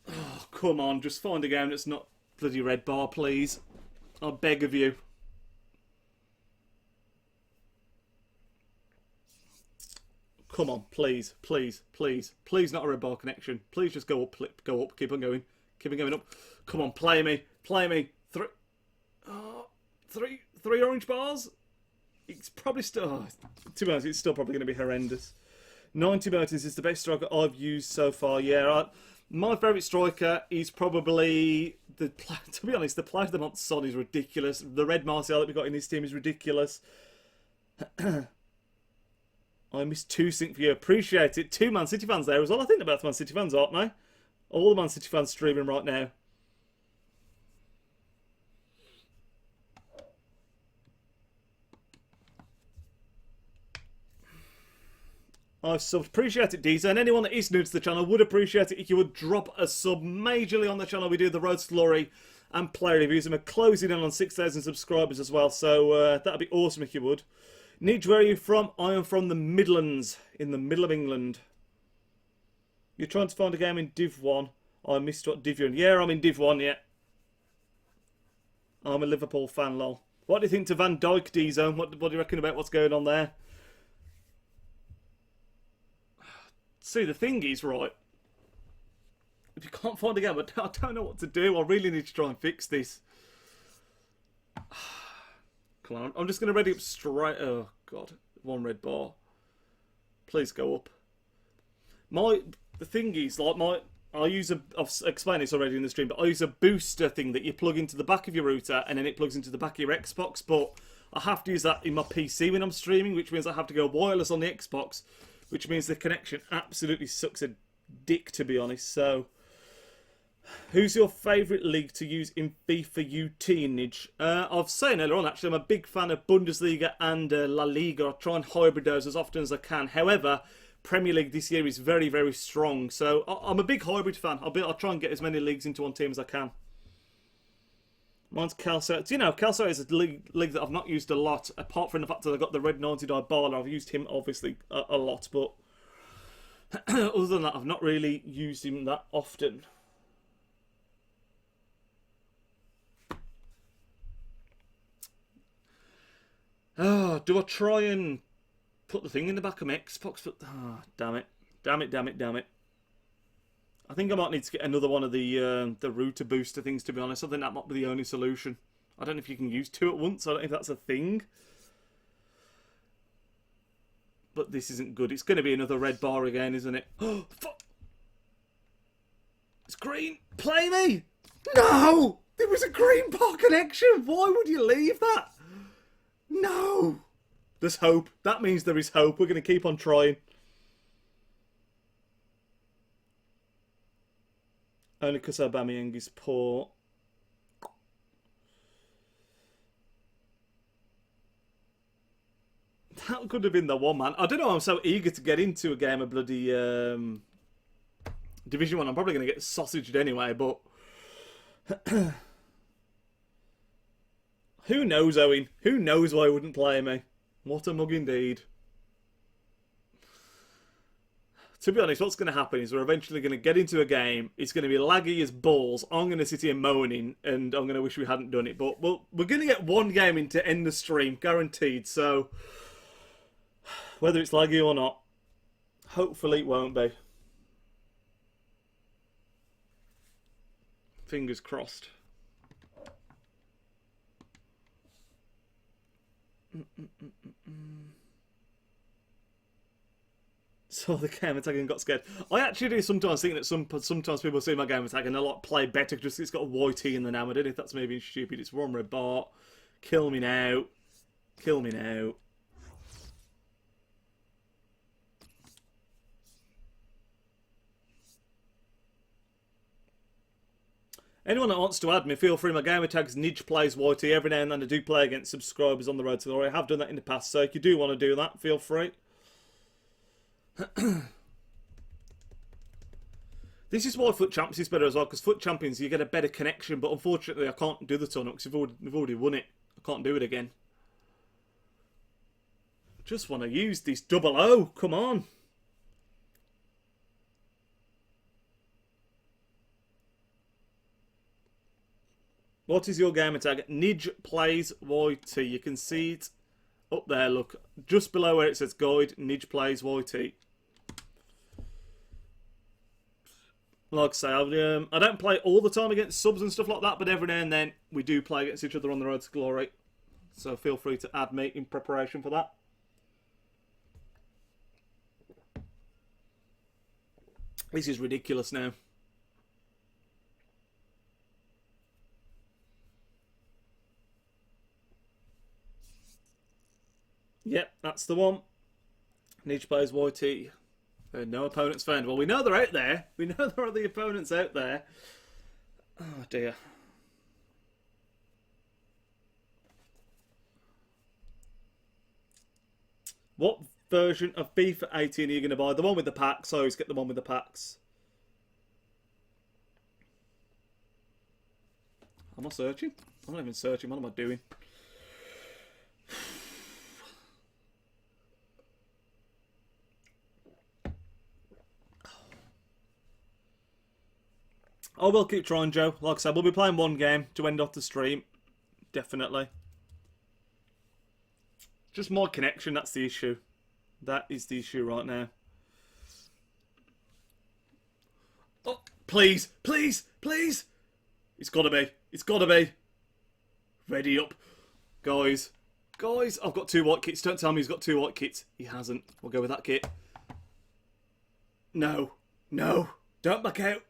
Oh, come on. Just find a game that's not bloody red bar, please. I beg of you. Come on, please, please, please, please, not a red bar connection. Please just go up, go up, keep on going, keep on going up. Come on, play me, play me. Three orange bars. It's probably still, to be honest, it's still probably going to be horrendous. 90 Mertens is the best striker I've used so far. Yeah, my favourite striker is probably to be honest, the player of the month Son is ridiculous. The red Martial that we got in this team is ridiculous. I missed 2 sync for you. Appreciate it. 2 Man City fans there as well. I think they're both Man City fans, aren't they? All the Man City fans streaming right now. I subbed. Appreciate it, Deezer. And anyone that is new to the channel would appreciate it if you would drop a sub majorly on the channel. We do the Road to Glory and player reviews, and we're closing in on 6,000 subscribers as well. So that'd be awesome if you would. Nidge, where are you from? I am from the Midlands, in the middle of England. You're trying to find a game in Div 1. I missed what Div you're in. Yeah, I'm in Div 1, yeah. I'm a Liverpool fan, lol. What do you think to Van Dijk, D-Zone? What do you reckon about what's going on there? See, the thing is, right, if you can't find a game, I don't know what to do. I really need to try and fix this. Come on, I'm just going to ready up straight. Oh, God. 1 red bar. Please go up. The thing is, like, I've explained this already in the stream, but I use a booster thing that you plug into the back of your router and then it plugs into the back of your Xbox, but I have to use that in my PC when I'm streaming, which means I have to go wireless on the Xbox, which means the connection absolutely sucks a dick, to be honest. So, who's your favourite league to use in FIFA UT, Nidge? I've said earlier on, actually, I'm a big fan of Bundesliga and La Liga. I try and hybridise as often as I can. However, Premier League this year is very, very strong. So, I'm a big hybrid fan. I'll try and get as many leagues into one team as I can. Mine's Calcio. Do you know, Calcio is a league that I've not used a lot, apart from the fact that I got the red 90-die baller. I've used him, obviously, a lot, but other than that, I've not really used him that often. Oh, do I try and put the thing in the back of my Xbox? Oh, damn it. Damn it, damn it, damn it. I think I might need to get another one of the router booster things, to be honest. I think that might be the only solution. I don't know if you can use 2 at once. I don't know if that's a thing. But this isn't good. It's going to be another red bar again, isn't it? Oh, fuck! It's green! Play me! No! There was a green bar connection! Why would you leave that? No! There's hope. That means there is hope. We're going to keep on trying. Only because Aubameyang is poor. That could have been the one, man. I don't know. I'm so eager to get into a game of bloody Division 1. I'm probably going to get sausaged anyway, but who knows, Owen? Who knows why he wouldn't play me? What a mug indeed. To be honest, what's going to happen is we're eventually going to get into a game. It's going to be laggy as balls. I'm going to sit here moaning, and I'm going to wish we hadn't done it. But we're going to get one game in to end the stream, guaranteed. So, whether it's laggy or not, hopefully it won't be. Fingers crossed. Saw the gamer tag and got scared. I actually do sometimes think that sometimes people see my gamer tag and they like play better just it's got a YT in the name. I don't know if that's maybe stupid. It's 1 red bar. Kill me now. Kill me now. Anyone that wants to add me, feel free. My gamer tag's Nidge Plays YT. Every now and then I do play against subscribers on the Road to Glory. I have done that in the past, so if you do want to do that, feel free. This is why FUT Champions is better as well, because FUT Champions you get a better connection, but unfortunately I can't do the tournament because we've already won it. I can't do it again. Just want to use this 00. Come on. What is your gamer tag? Nidge Plays YT. You can see it up there, look. Just below where it says guide, Nidge Plays YT. Like I say, I don't play all the time against subs and stuff like that, but every now and then we do play against each other on the Road to Glory. So feel free to add me in preparation for that. This is ridiculous now. Yep, that's the one. Niche plays YT. No opponents found. Well, we know they're out there. We know there are the opponents out there. Oh, dear. What version of FIFA 18 are you going to buy? The one with the packs. I always get the one with the packs. Am I searching? I'm not even searching. What am I doing? I will keep trying, Joe. Like I said, we'll be playing one game to end off the stream. Definitely. Just my connection, that's the issue. That is the issue right now. Oh, please, please, please. It's got to be. It's got to be. Ready up. Guys. Guys, I've got 2 white kits. Don't tell me he's got 2 white kits. He hasn't. We'll go with that kit. No. No. Don't back out.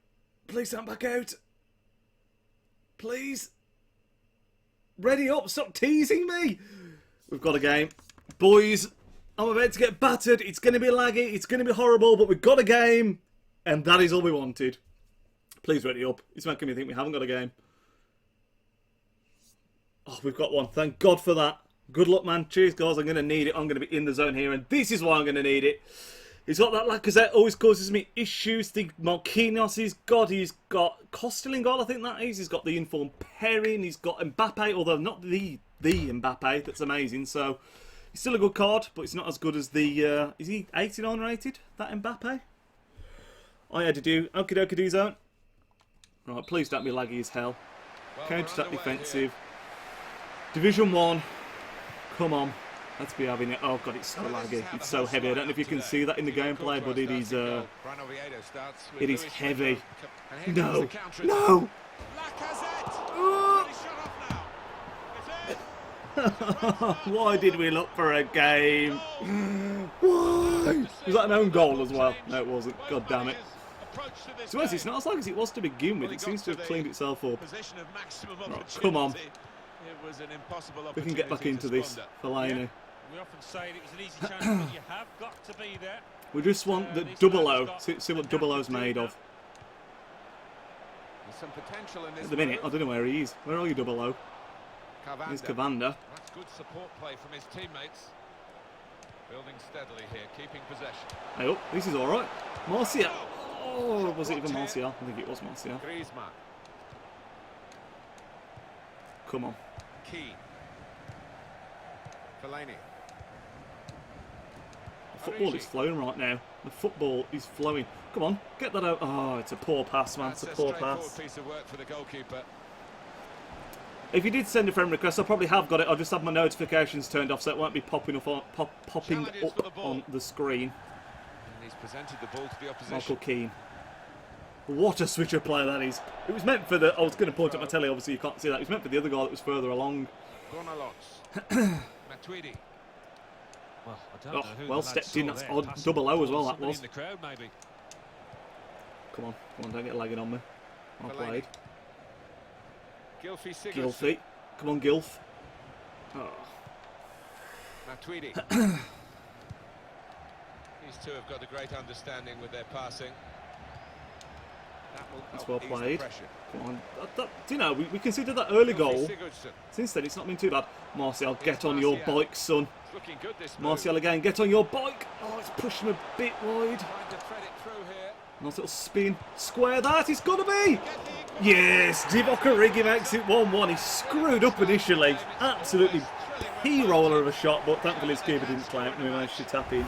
Please don't back out. Please. Ready up. Stop teasing me. We've got a game. Boys, I'm about to get battered. It's going to be laggy. It's going to be horrible. But we've got a game. And that is all we wanted. Please ready up. It's making me think we haven't got a game. Oh, we've got one. Thank God for that. Good luck, man. Cheers, guys. I'm going to need it. I'm going to be in the zone here. And this is why I'm going to need it. He's got that Lacazette. Always causes me issues. The Marquinhos he's got. He's got Costil in goal, I think that is. He's got the informed Perrin. He's got Mbappe, although not the Mbappe. That's amazing. So, he's still a good card, but it's not as good as the... is he 89 rated, that Mbappe? I had to do. Okie dokie do zone. Right, please don't be laggy as hell. Counter-attack defensive. Division 1. Come on. Let's be having it. Oh god, it's so laggy. It's so heavy. I don't know if you can see that in the gameplay, but it is heavy. No. No! Why did we look for a game? Why? Was that an own goal as well? No, it wasn't. God damn it. So it's not as long as it was to begin with. It seems to have cleaned itself up. Right, come on. We can get back into this. Fellaini. We often say it was an easy challenge, but you have got to be there. We just want the double O. See what double O's made of. At the minute, I don't know where he is. Where are you, double O? Here's Cavanda. That's good support play from his teammates. Building steadily here, keeping possession. Hey, oh, this is all right. Martial. Oh, was it even Martial? I think it was Martial. Griezmann. Come on. Key. Fellaini. The football is flowing right now. The football is flowing. Come on, get that out. Oh, it's a poor pass, man. It's a poor pass. Piece of work for the goalkeeper. If you did send a friend request, I probably have got it. I'll just have my notifications turned off so it won't be popping up on the screen. And he's presented the ball to the opposition. Michael Keane. What a switcher player that is. It was meant for the... I was going to point at my telly, obviously you can't see that. It was meant for the other guy that was further along. Matuidi. Well, I don't know who well stepped in. That's odd. Double O as well, that was. In the crowd, maybe. Come on, don't get lagging on me. I played. Gilfy. Come on, Gilf. Oh. Matuidi. These two have got a great understanding with their passing. That's well played. Come on. Do you know, we considered that early goal. Since then, it's not been too bad. Martial, get on your bike, son. Martial again, get on your bike. Oh, it's pushing a bit wide. Nice little spin. Square that, it's got to be. Yes, Divock Origi makes it 1-1. He screwed up initially. Absolutely p-roller of a shot, but thankfully his keeper didn't claim it and we managed to tap in.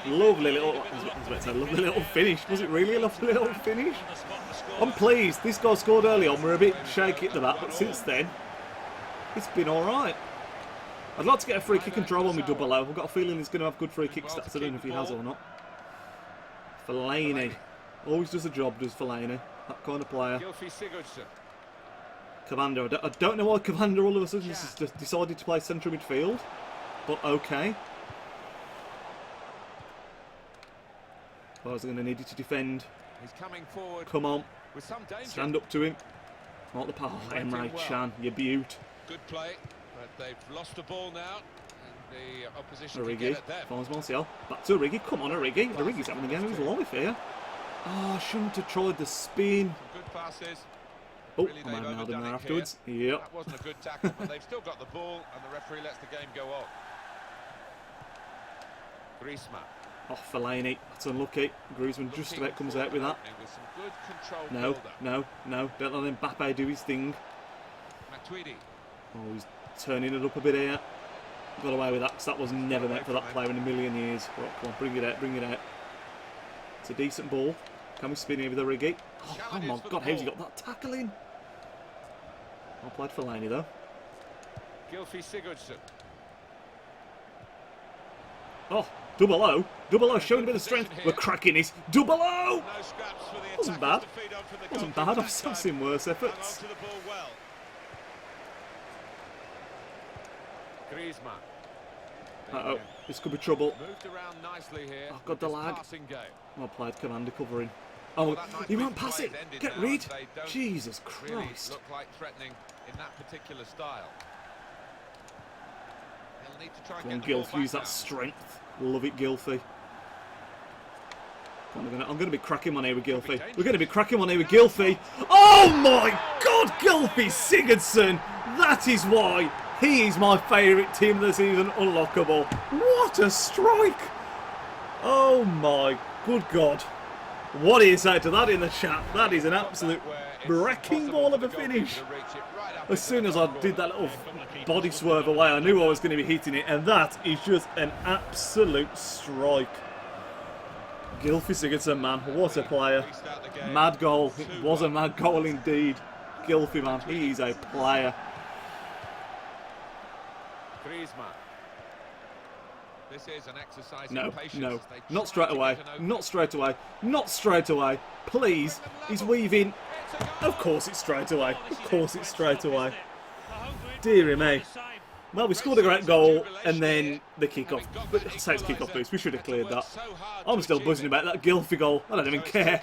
Lovely little, lovely little finish. Was it really a lovely little finish? I'm pleased. This guy scored early on. We're a bit shaky at the back, but since then, it's been all right. I'd like to get a free kick and draw one with double O. I've got a feeling he's going to have good free kick stats. I don't know if he has or not. Fellaini. Always does a job, does Fellaini. That kind of player. Cavanda. I don't know why Cavanda all of a sudden has decided to play central midfield, but okay. I was going to need you to defend. He's coming forward. Come on. With some danger. Stand up to him. Not the power. Emre Can, you beaut. Good play, but they've lost the ball now. And the opposition can Origi get at them. finds Martial. Back to Origi. Come on, Origi. Origi's having a game of his life here. Oh, I shouldn't have tried the spin. Some good passes. Oh, Really, I might they've have nailed him overdone there it afterwards. here. Yep. That wasn't a good tackle, but they've still got the ball, and the referee lets the game go on. Griezmann. Oh, Fellaini. That's unlucky. Griezmann just about comes out with that. With some good control No, build-up. no, no. Don't let Mbappe do his thing. Matuidi. Oh, he's turning it up a bit here. Got away with that because that was never meant for that player in a million years. Right, come on, bring it out, bring it out. It's a decent ball. Can we spin here with Origi? Oh my God, how's he got that tackle in? Well played for Fellaini though. Gylfi Sigurdsson. Oh, double O. Double O showing a bit of strength. We're cracking this. Double O! No scraps for the Wasn't bad. attackers to feed on from the Wasn't goalkeeper bad. that I've time. seen worse Hung efforts. on to the ball well. Griezmann. Uh-oh, this could be trouble. Moved around nicely here. Oh, got the with this lag. passing game. Well played, commander covering. Oh, Well, that nice he bit won't of pass play it. has ended Get now, rid. and they don't Jesus Really Christ. look like threatening in that particular style. They'll need to try Come and on, get the ball Gylfi, back use that now. strength. Love it, Gylfi. Come on, I'm going to be cracking one here with Gylfi. We're going to be cracking one here with Gylfi. Oh my God, Gylfi Sigurdsson. That is why he is my favourite team of the season, unlockable. What a strike. Oh my good God. What do you say to that in the chat? That is an absolute wrecking ball of a finish. As soon as I did that little body swerve away, I knew I was going to be hitting it, and that is just an absolute strike. Gylfi Sigurdsson, man, what a player. Mad goal. It was a mad goal indeed. Gylfi, man, he's a player. Griezmann. This is an exercise No, in patience. no, They not try straight to away, get an open- not straight away, not straight away. Please, he's weaving. Of course it's straight away. Of course it's straight away. Dear me. Well, we scored a great goal and then the kick-off. But I say it's kick-off boost. We should have cleared that. I'm still buzzing about that Gylfi goal. I don't even care.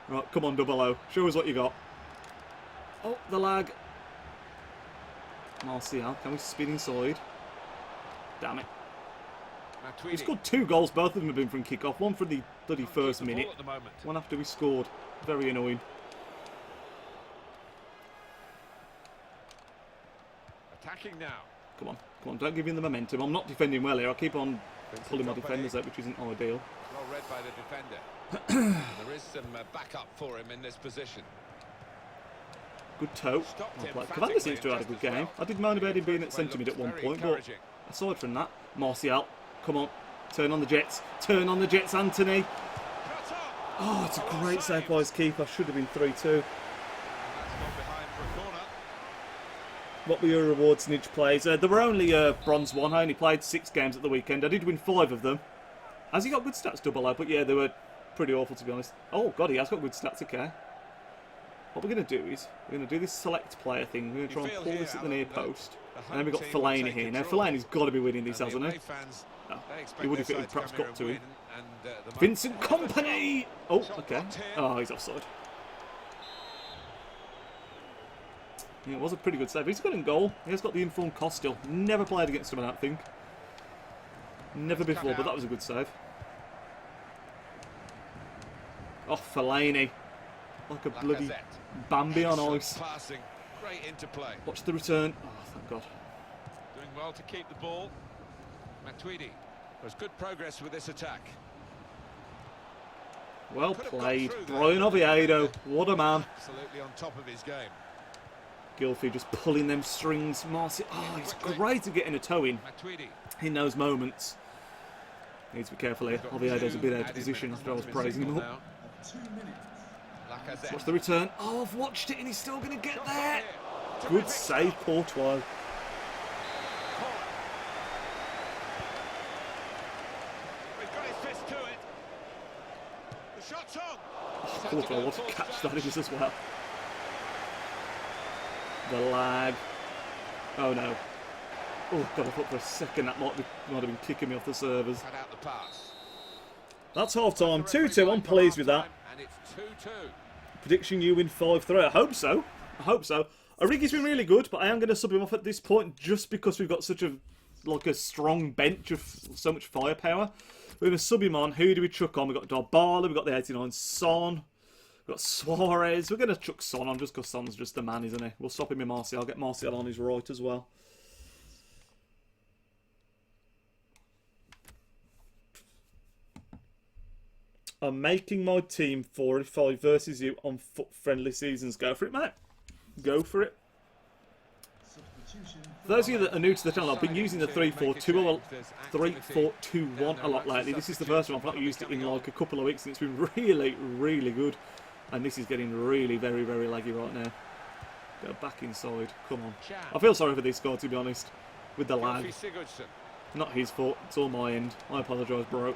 Right, come on, Double O. Show us what you got. Oh, the lag. Martial, can we spin inside? Damn it. We Matuidi. scored 2 goals. Both of them have been from kick-off. One from the bloody first Keep the ball minute. at the moment. One after we scored. Very annoying. Attacking now. Come on, come on. Don't give him the momentum. I'm not defending well here. I keep on pulling my defenders out, which isn't ideal. Well read by the defender. There is some backup for him in this position. Good toe. Stopped Well played. emphatically Cavani seems to have had a and good just as game. well. I did moan about him being at First centre mid look at one very point, but encouraging. aside from that, Martial, come on. Turn on the Jets. Turn on the Jets, Anthony. Cut off. Oh, it's a great save by his keeper. Should have been 3-2. And that's gone behind for a corner. What were your rewards in each plays? There were only bronze 1. I only played 6 games at the weekend. I did win 5 of them. Has he got good stats, Double O? But yeah, they were pretty awful, to be honest. Oh, God, he has got good stats, okay. What we're going to do is, we're going to do this select player thing. We're going to try and pull this at the near post. And then we've got Fellaini here. Now, Fellaini's got to be winning this, hasn't he? No, he would if it had perhaps got to him. Vincent Kompany! Oh, okay. Oh, he's offside. Yeah, it was a pretty good save. He's got in goal. He has got the informed cost still. Never played against him, I don't think. Never before, but that was a good save. Oh, Fellaini. Like a bloody Bambi on ice. Passing. Great interplay. Watch the return. Oh, thank God. Doing well to keep the ball. Matuidi. There's good progress with this attack. Well Could have got played. through there. Brian Oviedo. What a man. Absolutely on top of his game. Gylfi just pulling them strings. Marcy. Oh, he's great at getting a toe in those moments. Needs to be careful here. Oviedo's a bit out of position after I was praising him up. Watch the return. Oh, I've watched it and he's still going to get there. Good save, Courtois. We've got his fist to it. The shot's on. Courtois, what a catch that is as well. The lag. Oh no. Oh God, I thought for a second that might have been kicking me off the servers. Cut out the pass. That's half time. 2-2. I'm pleased with that. And it's 2-2. Prediction you win 5-3. I hope so. I hope so. Origi's been really good, but I am going to sub him off at this point just because we've got such a strong bench of so much firepower. We're going to sub him on. Who do we chuck on? We've got Dybala, we've got the 89 Son, we've got Suarez. We're going to chuck Son on just because Son's just the man, isn't he? We'll swap him in Martial. I'll get Martial on his right as well. I'm making my team 45 versus you on FUT friendly seasons. Go for it, mate. Go for it. For those of you that are new to the channel, I've been using the 3-4-2 3-4-2-1 a lot lately. This is the first one I've not used it in like a couple of weeks, and it's been really, really good. And this is getting really, very, very laggy right now. Go back inside. Come on. I feel sorry for this guy, to be honest, with the lag. Not his fault. It's all my end. I apologise, bro.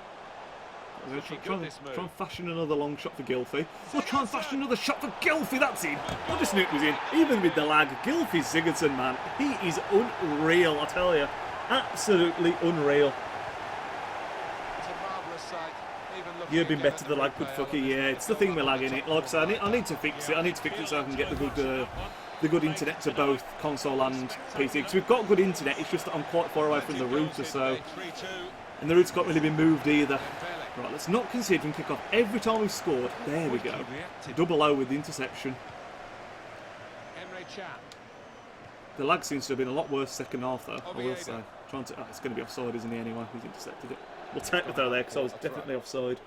Try and fashion another long shot for Gylfi. We'll try and fashion another shot for Gylfi. That's in. I just knew it was in. Even with the lag, Gylfi Sigurdsson, man, he is unreal. I tell you, absolutely unreal. You've been better than lag, good fucker. Yeah, it's the thing with lagging it. Like I said, I need to fix it. I need to fix it so I can get the good internet to both console and PC. Because we've got good internet. It's just that I'm quite far away from the router, so. And the router's not really been moved either. Right, let's not concede from kick-off. Every time we've scored, there we go. Double O with the interception. The lag seems to have been a lot worse second half, though, I will say. It's going to be offside, isn't he, anyway? He's intercepted it. We'll take the throw there, because I was definitely offside.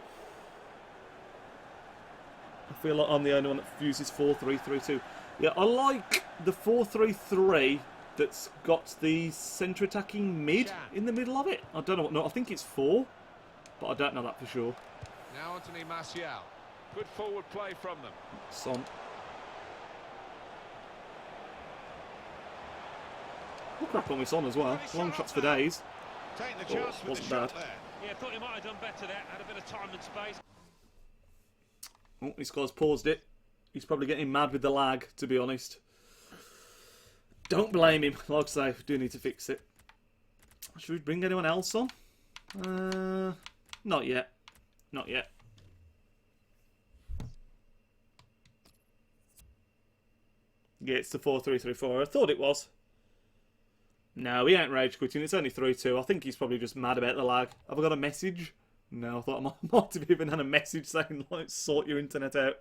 I feel like I'm the only one that uses 4-3-3-2. Yeah, I like the 4-3-3 that's got the centre attacking mid in the middle of it. I don't know what. No, I think it's 4. But I don't know that for sure. Now Anthony Martial. Good forward play from them. Son. We'll crack on with Son as well. Long shots for days. Wasn't bad. Yeah, I thought he might have done better there. Had a bit of time and space. Oh, this guy's paused it. He's probably getting mad with the lag, to be honest. Don't blame him. Like I say, we do need to fix it. Should we bring anyone else on? Not yet. Not yet. Yeah, it's the 4-3-3-4. I thought it was. No, he ain't rage quitting. It's only 3-2. I think he's probably just mad about the lag. Have I got a message? No, I thought I might have even had a message saying, like, sort your internet out.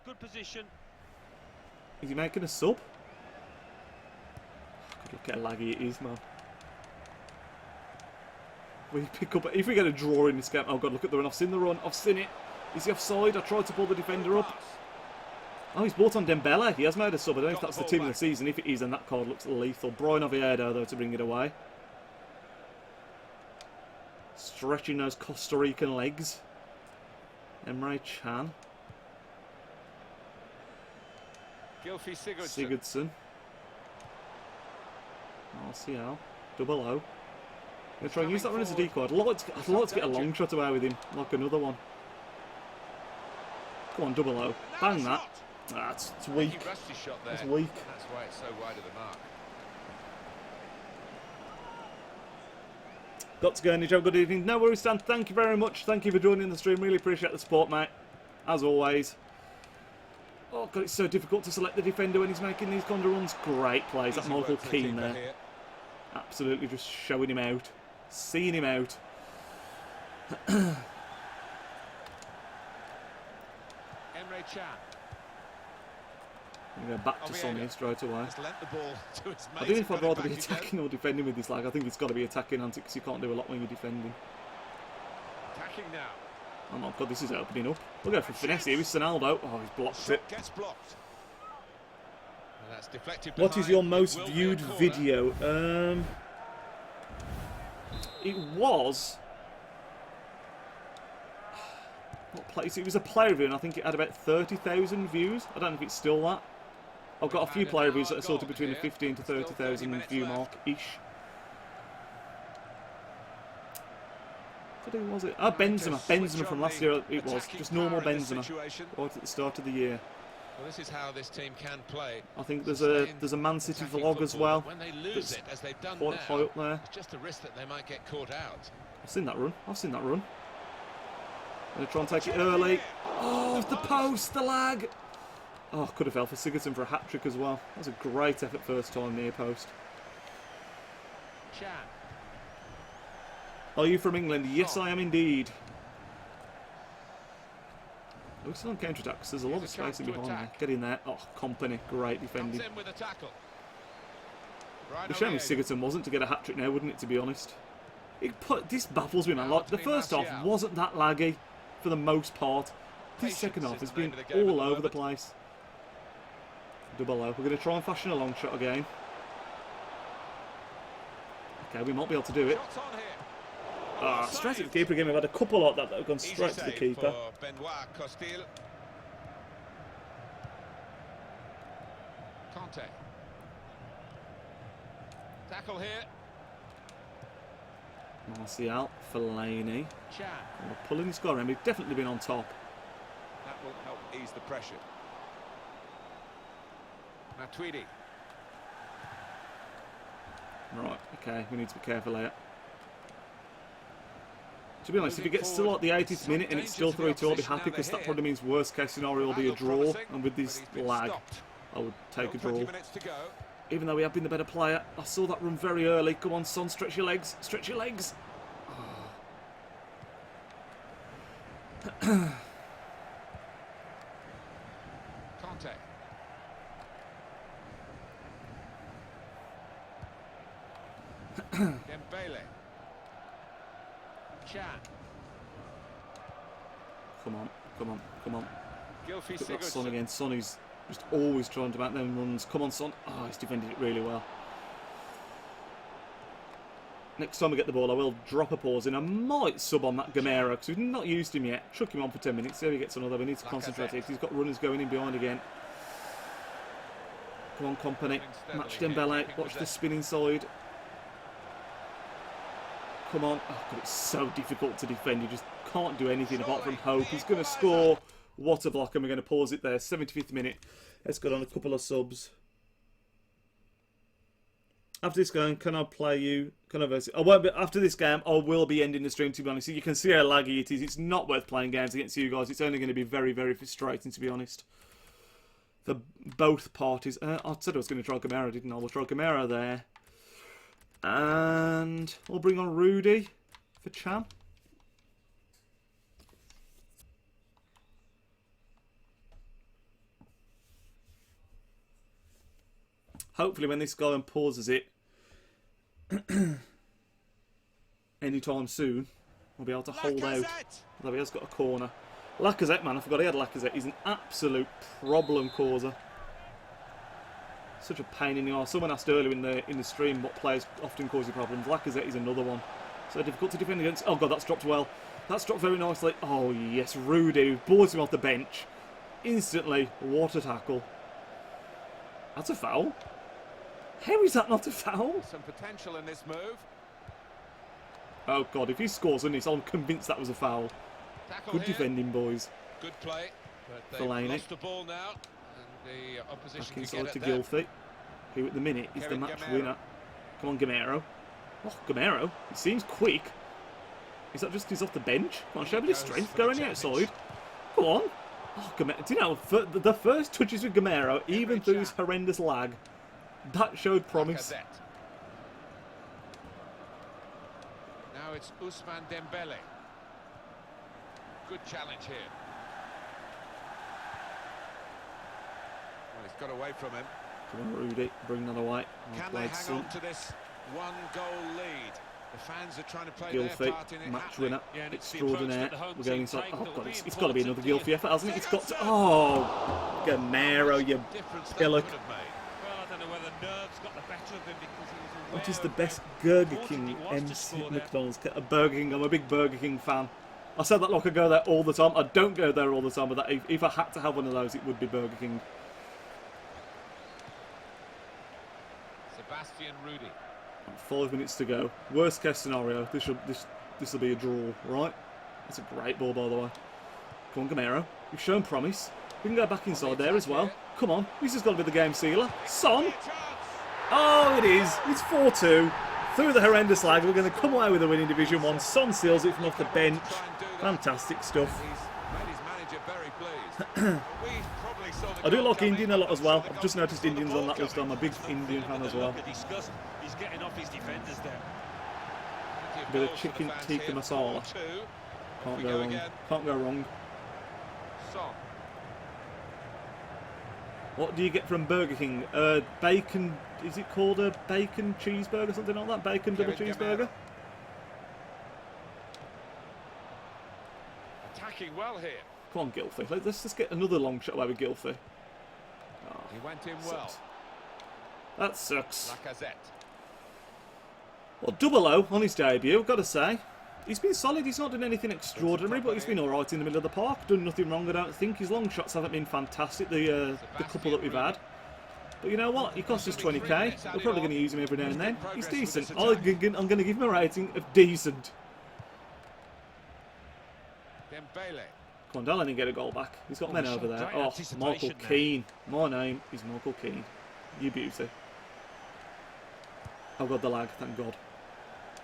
Good position. Is he making a sub? Look how laggy it is, man. We pick up. If we get a draw in this game, oh god, look at the run! I've seen the run. I've seen it. Is he offside? I tried to pull the defender up. Oh, he's brought on Dembele. He has made a sub. I don't know if that's the team of the season. If it is, then that card looks lethal. Brian Oviedo though to bring it away. Stretching those Costa Rican legs. Emre Can. Gylfi Sigurdsson. Martial. Double O. I'm going to try and use that one as a decoy. I'd like to get a long shot away with him, like another one. Come on, double O. Bang that. Ah, it's weak. It's weak. That's why it's so wide of the mark. Got to go, Nijo. Good evening. No worries, Stan. Thank you very much. Thank you for joining the stream. Really appreciate the support, mate. As always. Oh, God, it's so difficult to select the defender when he's making these kind of runs. Great plays. That Michael Keane there. Absolutely just showing him out. Seeing him out. Emre Can. Go back to Sonny straight away. I don't know if I'd rather be attacking or defending with this lag. I think it's got to be attacking, because you can't do a lot when you're defending. Attacking now. Oh my god, this is opening up. We'll go for finesse here with Sonaldo. Oh, he's blocked it. Gets blocked. That's deflected. What is your most viewed video? It was... What place? It was a player review, and I think it had about 30,000 views. I don't know if it's still that. I've got a few player reviews that are sort of between the 15 to 30,000 view mark-ish. Who was it? Oh, Benzema. Benzema from last year it was. Just normal Benzema. Right at the start of the year. Well, this is how this team can play. I think there's a Man City vlog as well. When they lose it, as they've done quite now, high up there. it's just a risk that they might get caught out. I've seen that run. I've seen that run. Going to try and take it early. Oh, the post, the lag. Oh, could have fell for Sigurdsson for a hat-trick as well. That was a great effort first time near post. Are you from England? Yes, I am indeed. We're still on counter-attack because there's a lot of space in behind there. Get in there. Oh, Company. Great defending. The shame if Sigurdsson wasn't to get a hat-trick now, wouldn't it, to be honest? This baffles me, man. Like, the first half wasn't that laggy for the most part. This second half has been all over the place. Double O. We're going to try and fashion a long shot again. Okay, we might be able to do it. Ah, straight at the keeper again. We've had a couple like that have gone straight to the keeper. Tackle here. Martial, Fellaini. We're pulling the score around. We've definitely been on top. That will help ease the pressure. Tweedy. Right, okay, we need to be careful here. To be honest, if it gets still at the 80th minute and it's still 3-2, I'll be happy because that probably means worst case scenario will be a draw. And with this lag, I would take a draw. Even though we have been the better player, I saw that run very early. Come on, son, stretch your legs, stretch your legs. Dembele. Come on, come on, come on. Gylfi Look at Son Sigurdsson. again. Son is just always trying to make them runs. Come on, Son. Oh, he's defended it really well. Next time we get the ball, I will drop a pause in. I might sub on that Gamero because we've not used him yet. Chuck him on for 10 minutes. See how he gets another. We need to concentrate here. He's got runners going in behind again. Come on, Company. Match Dembele. Watch the spin inside. Come on. Oh, God, it's so difficult to defend. You just can't do anything apart from hope. He's going to score. What a block. And we're going to pause it there. 75th minute. Let's go on a couple of subs. After this game, can I play you? Can I verse it? I won't be, after this game, I will be ending the stream, to be honest. You can see how laggy it is. It's not worth playing games against you guys. It's only going to be very, very frustrating, to be honest. For both parties. I said I was going to try Gamero, didn't I? We'll try Gamero there. And we'll bring on Rudy for Cham. Hopefully when this guy pauses it anytime soon, we'll be able to hold out. Although he has got a corner. Lacazette, man, I forgot he had Lacazette. He's an absolute problem causer. Such a pain in the arse. Someone asked earlier in the stream what players often cause you problems. Lacazette is another one. So difficult to defend against. Oh god, that's dropped well. That's dropped very nicely. Oh yes, Rudy boards him off the bench. Instantly, what a tackle. That's a foul. How is that not a foul? Some potential in this move. Oh god, if he scores on this, I'm convinced that was a foul. Tackle Good here. defending, boys. Good play, but Fellaini. they've lost the ball now, and the opposition Back can inside get to it there. Gylfi, who at the minute is the Kevin match Gamero. winner. Come on, Gamero. Oh, Gamero. It seems quick. Is that just he's off the bench? Come on, show me his strength. Go on the outside. Come on. Oh, Gamero. Do you know, the first touches with Gamero, even through his horrendous lag, that showed promise. Lacazette. Now it's Ousmane Dembele. Good challenge here. Well, he's got away from him. Come on, Rudy. Bring that away. Can they hang on to this one-goal lead? The fans are trying to play Gylfi, their part in it. match happening. winner, Yeah, and it's the approach extraordinaire. that the home We're going team inside. take Oh that god, will it's got to be another important Gylfi effort, hasn't it? It's got to. Oh, Gamero, you Difference that pillock. could have made. Well, I don't know whether nerves got the better of him because he was aware What is the of best how Burger important King it was to MC score there. McDonald's? A Burger King. I'm a big Burger King fan. I said that like I go there all the time. I don't go there all the time, but that if I had to have one of those, it would be Burger King. Sebastian Rudy. 5 minutes to go. Worst case scenario, this will be a draw, right? That's a great ball, by the way. Come on, Gamero. You've shown promise. We can go back inside there as well. Come on. This has got to be the game sealer. Son. Oh, it is. It's 4-2. through the horrendous lag. We're going to come away with a win in Division 1. Son seals it from off the bench. Fantastic stuff. I do like Indian a lot as well. I've just noticed Indians on that list. I'm a big Indian fan as well. He's getting off his defenders there. Bit of chicken tikka masala. Can't go wrong. Can't go wrong. What do you get from Burger King? Bacon. Is it called a bacon cheeseburger? Something like that? Bacon double cheeseburger? Attacking well here. Come on, Gilfie. Let's just get another long shot away with Gilfie. Oh, He went in sucks. That sucks. Lacazette. Well, double O on his debut, got to say. He's been solid. He's not done anything extraordinary, but he's been alright in the middle of the park. Done nothing wrong, I don't think. His long shots haven't been fantastic, the couple that we've had. But you know what? He cost us 20k. We're probably going to use him every now and then. He's decent. I'm going to give him a rating of decent. Dembele. Come on, Dallin didn't get a goal back. He's got men over there. Oh, Michael Keane. My name is Michael Keane. You beauty. Oh god, the lag, thank god.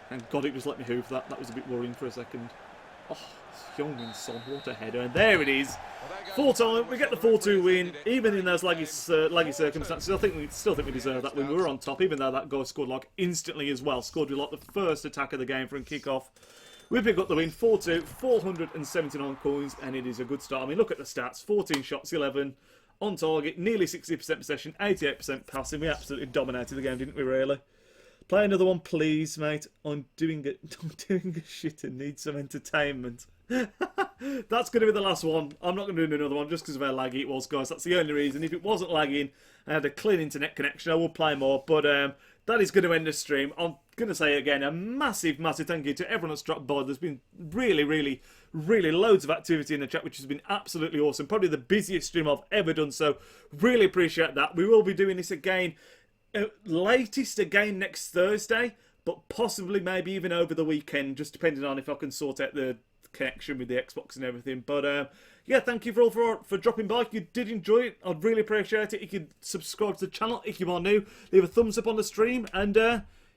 Thank god it just let me hoof that. That was a bit worrying for a second. Oh, Young Son, what a header. And there it is. Full time, we get the 4-2 win. Even in those laggy circumstances, I still think we deserve that win. We were on top, even though that guy scored like instantly as well. Scored with like the first attack of the game for a kick-off. We pick up the win, 4-2, 479 coins, and it is a good start. I mean, look at the stats. 14 shots, 11 on target, nearly 60% possession, 88% passing. We absolutely dominated the game, didn't we, really? Play another one, please, mate. I'm doing a shit and need some entertainment. That's going to be the last one. I'm not going to do another one just because of how laggy it was, guys. That's the only reason. If it wasn't lagging and had a clean internet connection, I would play more. But that is going to end the stream. I'm going to say again a massive, massive thank you to everyone that's dropped by. There's been really loads of activity in the chat, which has been absolutely awesome. Probably the busiest stream I've ever done. So really appreciate that. We will be doing this again. Latest again next Thursday, but possibly maybe even over the weekend, just depending on if I can sort out the connection with the Xbox and everything. But yeah, thank you for dropping by. If you did enjoy it, I'd really appreciate it. You could subscribe to the channel if you are new, leave a thumbs up on the stream, and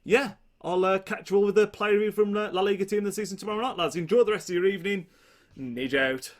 yeah, I'll catch you all with the player review from La Liga team of the season tomorrow night, lads. Enjoy the rest of your evening. Nidge out.